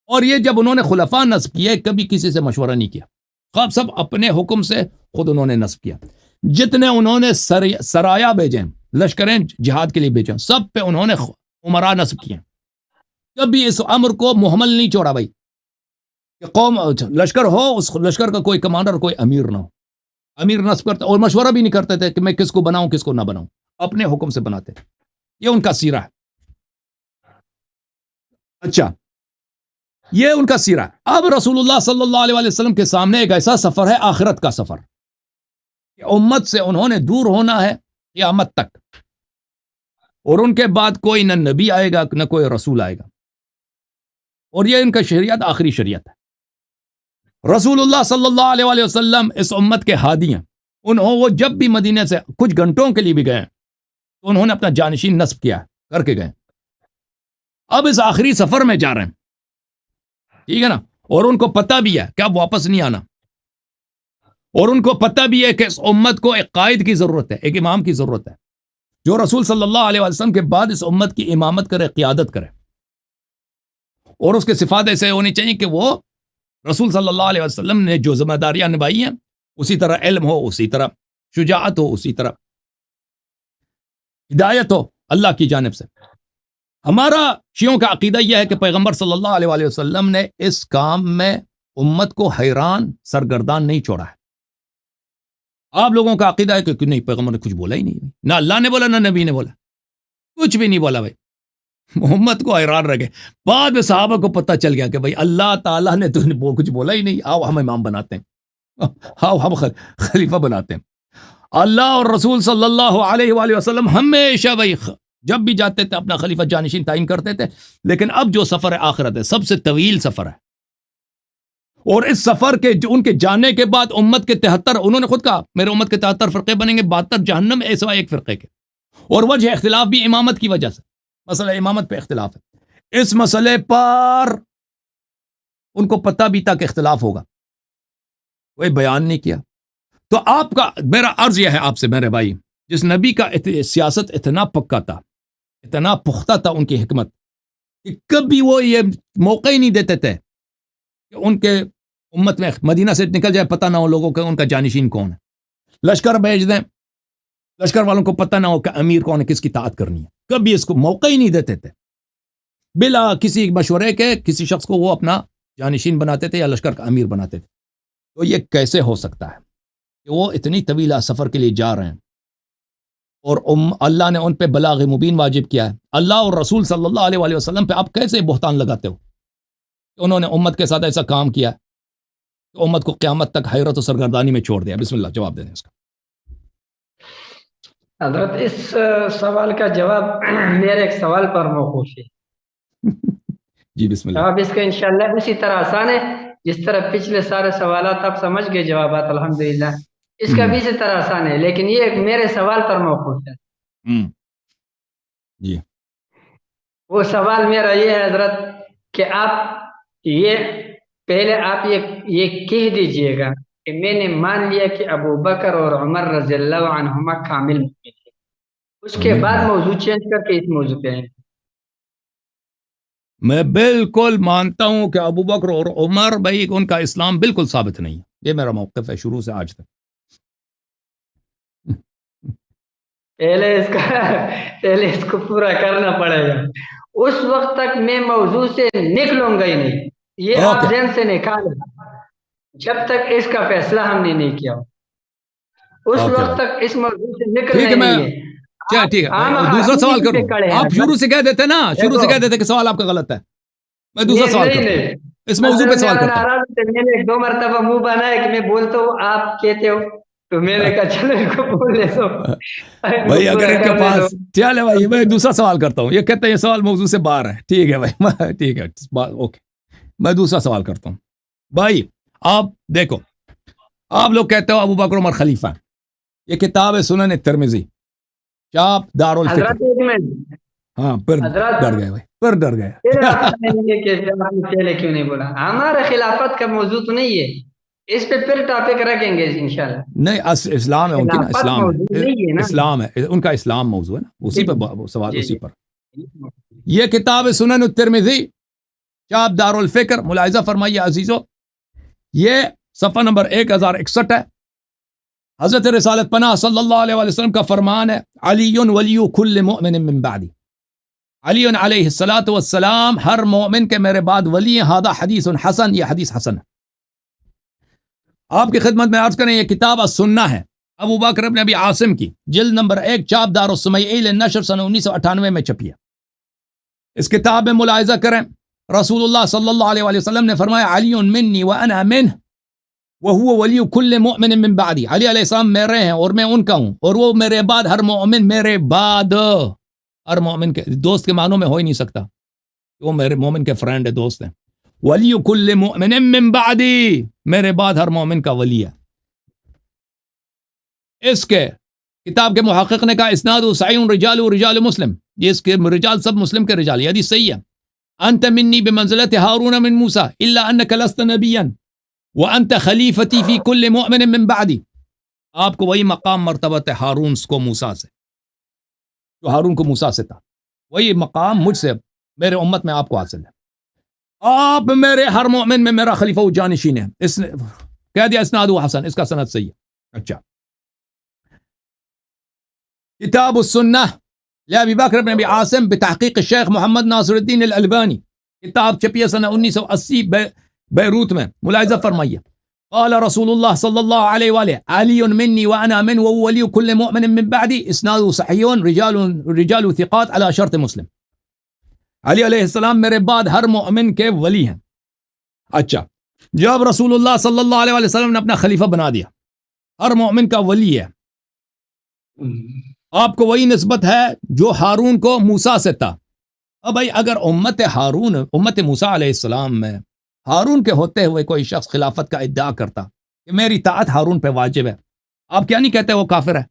اور یہ جب انہوں نے خلفاء نصب کیے کبھی کسی سے مشورہ نہیں کیا، خواب سب اپنے حکم سے خود انہوں نے نصب کیا. جتنے انہوں نے سرایا بھیجیں، لشکریں جہاد کے لیے بھیجیں، سب پہ انہوں نے عمراء نصب کیے. کبھی اس امر کو محمل نہیں چھوڑا بھائی کہ قوم لشکر ہو، اس لشکر کا کوئی کمانڈر، کوئی امیر نہ ہو. امیر نصب کرتے اور مشورہ بھی نہیں کرتے تھے کہ میں کس کو بناؤں کس کو نہ بناؤں، اپنے حکم سے بناتے تھے. یہ ان کا سیرہ ہے. اچھا، یہ ان کا سیرہ ہے. اب رسول اللہ صلی اللہ علیہ وسلم کے سامنے ایک ایسا سفر ہے، آخرت کا سفر، کہ امت سے انہوں نے دور ہونا ہے قیامت تک، اور ان کے بعد کوئی نہ نبی آئے گا نہ کوئی رسول آئے گا، اور یہ ان کا شریعت آخری شریعت ہے. رسول اللہ صلی اللہ علیہ وسلم اس امت کے ہادی ہیں. وہ جب بھی مدینے سے کچھ گھنٹوں کے لیے بھی گئے تو انہوں نے اپنا جانشین نصب کیا، کر کے گئے. اب اس آخری سفر میں جا رہے ہیں، ٹھیک ہے نا، اور ان کو پتہ بھی ہے کہ اب واپس نہیں آنا، اور ان کو پتہ بھی ہے کہ اس امت کو ایک قائد کی ضرورت ہے، ایک امام کی ضرورت ہے، جو رسول صلی اللہ علیہ وسلم کے بعد اس امت کی امامت کرے، قیادت کرے. اور اس کے صفات ایسے ہونی چاہیے کہ وہ رسول صلی اللہ علیہ وسلم نے جو ذمہ داریاں نبھائی ہیں، اسی طرح علم ہو، اسی طرح شجاعت ہو، اسی طرح ہدایت ہو اللہ کی جانب سے. ہمارا شیعوں کا عقیدہ یہ ہے کہ پیغمبر صلی اللہ علیہ وسلم نے اس کام میں امت کو حیران سرگردان نہیں چھوڑا ہے. آپ لوگوں کا عقیدہ ہے کہ نہیں، پیغمبر نے کچھ بولا ہی نہیں، نہ اللہ نے بولا نہ نبی نے بولا، کچھ بھی نہیں بولا بھائی، محمد کو حیران رکھے. بعد میں صحابہ کو پتہ چل گیا کہ بھائی اللہ تعالیٰ نے تو کچھ بولا ہی نہیں، آؤ ہم امام بناتے ہیں، آؤ ہم خلیفہ بناتے ہیں. اللہ اور رسول صلی اللہ علیہ وآلہ وسلم ہمیشہ بھائی جب بھی جاتے تھے اپنا خلیفہ جانشین تعین کرتے تھے. لیکن اب جو سفر ہے آخرت ہے، سب سے طویل سفر ہے، اور اس سفر کے ان کے جانے کے بعد امت کے 73، انہوں نے خود کہا میرے امت کے 73 فرقے بنیں گے، 72 جہنم میں سوائے ایک فرقے کے. اور وجہ اختلاف بھی امامت کی وجہ سے، مسئلہ امامت پہ اختلاف ہے. اس مسئلے پر ان کو پتہ بھی تھا کہ اختلاف ہوگا, کوئی بیان نہیں کیا. تو آپ کا میرا عرض یہ ہے آپ سے میرے بھائی, جس نبی کا سیاست اتنا پکا تھا, اتنا پختہ تھا ان کی حکمت, کہ کبھی وہ یہ موقع ہی نہیں دیتے تھے کہ ان کے امت میں مدینہ سے نکل جائے پتہ نہ ہو لوگوں کا ان کا جانشین کون ہے. لشکر بھیج دیں, لشکر والوں کو پتہ نہ ہو کہ امیر کون ہے, کس کی اطاعت کرنی ہے. کبھی اس کو موقع ہی نہیں دیتے تھے. بلا کسی مشورے کے کسی شخص کو وہ اپنا جانشین بناتے تھے یا لشکر کا امیر بناتے تھے. تو یہ کیسے ہو سکتا ہے کہ وہ اتنی طویلہ سفر کے لیے جا رہے ہیں اور اللہ نے ان پہ بلاغ مبین واجب کیا ہے. اللہ اور رسول صلی اللہ علیہ وآلہ وسلم پہ آپ کیسے بہتان لگاتے ہو کہ انہوں نے امت کے ساتھ ایسا کام کیا کہ امت کو قیامت تک حیرت و سرگردانی میں چھوڑ دیا؟ بسم اللہ جواب دیں اس کا. حضرت اس سوال کا جواب میرے ایک سوال پر موقوف ہے. جی بسم اللہ. جواب اس کا انشاءاللہ اسی طرح آسان ہے جس طرح پچھلے سارے سوالات آپ سمجھ گئے جوابات الحمدللہ. اس کا بھی اسی طرح آسان ہے, لیکن یہ ایک میرے سوال پر موقوف ہے. جی وہ سوال میرا یہ ہے حضرت کہ آپ یہ پہلے آپ یہ کہہ دیجئے گا کہ میں نے مان لیا کہ ابو بکر اور عمر رضی اللہ عنہما کامل مومن تھے, اس کے بعد موضوع چینج کر کے اس موضوع پہ آئیں. میں بالکل مانتا ہوں کہ ابو بکر اور عمر بھائی ان کا اسلام بالکل ثابت نہیں ہے. یہ میرا موقف ہے شروع سے آج تک. پہلے اس کو پورا کرنا پڑے گا. اس وقت تک میں موضوع سے نکلوں گا ہی نہیں, یہ آپ ذہن سے نکالیں جب تک اس کا فیصلہ ہم نے نہیں کیا. اس وقت تک اس موضوع سے نکلنا ہی نہیں ہے. ٹھیک ہے, دوسرا سوال کروں. آپ شروع سے کہہ دیتے نا, شروع سے کہہ دیتے کہ سوال آپ کا غلط ہے. میں دوسرا سوال کرتا ہوں, اس موضوع پہ سوال کرتا ہوں. میں نے 2 مرتبہ منہ بنایا کہ میں بولتا ہوں آپ کہتے ہو, تو میں نے کہا چلو ان کو بول لیتا ہوں بھائی اگر ان کے پاس چل ہے بھائی. میں دوسرا سوال کرتا ہوں. یہ کہتے ہیں یہ سوال موضوع سے باہر ہے. ٹھیک ہے بھائی, ٹھیک ہے اوکے. میں دوسرا سوال کرتا ہوں. بھائی آپ دیکھو, آپ لوگ کہتے ہو ابو بکر عمر خلیفہ. یہ کتاب ہے سنن ترمذی, چاپ دارالفکر. ہاں پھر ڈر گئے بھائی, پھر ڈر گئے. پہلے کیوں نہیں بولا؟ ہمارا خلافت کا موضوع تو نہیں ہے, اس پہ پھر ٹاپک رکھیں گے انشاءاللہ. نہیں اسلام ہے ان کی نا, اسلام ہے ان کا, اسلام موضوع ہے نا, اسی پہ سوال اسی پر. یہ کتاب ہے سنن الترمذی, چاپ دارالفکر. ملاحظہ فرمائیے عزیزو, یہ صفحہ نمبر 1061 ہے. حضرت رسالت پناہ صلی اللہ علیہ وآلہ وسلم کا فرمان ہے, علی ولی کل مؤمن من بعدی. علی علیہ الصلاۃ والسلام ہر مومن کے میرے بعد ولی ہیں. ھذا حدیث حسن, یہ حدیث حسن ہے. آپ کی خدمت میں عرض کریں, یہ کتاب السنہ ہے ابو بکر ابن ابی عاصم کی, جلد نمبر 1, چاپ دار السمیع نشر سنہ 1998 میں چھپی ہے. اس کتاب میں ملاحظہ کریں, رسول اللہ صلی اللہ علیہ وآلہ وسلم نے فرمایا, علی منی وانا منہ وہو ولی کل مؤمن من بعدی. علی علیہ السلام میرے ہیں اور میں ان کا ہوں, اور وہ میرے بعد ہر مومن میرے بعد. ہر مومن کے دوست کے معنوں میں ہو ہی نہیں سکتا, وہ میرے مومن کے فرینڈ ہے, دوست ہیں. ولی کل مؤمن من بعدی, میرے بعد ہر مومن کا ولی ہے. اس کے کتاب کے محقق نے کہا اسناد صحیح رجال رجال مسلم, یہ اس کے رجال سب مسلم کے رجال, یہ حدیث صحیح ہے. انت منی بمنزلت ہارون من موسیٰ الا انک لست نبیا وانت خلیفتی فی کل مؤمن من بعدی. آپ کو وہی مقام مرتبت ہے ہارون کو موسیٰ سے, جو ہارون کو موسیٰ سے تھا, وہی مقام مجھ سے میرے امت میں آپ کو حاصل ہے. آپ میرے ہر مومن میں میرا خلیفہ و جانشین ہے. اس نے کہہ دیا اسناد حسن, اس کا سند صحیح ہے. اچھا, کتاب السنہ لأبی بکر بن ابی عاصم بتحقیق الشیخ محمد ناصر الدین الالبانی, کتاب چھپی ہے سنہ 1980 بیروت میں. ملاحظہ فرمائیے, قال رسول اللہ صلی اللہ علیہ وآلہ, علی منی وانا من وولی کل مؤمن من بعدی, اسناد صحیح رجال ثقات على شرط مسلم. علی علیہ السلام میرے بعد ہر مومن کے ولی ہیں. اچھا, جب رسول اللہ صلی اللہ علیہ وسلم نے اپنا خلیفہ بنا دیا, ہر مومن کا ولی ہے, آپ کو وہی نسبت ہے جو ہارون کو موسیٰ سے تھا. اب بھائی اگر امت موسیٰ علیہ السلام میں ہارون کے ہوتے ہوئے کوئی شخص خلافت کا ادعا کرتا کہ میری طاعت ہارون پہ واجب ہے, آپ کیا نہیں کہتے وہ کافر ہے؟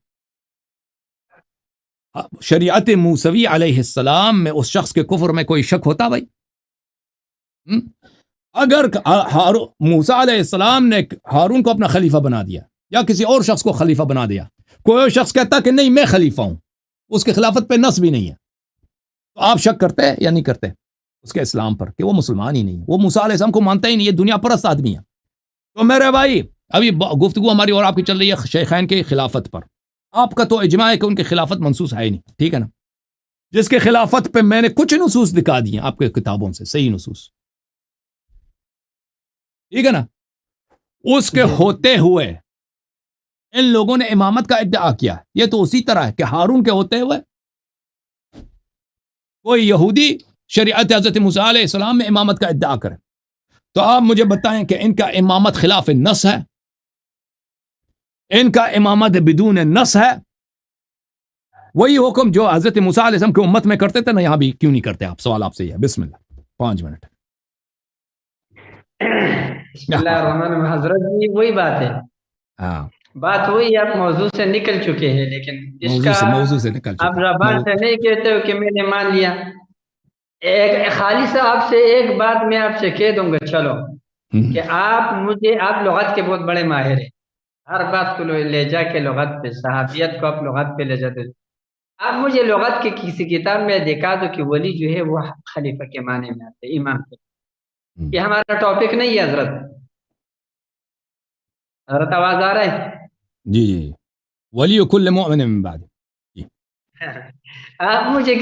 شریعت موسوی علیہ السلام میں اس شخص کے کفر میں کوئی شک ہوتا بھائی؟ اگر موسیٰ علیہ السلام نے ہارون کو اپنا خلیفہ بنا دیا یا کسی اور شخص کو خلیفہ بنا دیا، کوئی اور شخص کہتا کہ نہیں میں خلیفہ ہوں، اس کی خلافت پہ نص بھی نہیں ہے، تو آپ شک کرتے یا نہیں کرتے اس کے اسلام پر کہ وہ مسلمان ہی نہیں ہے، وہ موسیٰ علیہ السلام کو مانتا ہی نہیں ہے، دنیا پرست آدمی ہے؟ تو میرے بھائی ابھی گفتگو ہماری اور آپ کی چل رہی ہے شیخین کی خلافت پر، آپ کا تو اجماع ہے کہ ان کی خلافت منصوص ہے ہی نہیں، ٹھیک ہے نا؟ جس کے خلافت پہ میں نے کچھ نصوص دکھا دیے آپ کے کتابوں سے، صحیح نصوص، ٹھیک ہے نا؟ اس کے ہوتے ہوئے ان لوگوں نے امامت کا ادعا کیا، یہ تو اسی طرح ہے کہ ہارون کے ہوتے ہوئے کوئی یہودی شریعت حضرت موسیٰ علیہ السلام میں امامت کا ادعا کرے، تو آپ مجھے بتائیں کہ ان کا امامت خلاف نص ہے، ان کا امامت بدون نص ہے؟ وہی حکم جو حضرت موسیٰ علیہ السلام کی امت میں کرتے تھے نا، یہاں بھی کیوں نہیں کرتے آپ؟ سوال آپ سے یہ ہے، بسم اللہ 5 منٹ۔ بسم اللہ الرحمن الرحیم۔ حضرت جی وہی بات ہے، ہاں بات وہی، آپ موضوع سے نکل چکے ہیں، لیکن اس کا موضوع سے نکل آپ چکے زبان سے نہیں کہتے ہو کہ میں نے مان لیا۔ ایک خالص آپ سے ایک بات میں آپ سے کہہ دوں گا، چلو کہ آپ لغت کے بہت بڑے ماہر ہیں، ہر بات کو لے جا کے لغت پہ، صحابیت کو آپ لغت پہ لے جاتے ہیں۔ آپ مجھے لغت کی کسی کتاب میں دکھا دو کہ ولی جو ہے وہ خلیفہ کے معنی میں آتے، امام کے۔ یہ ہمارا ٹاپک نہیں ہے حضرت۔ حضرت آواز آ رہا ہے؟ جی جی، ولی کل مؤمن من بعد، آپ مجھے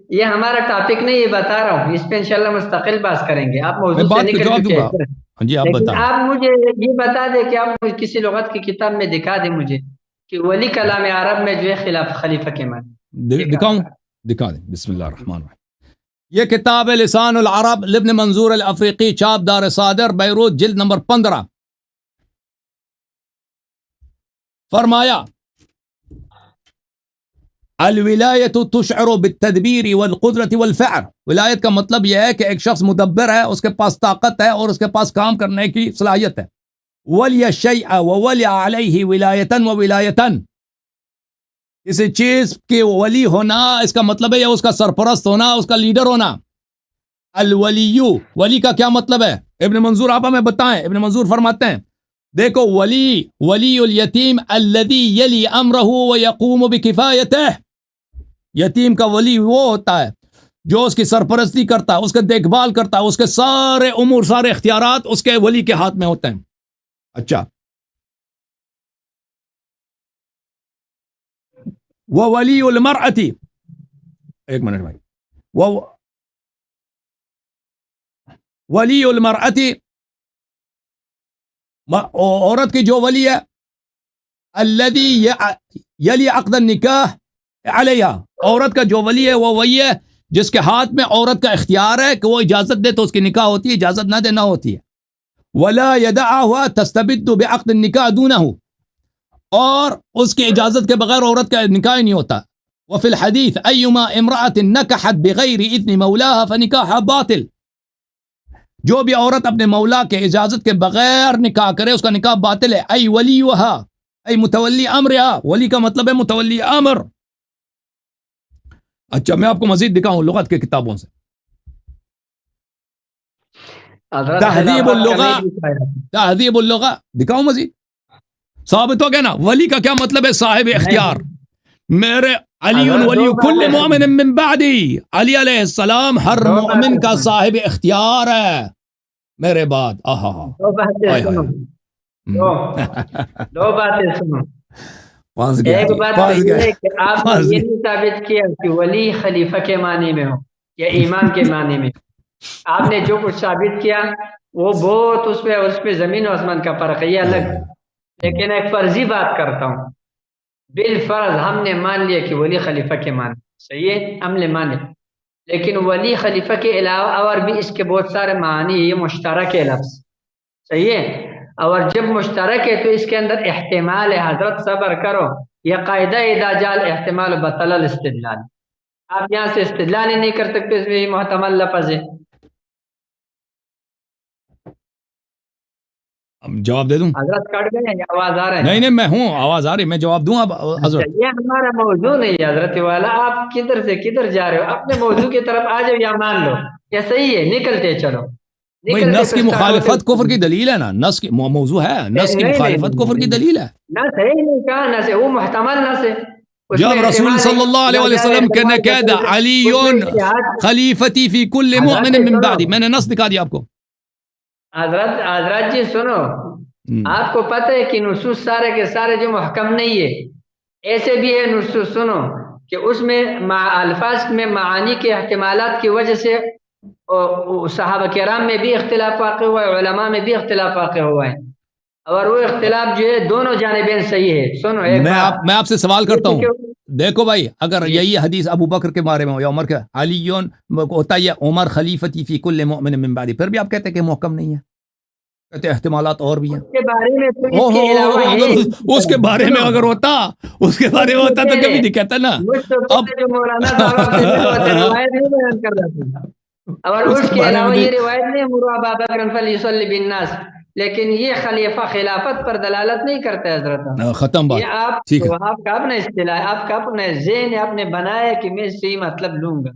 یہ ہمارا ٹاپک نہیں، یہ بتا رہا ہوں، اس پہ انشاءاللہ مستقل بات کریں گے، آپ موضوع سے نکل چکے ہیں۔ ہاں جی، آپ لیکن بتائیں۔ آپ مجھے یہ بتا دیں کہ آپ مجھے کسی لغت کی کتاب میں دکھا دیں مجھے کہ ولی کلام عرب میں جو ہے خلیفہ کے معنی دکھاؤں؟ دکھا دیں، بسم اللہ الرحمن الرحیم۔ یہ کتاب ہے لسان العرب لابن منظور الافریقی، چاپ دار صادر بیروت، جلد نمبر 15۔ فرمایا الولایت تشعر بالتدبیر والقدرت والفعل، ولایت کا مطلب یہ ہے کہ ایک شخص مدبر ہے، اس کے پاس طاقت ہے اور اس کے پاس کام کرنے کی صلاحیت ہے۔ ولی الشیء وولی علیہ ولایتا وولایتا، کسی چیز کے ولی ہونا اس کا مطلب ہے یا اس کا سرپرست ہونا، اس کا لیڈر ہونا۔ الولی، ولی کا کیا مطلب ہے؟ ابن منظور آپ ہمیں بتائیں۔ ابن منظور فرماتے ہیں دیکھو، ولی الیتیم الذی یلی امرہ ویقوم بکفایتہ، یتیم کا ولی وہ ہوتا ہے جو اس کی سرپرستی کرتا ہے، اس کا دیکھ بھال کرتا ہے، اس کے سارے امور، سارے اختیارات اس کے ولی کے ہاتھ میں ہوتے ہیں۔ اچھا، وولی المرأة، ایک منٹ بھائی، ولی المرأة، عورت کی جو ولی ہے، الذی یلی عقد النکاح علیہ، عورت کا جو ولی ہے وہ وہی ہے جس کے ہاتھ میں عورت کا اختیار ہے کہ وہ اجازت دے تو اس کی نکاح ہوتی ہے، اجازت نہ دے نہ ہوتی ہے۔ ولا يدعها تستبد بعقد النکاح دونہ، اور اس کی اجازت کے بغیر عورت کا نکاح نہیں ہوتا۔ وفي الحديث أيما امرأة نكحت بغير إذن مولاها فنكاحها باطل، جو بھی عورت اپنے مولا کے اجازت کے بغیر نکاح کرے اس کا نکاح باطل ہے۔ ای ولیها، ای متولی امرها، ولی کا مطلب ہے متولی امر۔ اچھا، میں آپ کو مزید دکھاؤں لغت کے کتابوں سے۔ تہذیب اللغہ، تہذیب اللغہ دکھاؤں مزید؟ ثابت ہو گیا نا، ولی کا کیا مطلب ہے؟ صاحب اختیار۔ میرے علی ولی کل مومن من بعدی، علی علیہ السلام ہر مومن کا صاحب اختیار ہے میرے بعد۔ دو باتیں سنو، دو باتیں سنو۔ ایک بات یہ ہے کہ آپ نے یہ نہیں ثابت کیا کہ ولی خلیفہ کے معنی میں ہو یا امام کے معنی میں۔ آپ نے جو کچھ ثابت کیا وہ بہت اس پہ زمین و آسمان کا فرق ہے، یہ الگ۔ لیکن ایک فرضی بات کرتا ہوں، بالفرض ہم نے مان لیا کہ ولی خلیفہ کے معنی، صحیح ہے، ہم نے مانے، لیکن ولی خلیفہ کے علاوہ اور بھی اس کے بہت سارے معنی، یہ مشترک ہے لفظ، صحیح ہے، اور جب مشترک ہے تو اس کے اندر احتمال ہے۔ حضرت صبر کرو، یہ قاعدہ اذا جاء الاحتمال بطل الاستدلال، آپ یہاں سے استدلال ہی نہیں کر سکتے، اس میں یہ محتمل لفظ ہے۔ جواب دے دوں؟ حضرت کٹ گئے ہیں، آواز آ رہا ہے؟ نہیں میں ہوں، آواز آ رہی، میں جواب دوں اب حضرت؟ یہ ہمارا موضوع نہیں ہے حضرت والا، آپ کدھر سے کدھر جا رہے ہو؟ اپنے موضوع کی طرف آ جاؤ یا مان لو، یہ صحیح ہے، نکلتے چلو، بھائی نکل کے نس کی پھر start مخالفت ہوتے- کفر کی دلیل ہے نا، نس کی موضوع ہے، نس کی نہیں، مخالفت کفر کی دلیل ہے. نس ہے ہی نہیں، کہاں نس ہے؟ وہ محتمل نس ہے. اس میں جب رسول احتمال ہے صلی اللہ علیہ نہ جائے وسلم احتمال کہہ بطل دا ہے. علی اس میں اتحاد- خلیفتی فی کل حضرت مؤمن من سنو، بعدی، میں نے نص دکھا دیا آپ کو. حضرت جی سنو، آپ کو پتہ ہے کہ نصوص سارے کے سارے جو محکم نہیں ہے، ایسے بھی ہے نصوص سنو کہ اس میں الفاظ میں معانی کے احتمالات کی وجہ سے صحابہ کرام میں بھی اختلاف واقع ہوا ہے، علماء میں بھی اختلاف واقع ہوا ہے، اور وہ اختلاف جو ہے دونوں جانبین صحیح ہے. سنو ایک بات، میں آپ سے سوال کرتا ہوں، جیسے دیکھو بھائی، اگر جی. یہی حدیث ابو بکر کے بارے میں ہو یا عمر کے، علی ہوتا ہے عمر خلیفتی فی کل مؤمن من بعدی، پھر بھی آپ کہتے ہیں کہ محکم نہیں ہے، کہتے ہیں احتمالات اور بھی ہیں. اس کے بارے میں تو اس کے علاوہ ہے. اگر اس کے بارے میں اگر ہوتا، اس کے بارے میں ہوتا تو کبھی نہیں کہتا نا. مجھ سے اب پہلے جو مولانا صاحب آپ سے ملوا تھے، روایت نہیں بیان کر رہا تھا، اور اس کے بارے میں علاوہ یہ نہیں. روایت نہیں مروا ابا بکر فلیصلی بالناس، لیکن یہ خلیفہ خلافت پر دلالت نہیں کرتا ہے حضرت. ختم بات. یہ آپ ٹھیک ہے. آپ کا اپنا اصطلاح ہے، آپ کا اپنا ذہن ہے، آپ نے بنایا کہ میں اس سے ہی مطلب لوں گا،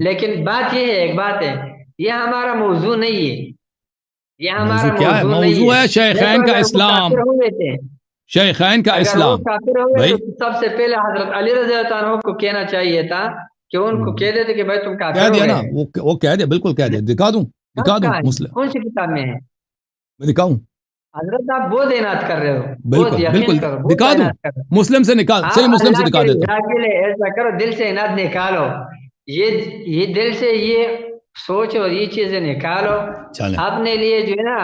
لیکن بات یہ ہے، ایک بات ہے، یہ ہمارا موضوع نہیں ہے، یہ ہمارا موضوع کیا ہے؟ موضوع نہیں موضوع ہے ہے. شیخین کا اگر وہ اسلام، کافر ہوئے تھے، شیخین کا اگر وہ اسلام. کافر ہوئے بھائی تو سب سے پہلے حضرت علی رضی اللہ عنہ کو کہنا چاہیے تھا کہ ان کو کہہ دیتے کہ بھائی تم کہہ کافر ہو دیا نا، گئے. وہ کہہ دیا، بالکل کہہ دیا. دکھا دوں کہاں ہے؟ مسلم کون سی کتاب میں ہے؟ میں دکھاؤں، حضرت آپ بہت اعنات کر رہے ہو، بہت بالکل یقین بالکل کرو، بہت دکھا دوں، اعنات کر رہے ہو. مسلم سے نکال، آپ صحیح مسلم سے اللہ دکھا کے دیتا رضا کے لیے ایسا کرو، دل سے عناد نکالو، یہ دل سے یہ سوچ اور یہ چیزیں نکالو ہوں. چلیں اپنے لیے، جو ہے نا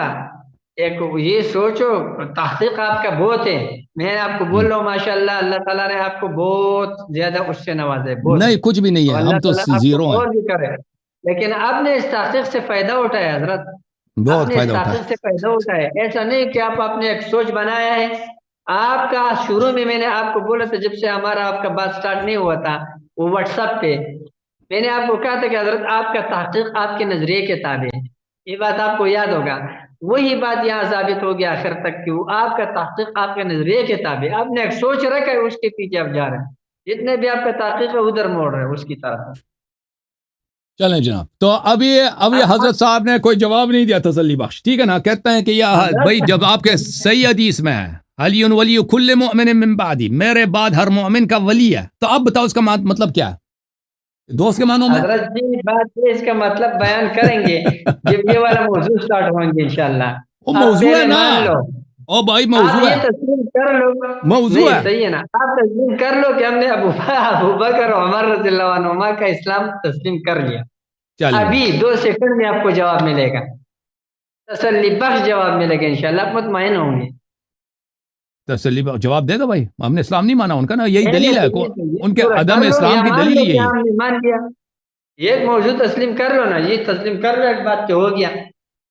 ایک یہ سوچو. تحقیق آپ کا بہت ہے، میں آپ کو بول رہا ہوں ماشاءاللہ، اللہ تعالیٰ نے آپ کو بہت زیادہ اس سے نوازا ہے، بہت. نہیں، کچھ بھی نہیں اور ہے، اللہ ہم تو تعالیٰ آپ زیرو کو ہیں. اور بھی کرے، لیکن آپ نے اس تحقیق سے فائدہ اٹھایا حضرت، آپ بہت نے اس فائدہ اٹھا. تحقیق سے فائدہ اٹھایا. ایسا نہیں کہ آپ نے ایک سوچ بنایا ہے. آپ کا شروع میں نے آپ کو بولا تھا، جب سے ہمارا آپ کا بات سٹارٹ نہیں ہوا تھا وہ واٹس ایپ پہ، میں نے آپ کو کہا تھا کہ حضرت آپ کا تحقیق آپ کے نظریے کے تابع ہے، یہ بات آپ کو یاد ہوگا. وہی بات یہاں ثابت ہو گیا آخر تک کہ وہ آپ کا تحقیق آپ کے نظریے کے تابع، آپ نے ایک سوچ رکھا ہے، اس کے پیچھے آپ جا رہے ہیں، جتنے بھی آپ کا تحقیق ہے ادھر موڑ رہے ہیں اس کی طرف. چلیں جناب، تو ابھی حضرت صاحب نے کوئی جواب نہیں دیا تسلی بخش، ٹھیک ہے نا. کہتے ہیں کہ یہ بھائی جب آپ کے صحیح حدیث میں ہے علی ولی کل مؤمن من بعدی، میرے بعد ہر مومن کا ولی ہے، تو اب بتاؤ اس کا مطلب کیا ہے؟ دوست کے معنوں میں حضرت جی بات ہے، اس کا مطلب بیان کریں گے جب یہ والا موضوع سٹارٹ ہوں گے انشاءاللہ. وہ آپ موضوع ہے پہلے نا، مان لو، او بھائی آپ موضوع یہ ہے، تسلیم کر لو. موضوع نہیں ہے. صحیح ہے نا، آپ تسلیم کر لو کہ ہم نے ابو بکر اور عمر رضی اللہ عنہما کا اسلام تسلیم کر لیا. چلیں ابھی 2 سیکنڈ میں آپ کو جواب ملے گا، تسلی بخش جواب ملے گا انشاءاللہ، آپ مطمئن ہوں گے. تسلی جواب دے دو بھائی، ہم نے اسلام نہیں مانا ان کا نا، یہی دلیل ہے، ان کے پورا عدم کر لو اسلام یا کی مان دلیل لو یہی کہ ہے. ہم نے مان لیا. یہ موضوع تسلیم کر لو نا، یہ تسلیم کر لو، ایک بات کہ ہو گیا.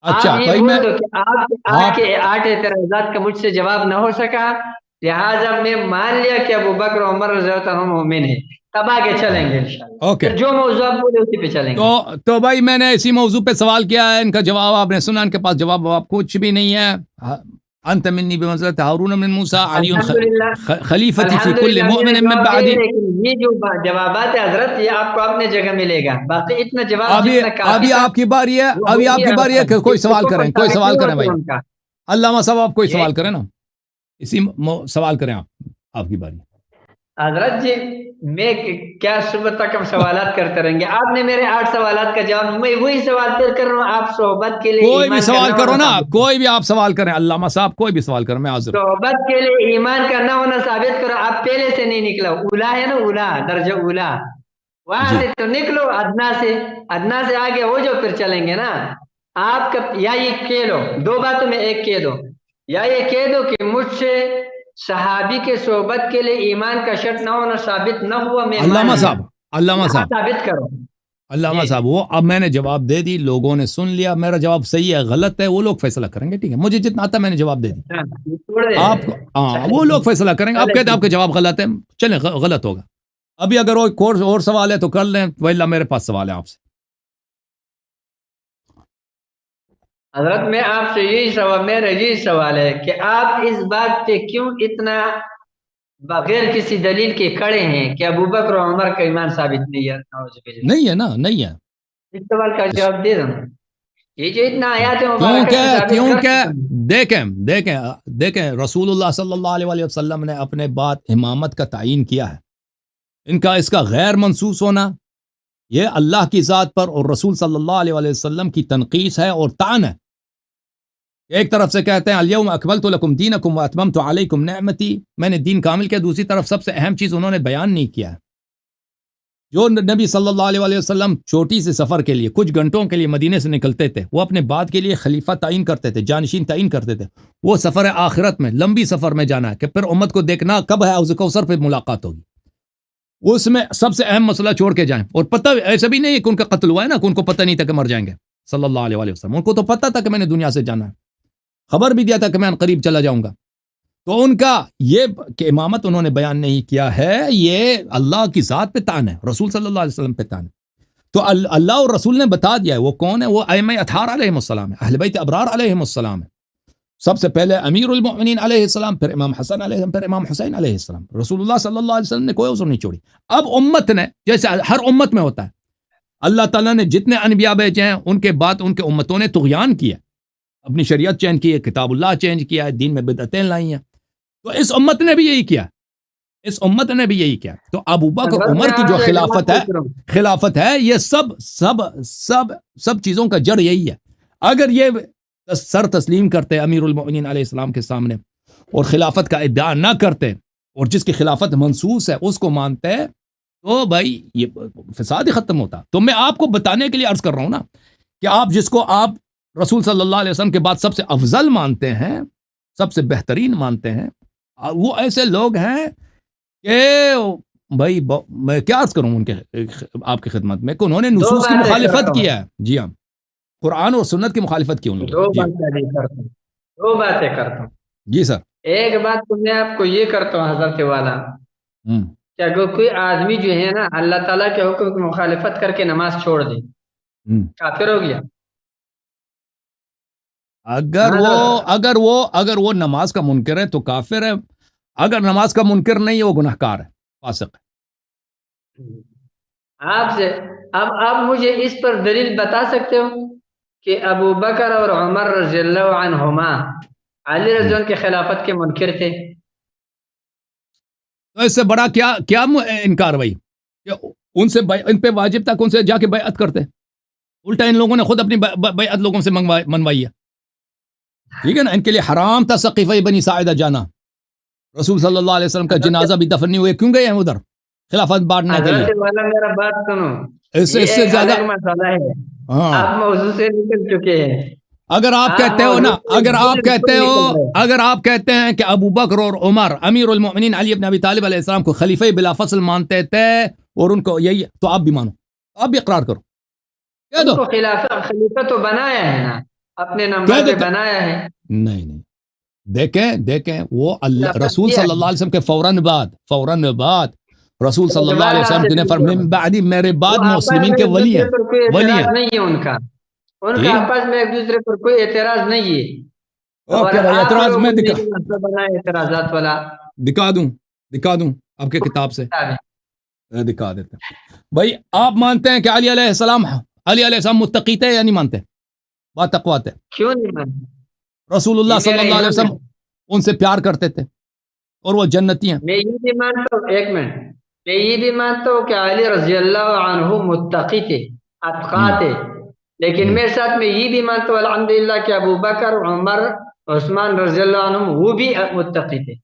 اچھا آپ یہ بھائی، میں بول دو کہ آپ کے 8 اعتراضات کا مجھ سے جواب نہ ہو سکا، لہٰذا میں مان لیا کہ ابو بکر و عمر رضی اللہ عنہ مومن ہیں. تب آگے چلیں گے انشاءاللہ، اوکے. پھر جو موضوع آپ بولے اسی پہ چلیں گے. تو بھائی میں نے اسی موضوع پہ سوال کیا ہے، ان کا جواب آپ نے سنا، ان کے پاس جواب کچھ بھی نہیں ہے. انت منی بمنزلت ہارون من موسیٰ علی الحمدللہ، خلیفتی فی کل الحمدللہ میں نے مؤمن من جواب دیا، بعدی. لیکن یہ جو جوابات ہے حضرت، یہ آپ کو اپنے جگہ ملے گا، باقی اتنا جواب ابھی جتنا کافی ابھی تھا آپ کی باری ہے، وہ ابھی ہو آپ گیا کی باری ہے آپ کہ کا. کوئی سوال کو کریں، کوئی ثابت سوال نہیں کریں ہوتا بھائی. ان کا. علامہ صاحب آپ کوئی یہ سوال کریں نا، اسی سوال کریں آپ کی باری. حضرت جی میں کیا صبح تک ہم سوالات کرتے رہیں گے؟ آپ نے میرے 8 سوالات کا جواب، میں وہی سوال پھر کر رہا ہوں، آپ صحبت کے لیے کوئی بھی ایمان سوال کا نہ کرو ہونا نا، ثابت کرو. کوئی بھی آپ سوال کریں، علامہ صاحب کوئی بھی سوال کریں، میں حاضر ہوں. صحبت کے لیے ایمان کا نہ ہونا ثابت کرو. آپ پہلے سے نہیں نکلا، اولا ہے نا، اولا درجہ اولا، وہاں جی سے تو نکلو. ادنا سے، ادنا سے آگے ہو جو، پھر چلیں گے نا. آپ کا یا یہ کہہ لو، 2 باتوں میں ایک کہہ دو، یا یہ کہہ دو کہ مجھ سے صحابی کے صحبت کے لیے ایمان کا شرط نہ ہونا ثابت نہ ہوا، میں مان علامہ لیا. صاحب، علامہ صاحب، ثابت کرو. علامہ جی. صاحب، وہ اب میں نے جواب دے دی، لوگوں نے سن لیا، میرا جواب صحیح ہے غلط ہے وہ لوگ فیصلہ کریں گے، ٹھیک ہے. مجھے جتنا آتا میں نے جواب دے دی، چھوڑ دے. آپ کو ہاں وہ لوگ فیصلہ کریں گے. آپ کہتے ہیں آپ کا جواب غلط ہے، چلیں غلط ہوگا. ابھی اگر کوئی اور سوال ہے تو کر لیں، ویلا میرے پاس سوال ہے آپ سے. حضرت میں آپ سے میرا یہی سوال ہے کہ آپ اس بات پہ کیوں اتنا بغیر کسی دلیل کے کھڑے ہیں کہ ابو بکر و عمر کا ایمان ثابت نہیں ہے؟ نعوذ باللہ. نہیں ہے نا، نہیں ہے. اس سوال کا جواب دے دوں. یہ جو اتنا آیات مبارکہ سے ثابت کر کیونکہ دیکھیں رسول اللہ صلی اللہ علیہ وسلم نے اپنے بعد امامت کا تعین کیا ہے. اس کا غیر منصوص ہونا یہ اللہ کی ذات پر اور رسول صلی اللہ علیہ وسلم کی تنقیص ہے اور طعن ہے. ایک طرف سے کہتے ہیں الیوم اکملت لکم دینکم واتممت علیکم نعمتی، میں نے دین کامل کیا. دوسری طرف سب سے اہم چیز انہوں نے بیان نہیں کیا ہے. جو نبی صلی اللہ علیہ وسلم چھوٹی سے سفر کے لیے کچھ گھنٹوں کے لیے مدینے سے نکلتے تھے، وہ اپنے بعد کے لیے خلیفہ تعین کرتے تھے، جانشین تعین کرتے تھے. وہ سفر آخرت میں لمبی سفر میں جانا ہے کہ پھر امت کو دیکھنا کب ہے حوض کوثر پہ ملاقات ہوگی. اس میں سب سے اہم مسئلہ چھوڑ کے جائیں. اور پتہ ایسا بھی نہیں ہے کہ ان کا قتل ہوا ہے نا، کہ ان کو پتہ نہیں تھا کہ مر جائیں گے صلی اللہ علیہ وسلم. ان کو تو پتہ تھا کہ میں نے دنیا سے جانا ہے، خبر بھی دیا تھا کہ میں قریب چلا جاؤں گا. تو ان کا یہ کہ امامت انہوں نے بیان نہیں کیا ہے، یہ اللہ کی ذات پہ طعن ہے، رسول صلی اللہ علیہ وسلم پہ طعن ہے. تو اللہ اور رسول نے بتا دیا ہے وہ کون ہے. وہ ائمہ اطہار علیہم السلام ہے، اہل بیت ابرار علیہم السلام ہے. سب سے پہلے امیر المؤمنین علیہ السلام، پھر امام حسن علیہ السلام، پھر امام حسین علیہ السلام. رسول اللہ صلی اللہ علیہ وسلم نے کوئی عذر نہیں چھوڑی. اب امت نے، جیسے ہر امت میں ہوتا ہے، اللہ تعالیٰ نے جتنے انبیاء بھیجے ہیں ان کے بعد ان کے امتوں نے طغیان کیا، اپنی شریعت چینج کی ہے، کتاب اللہ چینج کیا ہے، دین میں بدعتیں لائی ہیں. تو اس امت نے بھی یہی کیا. تو ابو بکر عمر کی جو خلافت ہے یہ سب چیزوں کا جڑ یہی ہے. اگر یہ سر تسلیم کرتے امیر المؤمنین علیہ السلام کے سامنے اور خلافت کا ادعا نہ کرتے اور جس کی خلافت منصوص ہے اس کو مانتے، تو بھائی یہ فساد ہی ختم ہوتا. تو میں آپ کو بتانے کے لیے عرض کر رہا ہوں نا کہ آپ جس کو آپ رسول صلی اللہ علیہ وسلم کے بعد سب سے افضل مانتے ہیں، سب سے بہترین مانتے ہیں، وہ ایسے لوگ ہیں کہ بھائی میں کیا عرض کروں ان کے آپ کی خدمت میں کہ انہوں نے نصوص کی مخالفت کیا ہے. جی ہاں، قرآن اور سنت کی مخالفت کی انہوں نے. دو باتیں کرتا ہوں. جی سر. ایک بات تو میں آپ کو یہ کرتا ہوں حضرت والا، کہ اگر کوئی آدمی جو ہے نا اللہ تعالیٰ کے حکم کی مخالفت کر کے نماز چھوڑ دے، کافر ہو گیا. اگر وہ نماز کا منکر ہے تو کافر ہے. اگر نماز کا منکر نہیں ہے وہ گناہگار ہے، فاسق ہے. آپ سے اب آپ مجھے اس پر دلیل بتا سکتے ہو کہ ابو بکر اور عمر رضی اللہ عنہما علی رضی اللہ عنہ کے خلافت کے منکر تھے؟ تو اس سے بڑا کیا انکار بھائی، ان پہ واجب تھا کہ ان سے جا کے بیعت کرتے. الٹا ان لوگوں نے خود اپنی بیعت لوگوں سے منوائی ہے. ٹھیک ہے نا. ان کے لیے حرام تھا سقیفہ بنی ساعدہ جانا. رسول صلی اللہ علیہ وسلم کا جنازہ بھی دفن نہیں ہوئے، کیوں گئے ہیں ادھر خلافت بانٹنے کے لیے؟ میرا بات سنو، اس سے زیادہ مسئلہ ہے. آپ موضوع سے نکل چکے ہیں. اگر آپ کہتے ہو نا، اگر آپ کہتے ہیں کہ ابو بکر اور عمر امیر المؤمنین علی بن ابی طالب علیہ السلام کو خلیفہ بلا فصل مانتے تھے اور ان کو یہی، تو آپ بھی مانو، آپ بھی اقرار کرو. ان کو خلیفہ تو بنایا ہے نا، اپنے نمبر پہ بنایا ہے. نہیں، دیکھیں وہ اللہ رسول صلی اللہ علیہ وسلم کے فوراً بعد رسول صلی اللہ علیہ وسلم نے فرمایا من بعدی، میرے بعد مسلمین کے ولی ہیں. نہیں ہے ان کا آپس میں ایک دوسرے پر کوئی اعتراض نہیں ہے. اعتراض میں اعتراضات والا دکھا دوں آپ کے کتاب سے دکھا دیتے ہیں. بھائی آپ مانتے ہیں کہ علی علیہ السلام متقی تھے یا نہیں مانتے؟ بات تقویٰ ہے. کیوں نہیں مانتے؟ رسول اللہ صلی اللہ علیہ وسلم ان سے پیار کرتے تھے اور وہ جنتی ہیں. میں یہ بھی مانتا ہوں، ایک منٹ، میں یہ بھی مانتا ہوں کہ علی رضی اللہ عنہ متقی تھے، اتقی تھے، لیکن میرے ساتھ میں یہ بھی مانتا ہوں الحمدللہ کہ ابو بکر، عمر، عثمان رضی اللہ عنہ وہ بھی متقی تھے.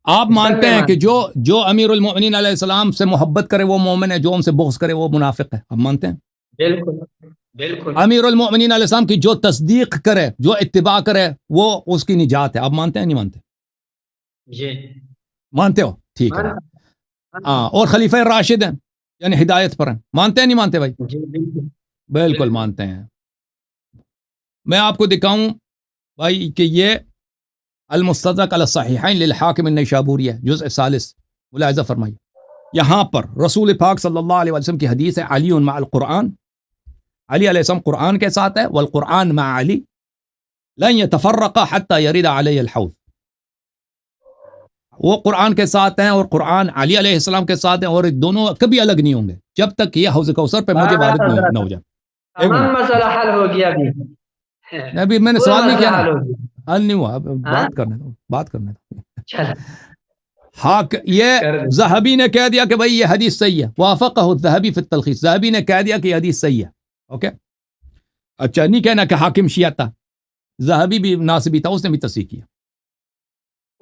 آپ مانتے ہیں کہ جو امیر المؤمنین علیہ السلام سے محبت کرے وہ مومن ہے، جو ان سے بغض کرے وہ منافق ہے. آپ مانتے ہیں؟ بالکل. امیر المؤمنین علیہ السلام کی جو تصدیق کرے، جو اتباع کرے، وہ اس کی نجات ہے. آپ مانتے ہیں نہیں مانتے؟ جی مانتے ہو، ٹھیک ہے. اور خلیفہ راشد ہیں، یعنی ہدایت پر ہیں. مانتے ہیں نہیں مانتے بھائی؟ جی بالکل مانتے ہیں. میں آپ کو دکھاؤں بھائی کہ یہ المستدرک علی الصحیحین للحاکم النیشابوری ہے، جزء 40. ملاحظہ فرمائیے، یہاں پر رسول پاک صلی اللہ علیہ وسلم کی حدیث ہے علی مع القرآن، علی علیہ السلام قرآن کے ساتھ ہے، والقرآن مع علی لن يتفرق حتى يرد علی الحوض. وہ قرآن کے ساتھ ہیں اور قرآن علی علیہ السلام کے ساتھ ہیں، اور دونوں کبھی الگ نہیں ہوں گے جب تک یہ حوض کوثر پہ مجھے وارد نہ ہو جائے. تمام مسئلہ حل ہو گیا ابھی ابھی میں نے پورا سوال نہیں کیا مسئلہ نا، حل ہو گیا حل نہیں ہوا، اب ہاں بات کرنے دو چل ہاں یہ کر دو ذہبی نے کہہ دیا کہ بھائی یہ حدیث صحیح ہے، وافقہ الذہبی فی التلخیص، ذہبی نے کہہ دیا کہ یہ حدیث صحیح ہے. اوکے، اچھا نہیں کہنا کہ حاکم شیعہ تھا، ذہبی بھی ناصبی تھا، اس نے بھی تصحیح کیا.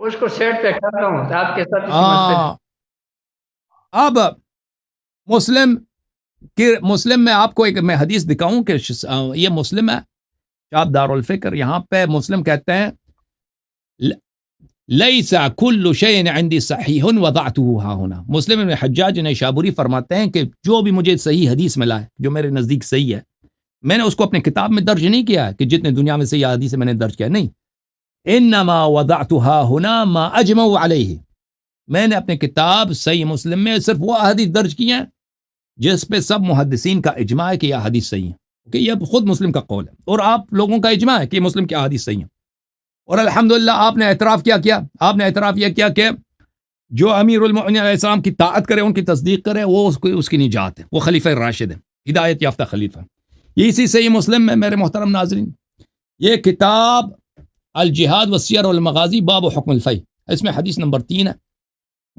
اس کو سیٹ پہ کرتا ہوں آپ کے ساتھ اسی مسئلے پہ. اب مسلم میں آپ کو ایک میں حدیث دکھاؤں کہ یہ مسلم ہے، شاب دار الفکر، یہاں پہ مسلم کہتے ہیں لیس کل شیء عندي صحیح وضعته ها هنا. مسلم ابن حجاج نیشابوری فرماتے ہیں کہ جو بھی مجھے صحیح حدیث ملا ہے، جو میرے نزدیک صحیح ہے، میں نے اس کو اپنے کتاب میں درج نہیں کیا کہ جتنے دنیا میں صحیح حدیث میں نے درج کیا، نہیں، انما وضعتها هنا ما اجمعوا علیہ، میں نے اپنے کتاب صحیح مسلم میں صرف وہ حدیث درج کی ہیں جس پہ سب محدثین کا اجماع ہے کہ یہ حدیث صحیح ہے، کہ یہ خود مسلم کا قول ہے اور آپ لوگوں کا اجماع ہے کہ مسلم کی حدیث صحیح ہے. اور الحمدللہ آپ نے اعتراف کیا آپ نے اعتراف یہ کیا کہ جو امیر المؤمنین علیہ السلام کی طاعت کرے، ان کی تصدیق کرے، وہ اس کی نجات ہے، وہ خلیفہ راشد ہے، ہدایت یافتہ خلیفہ. یہ اسی صحیح مسلم میں میرے محترم ناظرین، یہ کتاب الجہاد والسیر والمغازی باب حکم الفی، اس میں حدیث نمبر 3 ہے،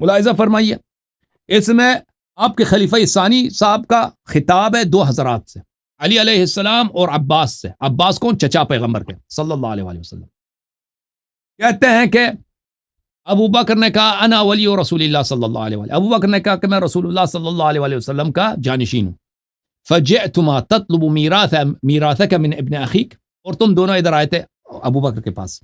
ملاحظہ فرمائیے. اس میں آپ کے خلیفہ ثانی صاحب کا خطاب ہے 2 حضرات سے، علی علیہ السلام اور عباس سے. عباس کون؟ چچا پیغمبر کے صلی اللہ علیہ وآلہ وسلم. کہتے ہیں کہ ابو بکر نے کہا انا ولی رسول اللہ صلی اللہ علیہ وآلہ، ابو بکر نے کہا کہ میں رسول اللہ صلی اللہ علیہ وآلہ وسلم کا جانشین ہوں. فجئتما تطلب میراثک من ابن اخیک، اور تم دونوں ادھر آئے تھے ابو بکر کے پاس.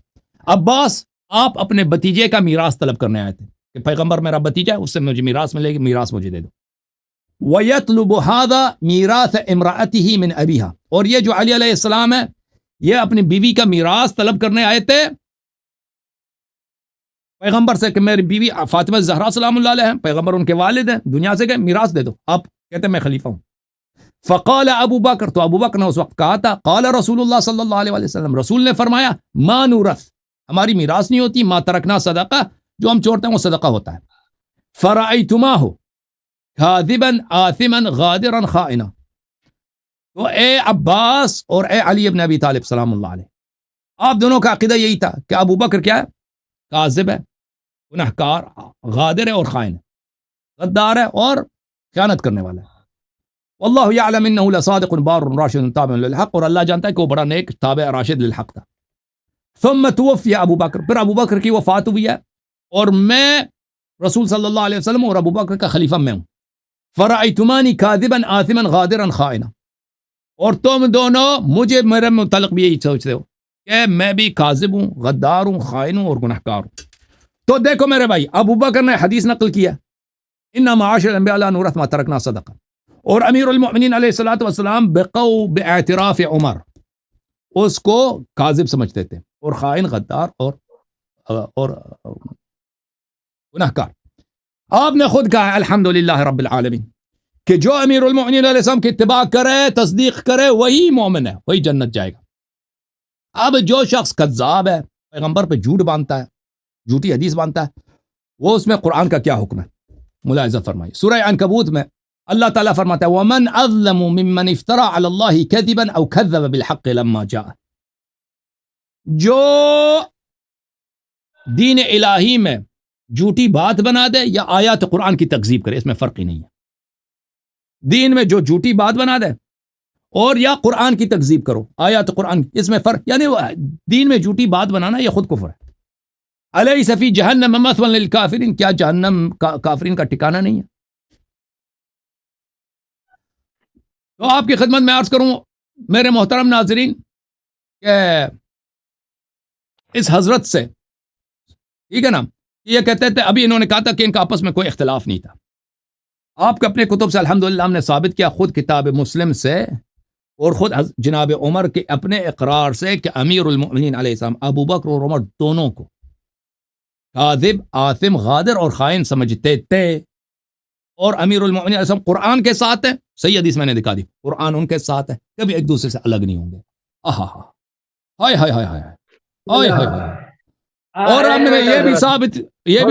عباس، آپ اپنے بتیجے کا میراث طلب کرنے آئے تھے کہ پیغمبر میرا بتیجا ہے، اس سے مجھے میراث ملے گی، میراث مجھے دے دو. وَيَطْلُبُ هَذَا مِيرَاثَ امْرَأَتِهِ مِنْ أَبِيهَا، اور یہ جو علی علیہ السلام ہے یہ اپنی بیوی کا میراث طلب کرنے آئے تھے پیغمبر سے کہ میری بیوی فاطمہ زہرا سلام اللہ علیہ ہیں، پیغمبر ان کے والد ہیں، دنیا سے گئے، میراث دے دو. آپ کہتے ہیں میں خلیفہ ہوں. فقال ابو بکر، تو ابو بکر نے اس وقت کہا تھا، قال رسول اللہ صلی اللہ علیہ وآلہ وسلم، رسول نے فرمایا ما نورث، ہماری میراث نہیں ہوتی، ما ترکنا صدقہ، جو ہم چھوڑتے ہیں وہ صدقہ ہوتا ہے. فرأیتماہ کاذبا آثما غادرا خائنا، تو اے عباس اور اے علی ابن ابی طالب سلام اللہ علیہ، آپ دونوں کا عقیدہ یہی تھا کہ ابو بکر کیا ہے؟ کاذب ہے، گنہکار، غادر ہے اور خائن ہے، غدار ہے اور خیانت کرنے والا ہے. واللہ یعلم انہ لصادق بار راشد تابع للحق، اور اللہ جانتا ہے کہ وہ بڑا نیک تابع راشد للحق تھا. ثم توفی ابو بکر، پھر ابو بکر کی وفات ہوئی ہے اور میں رسول صلی اللہ علیہ وسلم اور ابو بکر کا خلیفہ میں ہوں. فرأیتمانی کاذبا آثما غادرا خائنا، اور تم دونوں مجھے میرے متعلق بھی یہی سوچتے ہو کہ میں بھی کاذب ہوں، غدار ہوں، خائن ہوں اور گنہکار ہوں. تو دیکھو میرے بھائی، ابو بکر نے حدیث نقل کیا اِنَّا مَعَاشِرَ الْأَنْبِيَاءِ لَا نُورَثُ مَا تَرَكْنَا صَدَقَةً، اور امیر المؤمنین علیہ الصلوۃ والسلام بقوا باعتراف عمر، اس کو کاذب سمجھتے تھے اور خائن، غدار اور گنہکار. آپ نے خود کہا ہے الحمدللہ رب العالمین کہ جو امیر المؤمنین علیہ السلام کی اتباع کرے، تصدیق کرے، وہی مومن ہے، وہی جنت جائے گا. اب جو شخص کذاب ہے، پیغمبر پہ جھوٹ باندھتا ہے، جھوٹی حدیث باندھتا ہے، وہ اس میں قرآن کا کیا حکم ہے؟ ملاحظہ فرمائیے، سورہ عنکبوت میں اللہ تعالیٰ فرماتا ہے وَمَنْ أَظْلَمُ مِمَّنِ افْتَرَى عَلَى اللَّهِ كَذِبًا أَوْ كَذَّبَ بِالْحَقِّ لَمَّا جَاءَ، جو دین الہی میں جھوٹی بات بنا دے یا آیات قرآن کی تکذیب کرے، اس میں فرق ہی نہیں ہے. دین میں جو جھوٹی بات بنا دے اور یا قرآن کی تکذیب کرو، آیات قرآن، اس میں فرق، یعنی دین میں جھوٹی بات بنانا یہ خود کفر ہے. الیس فی جہنم مثوی للکافرین، کیا جہنم کافرین کا ٹھکانہ نہیں ہے؟ تو آپ کی خدمت میں عرض کروں میرے محترم ناظرین کہ اس حضرت سے، ٹھیک ہے نا، یہ کہتے تھے، ابھی انہوں نے کہا تھا کہ ان کا آپس میں کوئی اختلاف نہیں تھا. آپ کے اپنے کتب سے الحمدللہ ہم نے ثابت کیا، خود کتاب مسلم سے اور خود جناب عمر کے اپنے اقرار سے کہ امیر المؤمنین علیہ السلام ابو بکر اور عمر دونوں کو کاذب، آثم، غادر اور خائن سمجھتے تھے. اور امیر المؤمنین علیہ السلام قرآن کے ساتھ ہے، صحیح حدیث میں نے دکھا دی، قرآن ان کے ساتھ ہے، کبھی ایک دوسرے سے الگ نہیں ہوں گے. آہا ہا، ہائے ہائے ہائے ہائے ہائے ہائے ہائے. اور ہم نے یہ بھی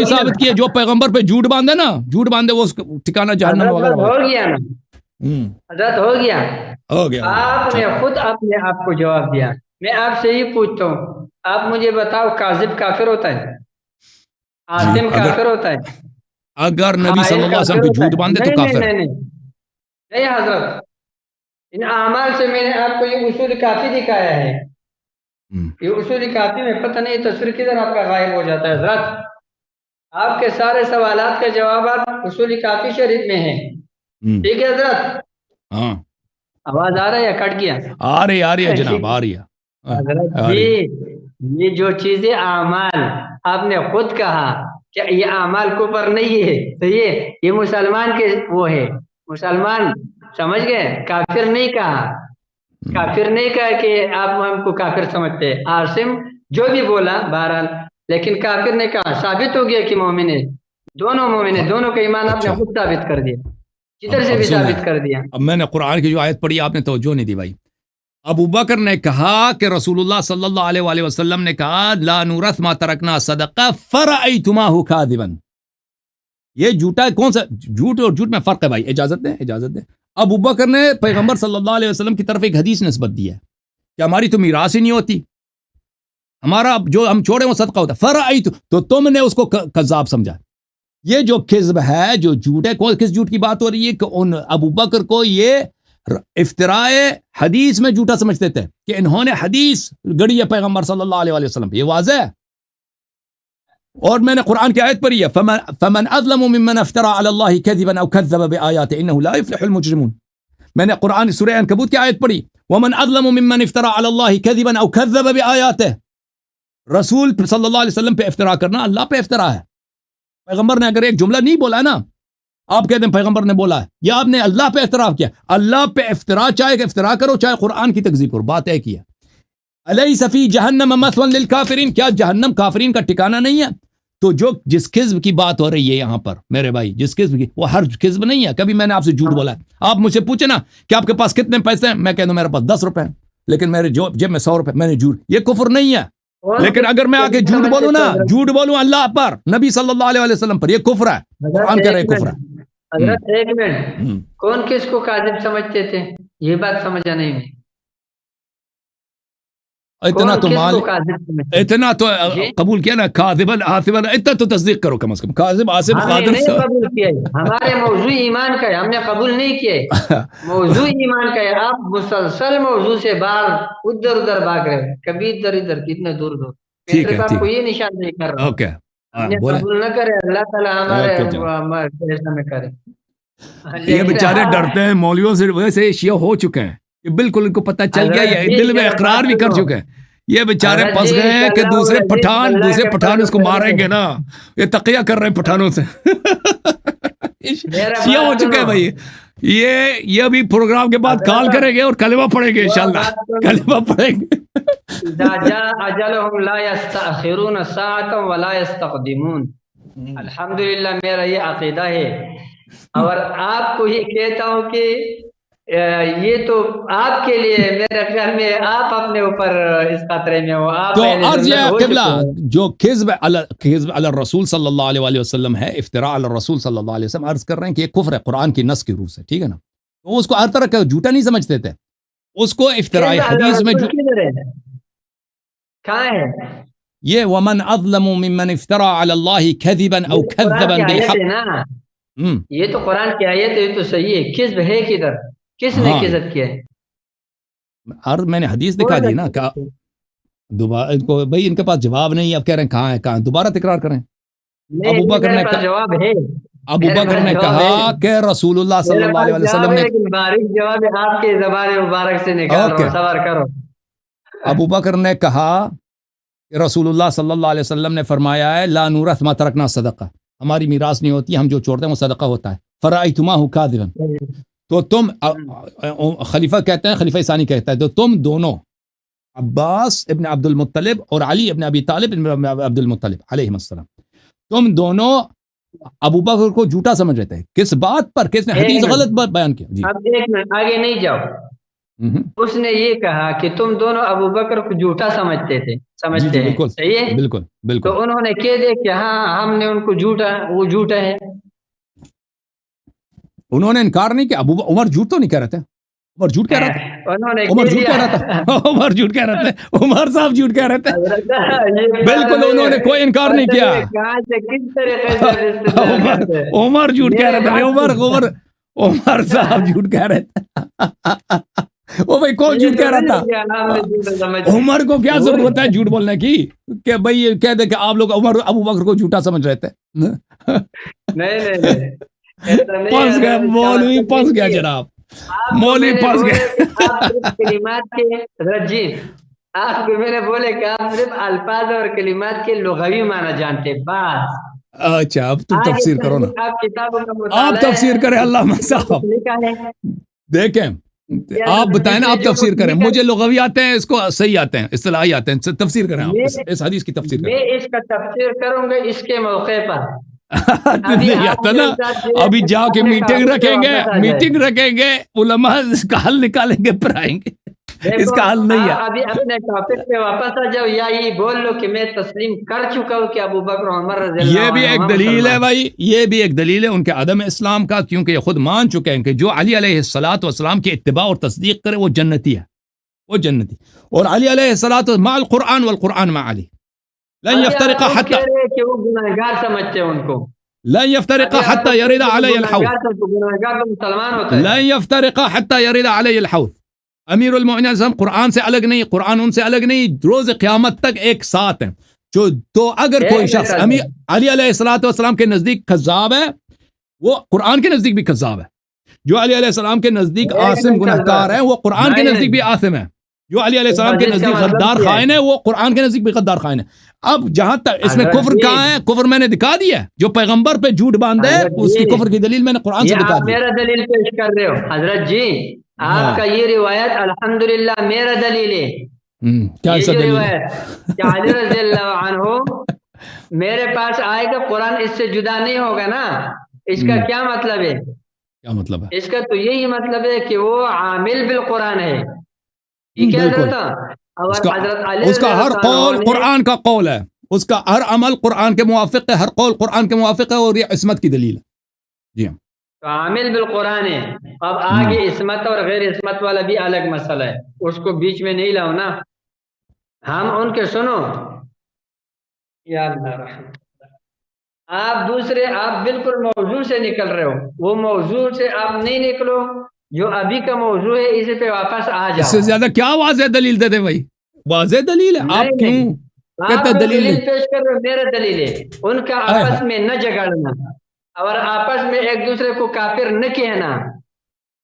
ثابت کیا، جو پیغمبر پہ جھوٹ باندھے نا، جھوٹ باندھے وہ ٹھکانہ جہنم وغیرہ ہو گیا نا، حضرت ہو گیا. ہو گیا آپ نے خود اپنے آپ کو جواب دیا. میں آپ سے ہی پوچھتا ہوں, آپ مجھے بتاؤ, کاذب کافر ہوتا ہے؟ جی عاصم کافر ہوتا ہے؟ اگر نبی صلی حائل اللہ علیہ وسلم کافر پہ ہوتا جھوٹ ہے؟ باندھے تو نہیں نہیں کافر ہے. نہیں نہیں نہیں حضرت, ان اعمال سے میں نے آپ کو یہ اصول کافی دکھایا ہے. ہم، یہ اصول کافی میں پتہ نہیں تصویر کدھر آپ کا غائب ہو جاتا ہے حضرت. آپ کے سارے سوالات کے جوابات اصول کافی شریف میں ہیں. ہم، ٹھیک ہے حضرت, ہاں آواز آ رہا ہے یا کٹ گیا؟ آ رہی ہے جناب, آ رہی ہے, حضرت آ رہی ہے. جی, یہ جو چیزیں اعمال آپ نے خود کہا کہ یہ اعمال کفر نہیں ہے, تو یہ مسلمان کے وہ ہے, مسلمان سمجھ گئے, کافر نہیں کہا. کافر نہیں کہا کہ آپ ہم کو کافر سمجھتے ہیں. عاصم جو بھی بولا بہرحال, لیکن کافر نے کہا, ثابت ہو گیا کہ مومن ہے. دونوں مومن ہیں, دونوں کا ایمان آپ نے اچھا, خود ثابت کر دیا, جدھر سے اب بھی سن لیں, ثابت کر دیا. اب میں نے قرآن کی جو آیت پڑھی آپ نے توجہ نہیں دی بھائی. ابو بکر نے کہا کہ رسول اللہ صلی اللہ علیہ وآلہ وسلم نے کہا لا نورث ما ترکنا صدقہ فرأیتماہ کاذبا. یہ جھوٹا ہے, کون سا جھوٹ اور جھوٹ میں فرق ہے بھائی, اجازت دیں اجازت دیں. ابو بکر نے پیغمبر صلی اللہ علیہ وسلم کی طرف ایک حدیث نسبت دی ہے کہ ہماری تو میراث ہی نہیں ہوتی, ہمارا جو ہم چھوڑے وہ صدقہ ہوتا ہے. فرأیت, تو تم نے اس کو کذاب سمجھا. یہ جو کذب ہے, جو جھوٹ ہے, کس جھوٹ کی بات ہو رہی ہے کہ ان ابو بکر کو یہ افتراء حدیث میں جھوٹا سمجھتے تھے کہ انہوں نے حدیث گڑی ہے پیغمبر صلی اللہ علیہ وسلم پہ, یہ واضح ہے. اور میں نے قرآن کی آیت پڑھی ہے فمن اظلم ممن افترى على الله كذبا او كذب بآياته انه لا يفلح المجرمون. میں نے قرآن سورہ عنکبوت کی آیت پڑھی ومن اظلم ممن افترى على الله كذبا او كذب بآياته. رسول صلی اللہ علیہ وسلم پہ افتراء کرنا اللہ پہ افتراء ہے. پیغمبر نے اگر ایک جملہ نہیں بولا ہے نا, آپ کہتے ہیں پیغمبر نے بولا ہے, یا آپ نے اللہ پہ افتراء کیا. اللہ پہ افتراء, چاہے کہ افتراء کرو چاہے قرآن کی تکذیب کرو, بات ایک ہی ہے. الیس فی جہنم مثوی للکافرین, کیا جہنم کافرین کا ٹھکانہ نہیں ہے؟ تو جو جس قسم کی بات ہو رہی ہے یہاں پر میرے بھائی, جس قسم کی, وہ ہر قسم نہیں ہے. کبھی میں نے آپ سے جھوٹ بولا ہے, آپ مجھ سے پوچھے نا کہ آپ کے پاس کتنے پیسے ہیں, میں کہہ دوں میرے پاس 10 روپے ہیں, لیکن میرے جیب میں 100 روپے, میں نے جھوٹ, یہ کفر نہیں ہے. لیکن اگر میں آگے جھوٹ بولوں نا, جھوٹ بولوں اللہ پر, نبی صلی اللہ علیہ وسلم پر, یہ کفر ہے. قرآن کہہ رہے کفر ہے. حضرت ایک منٹ, کون کس کو کاذب سمجھتے تھے, یہ بات سمجھا نہیں میں. اتنا تو مال, اتنا تو جی؟ قبول کیا نا, کاذبا آصبا, اتنا تو تصدیق کرو کم از کم. کاذب آصب ہم نے قادر نہیں قبول کیا ہے, ہمارے موضوع ایمان کا ہے, ہم نے قبول نہیں کیا ہے. موضوع ایمان کا ہے, آپ مسلسل موضوع سے باہر ادھر ادھر بھاگ رہے ہیں, کبھی ادھر ادھر, کتنے دور دور. میں ٹھیک ہے, صرف آپ ٹھیک کو ہے, یہ نشان نہیں کر رہا ہوں, اوکے, ہم نے بولیں. قبول نہ کرے, اللہ تعالیٰ اوکے جناب. ہمارے ایسا میں کرے. یہ بیچارے ڈرتے ہیں مولویوں سے, ویسے شیعہ ہو چکے ہیں, یہ بالکل ان کو پتہ چل گیا, یہ دل میں اقرار بھی کر چکے ہیں. یہ بیچارے پھنس گئے ہیں کہ دوسرے پٹھان اس کو ماریں گے نا, یہ تقیہ کر رہے ہیں پٹھانوں سے. شیعہ ہو چکے ہیں بھائی. یہ ابھی پروگرام کے بعد کال کریں گے اور کلمہ پڑھیں گے انشاءاللہ, کلمہ پڑھیں گے. اذا جاء اجلهم لا يستأخرون ساعة ولا يستقدمون. الحمدللہ میرا یہ عقیدہ ہے, اور آپ کو یہ کہتا ہوں کہ یہ تو آپ کے لیے, میرے خیال میں آپ اپنے اوپر اس خطرے میں ہو. آپ تو عرض یہ قبلہ, جو کذب علی الرسول صلی اللہ علیہ وآلہ وسلم ہے, افتراء علی الرسول صلی اللہ علیہ وسلم, عرض کر رہے ہیں کہ یہ کفر ہے قرآن کی نص کی روح سے, ٹھیک ہے نا. تو اس کو ہر طرح کا جھوٹا نہیں سمجھتے تھے, اس کو افتراء حدیث میں کہاں ہے یہ ومن اظلم ممن افترى على الله كذبا او كذبا بالحق. یہ تو قرآن کی آیت ہے, یہ تو صحیح ہے. کذب ہے کدھر, کس نے کذب کیا ہے؟ اور میں نے حدیث دکھا دی نا, کہ دوبارہ ان کو بھائی ان کے پاس جواب نہیں, اب کہہ رہے ہیں کہاں ہے, کہاں, دوبارہ تکرار کریں. ابو بکر نے جواب ہے, ابو بکر نے کہا کہ رسول اللہ صلی اللہ علیہ وسلم نے, باریک جواب ہے, آپ کے زبان مبارک سے نکال رہا ہوں, صبر کرو. ابو بکر نے کہا کہ رسول اللہ صلی اللہ علیہ وسلم نے فرمایا ہے لا نورث ما ترکنا صدقہ, ہماری میراث نہیں ہوتی, ہم جو چھوڑتے ہیں وہ صدقہ ہوتا ہے. فرأیتماہ کاذبا, تو تم, خلیفہ کہتے ہیں, خلیفہ ثانی کہتا ہے, تو تم دونوں عباس ابن عبد المطلب اور علی ابن ابی طالب ابن عبد المطلب علیہ السلام, تم دونوں ابو بکر کو جھوٹا سمجھ رہے تھے. کس بات پر, کس نے حدیث غلط بیان کیا؟ جی اب ایک منٹ آگے نہیں جاؤ. اس نے یہ کہا کہ تم دونوں ابو بکر کو جھوٹا سمجھتے تھے, سمجھتے ہیں, بالکل صحیح ہے, بالکل بالکل. تو انہوں نے کہہ دیا کہ ہاں ہم نے ان کو جھوٹا, وہ جھوٹا ہے. انہوں نے انکار نہیں کیا, ابو عمر جھوٹ تو نہیں کہہ رہے تھے, عمر جھوٹ کہہ رہا تھا، انہوں نے عمر جھوٹ کہہ رہا تھا، عمر جھوٹ کہہ رہا تھا، عمر صاحب جھوٹ کہہ رہے تھے، بالکل انہوں نے کوئی انکار نہیں کیا، کہاں سے کس طریقے سے استدلال کرتے ہیں؟ عمر جھوٹ کہہ رہے تھے، عمر صاحب جھوٹ کہہ رہے تھے، وہ بھائی کون جھوٹ کہہ رہا تھا؟ عمر کو کیا ضرورت ہے جھوٹ بولنے کی کہ بھائی یہ کہہ دے کہ آپ لوگ عمر ابو بکر کو جھوٹا سمجھ رہے تھے؟ نہیں پھنس گیا مولوی، پھنس گیا جناب، مولوی پھنس گیا۔ آپ کلمات کے رجی، آپ کو میں نے بولے کہ آپ صرف الفاظ اور کلمات کے لغوی معنی جانتے، بس اچھا اب تم تفسیر کرو نا، آپ کتابوں کا آپ مطالعہ تفسیر کریں علامہ صاحب، دیکھیں آپ بتائیں نا، آپ تفسیر کریں، مجھے لغوی آتے ہیں، اس کو صحیح آتے ہیں، اصطلاحی آتے ہیں، تفسیر کریں آپ اس حدیث کی تفسیر میں کریں۔ اس کا تفسیر کروں گا اس کے موقع پر، نہیں آتا نا، ابھی جا کے میٹنگ رکھیں گے، میٹنگ رکھیں گے، علماء اس کا حل نکالیں گے، پھر آئیں گے، اس کا حل نہیں ہے۔ ابھی اپنے ٹاپک پہ واپس آ جاؤ، یا یہ بول لو کہ میں تسلیم کر چکا ہوں کہ ابو بکر عمر رضی اللہ یہ بھی ایک عنہما دلیل ہے مسلمان۔ بھائی، یہ بھی ایک دلیل ہے ان کے عدم اسلام کا، کیونکہ یہ خود مان چکے ہیں کہ جو علی علیہ الصلوۃ والسلام کی اتباع اور تصدیق کرے وہ جنتی ہے، وہ جنتی، اور علی علیہ الصلوۃ مع القرآن والقرآن مع علی لن ابھی آپ يفترق خود حتى کہہ رہے ہیں کہ وہ گناہگار سمجھتے ہیں ان کو، لن يفترق ابھی آپ حتى خود يرد کہہ رہے ہیں علي کہ الحوض، گناہگار تو مسلمان ہوتا ہے۔ لن يفترق حتى يرد علي الحوض، امیر المؤمنین صلی اللہ علیہ وسلم قرآن سے الگ نہیں، قرآن ان سے الگ نہیں، روز قیامت تک ایک ساتھ ہیں۔ جو تو اگر کوئی شخص علی علیہ الصلوۃ والسلام کے نزدیک کذاب ہے، وہ قرآن کے نزدیک بھی کذاب ہے۔ جو علی علیہ السلام کے نزدیک آثم گنہگار ہے، وہ قرآن کے نزدیک بھی آثم ہے۔ جو علی علیہ السلام کے نزدیک غدار خائن ہے، وہ قرآن کے نزدیک بھی غدار خائن ہے۔ اب جہاں تک اس میں کفر کہاں ہے، کفر میں نے دکھا دیا ہے، جو پیغمبر پہ جھوٹ باندھے اس کی کفر کی دلیل میں نے قرآن سے دکھا دی۔ میرا دلیل پیش کر رہے ہو حضرت جی، آپ کا یہ روایت الحمدللہ میرا دلیل ہے، کیا یہ سا جو دلیل ہے؟ روایت کہ علی رضی اللہ عنہ میرے پاس آئے گا، قرآن اس سے جدا نہیں ہوگا نا، اس کا کیا مطلب ہے؟ کیا مطلب ہے؟ اس کا تو یہی مطلب ہے کہ وہ عامل بالقرآن ہے، ٹھیک ہے حضرت؟ اور حضرت علی اس کا ہر قول قرآن کا قول ہے، اس کا ہر عمل قرآن کے موافق ہے، ہر قول قرآن کے موافق ہے، اور یہ عصمت کی دلیل ہے۔ جی ہاں، تو عامل بالقرآن ہے۔ اب آگے عصمت اور غیر عصمت والا بھی الگ مسئلہ ہے، اس کو بیچ میں نہیں لاؤ نا، ہم ان کے سنو یا اللہ رحم۔ آپ دوسرے، آپ بالکل موضوع سے نکل رہے ہو، وہ موضوع سے آپ نہیں نکلو، جو ابھی کا موضوع ہے اسی پہ واپس آ جاؤ۔ اس سے زیادہ کیا واضح دلیل دے دے بھائی؟ واضح دلیل ہے، آپ کیوں کہتے ہیں دلیل دلیل نہیں؟ پیش کر رہے ہو، میرا دلیل ہے، ان کا آپس میں نہ جگڑنا، اور آپس میں ایک دوسرے کو کافر نہ کہنا،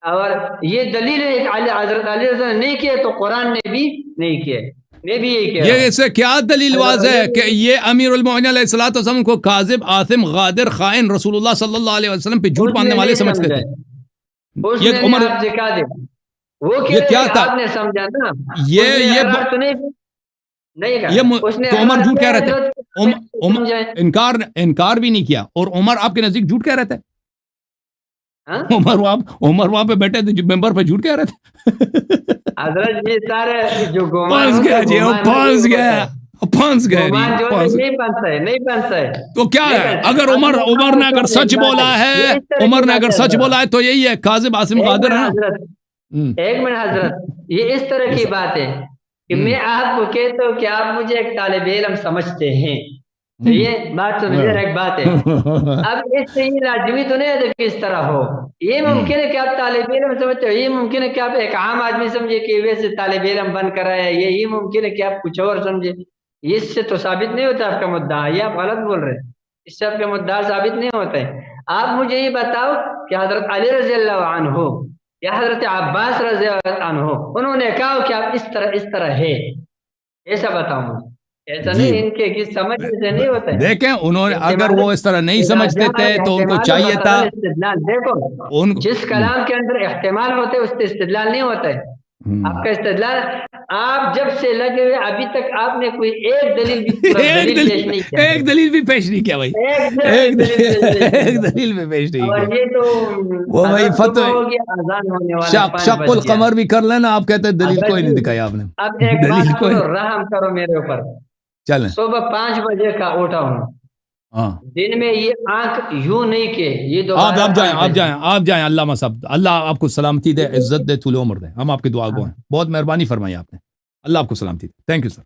اور یہ دلیل ہے کہ حضرت علی رضی اللہ عنہ نے نہیں کیے تو قرآن نے بھی نہیں کیے، میں بھی یہی کہہ رہا ہوں۔ یہ اس سے کیا دلیل واضح ہے کہ یہ امیر المؤمنین علیہ الصلوۃ والسلام کو کاذب، آثم، غادر، خائن، رسول اللہ صلی اللہ علیہ وسلم پہ جھوٹ باندھنے والے سمجھتے تھے؟ یہ عمر آپ دکھا دے، وہ یہ کیا تھا؟ آپ نے سمجھا نا، یہ تو عمر جھوٹ کہہ رہے تھے، انکار بھی نہیں کیا، اور عمر آپ کے نزدیک جھوٹ کہہ رہے تھے؟ عمر وہاں پہ بیٹھے تھے ممبر پہ جھوٹ کہہ رہے تھے؟ حضرت جی سارے جو پھنس گیا جی، وہ پھنس گیا، پھنس گیا نہیں بنتا ہے تو کیا ہے؟ اگر عمر نے اگر سچ بولا ہے، عمر نے اگر سچ بولا ہے تو یہی ہے، کاذب، عاصم، غادر ہے نا۔ ایک منٹ حضرت، یہ اس طرح کی بات ہے کہ میں آپ کو کہتا ہوں کہ آپ مجھے ایک طالب علم سمجھتے ہیں، یہ بات سمجھے، ایک بات ہے، اب اس سے یہ لازمی تو نہیں ہے کہ اس طرح ہو، یہ ممکن ہے کہ آپ طالب علم سمجھتے ہو، یہ ممکن ہے کہ آپ ایک عام آدمی سمجھے کہ ویسے طالب علم بن کر آیا، یہی ممکن ہے کہ آپ کچھ اور سمجھے، اس سے تو ثابت نہیں ہوتا آپ کا مدعا، یہ آپ غلط بول رہے ہیں، اس سے آپ کا مدعا ثابت نہیں ہوتا ہے۔ آپ مجھے یہ بتاؤ کہ حضرت علی رضی اللہ عنہ یا حضرت عباس رضی اللہ عنہ انہوں نے کہا کہ آپ اس طرح ہے، ایسا بتاؤ مجھے، ایسا نہیں، ان کے سمجھ سے نہیں ہوتا ہے۔ دیکھیں انہوں نے اگر وہ اس طرح نہیں سمجھتے تھے تو ان کو چاہیے تھا، دیکھو جس کلام کے اندر احتمال ہوتے اس سے استدلال نہیں ہوتا ہے، آپ کا استدلال، آپ جب سے لگے ہوئے ابھی تک آپ نے کوئی ایک دلیل بھی پیش نہیں کیا، ایک دلیل بھی پیش نہیں کیا بھائی، ایک دلیل بھی پیش نہیں اور کیا، یہ تو وہ بھائی فتوی ہو گیا، اذان ہونے والا، شق القمر بھی کر لینا، آپ کہتے ہیں دلیل کوئی نہیں دکھائی آپ نے، اب ایک دلیل بات کوئی، رحم کرو میرے اوپر، چلیں صبح 5 بجے کا اٹھا ہوں، ہاں دن میں یہ آنکھ یوں نہیں کہ یہ آپ دوبارہ آپ جائیں آنکھ آپ بجے. جائیں آپ جائیں علامہ صاحب اللہ آپ کو سلامتی دے عزت دے طول عمر دے ہم آپ کی دعا گو ہیں بہت مہربانی فرمائی آپ نے اللہ آپ کو سلامتی دے تھینک یو سر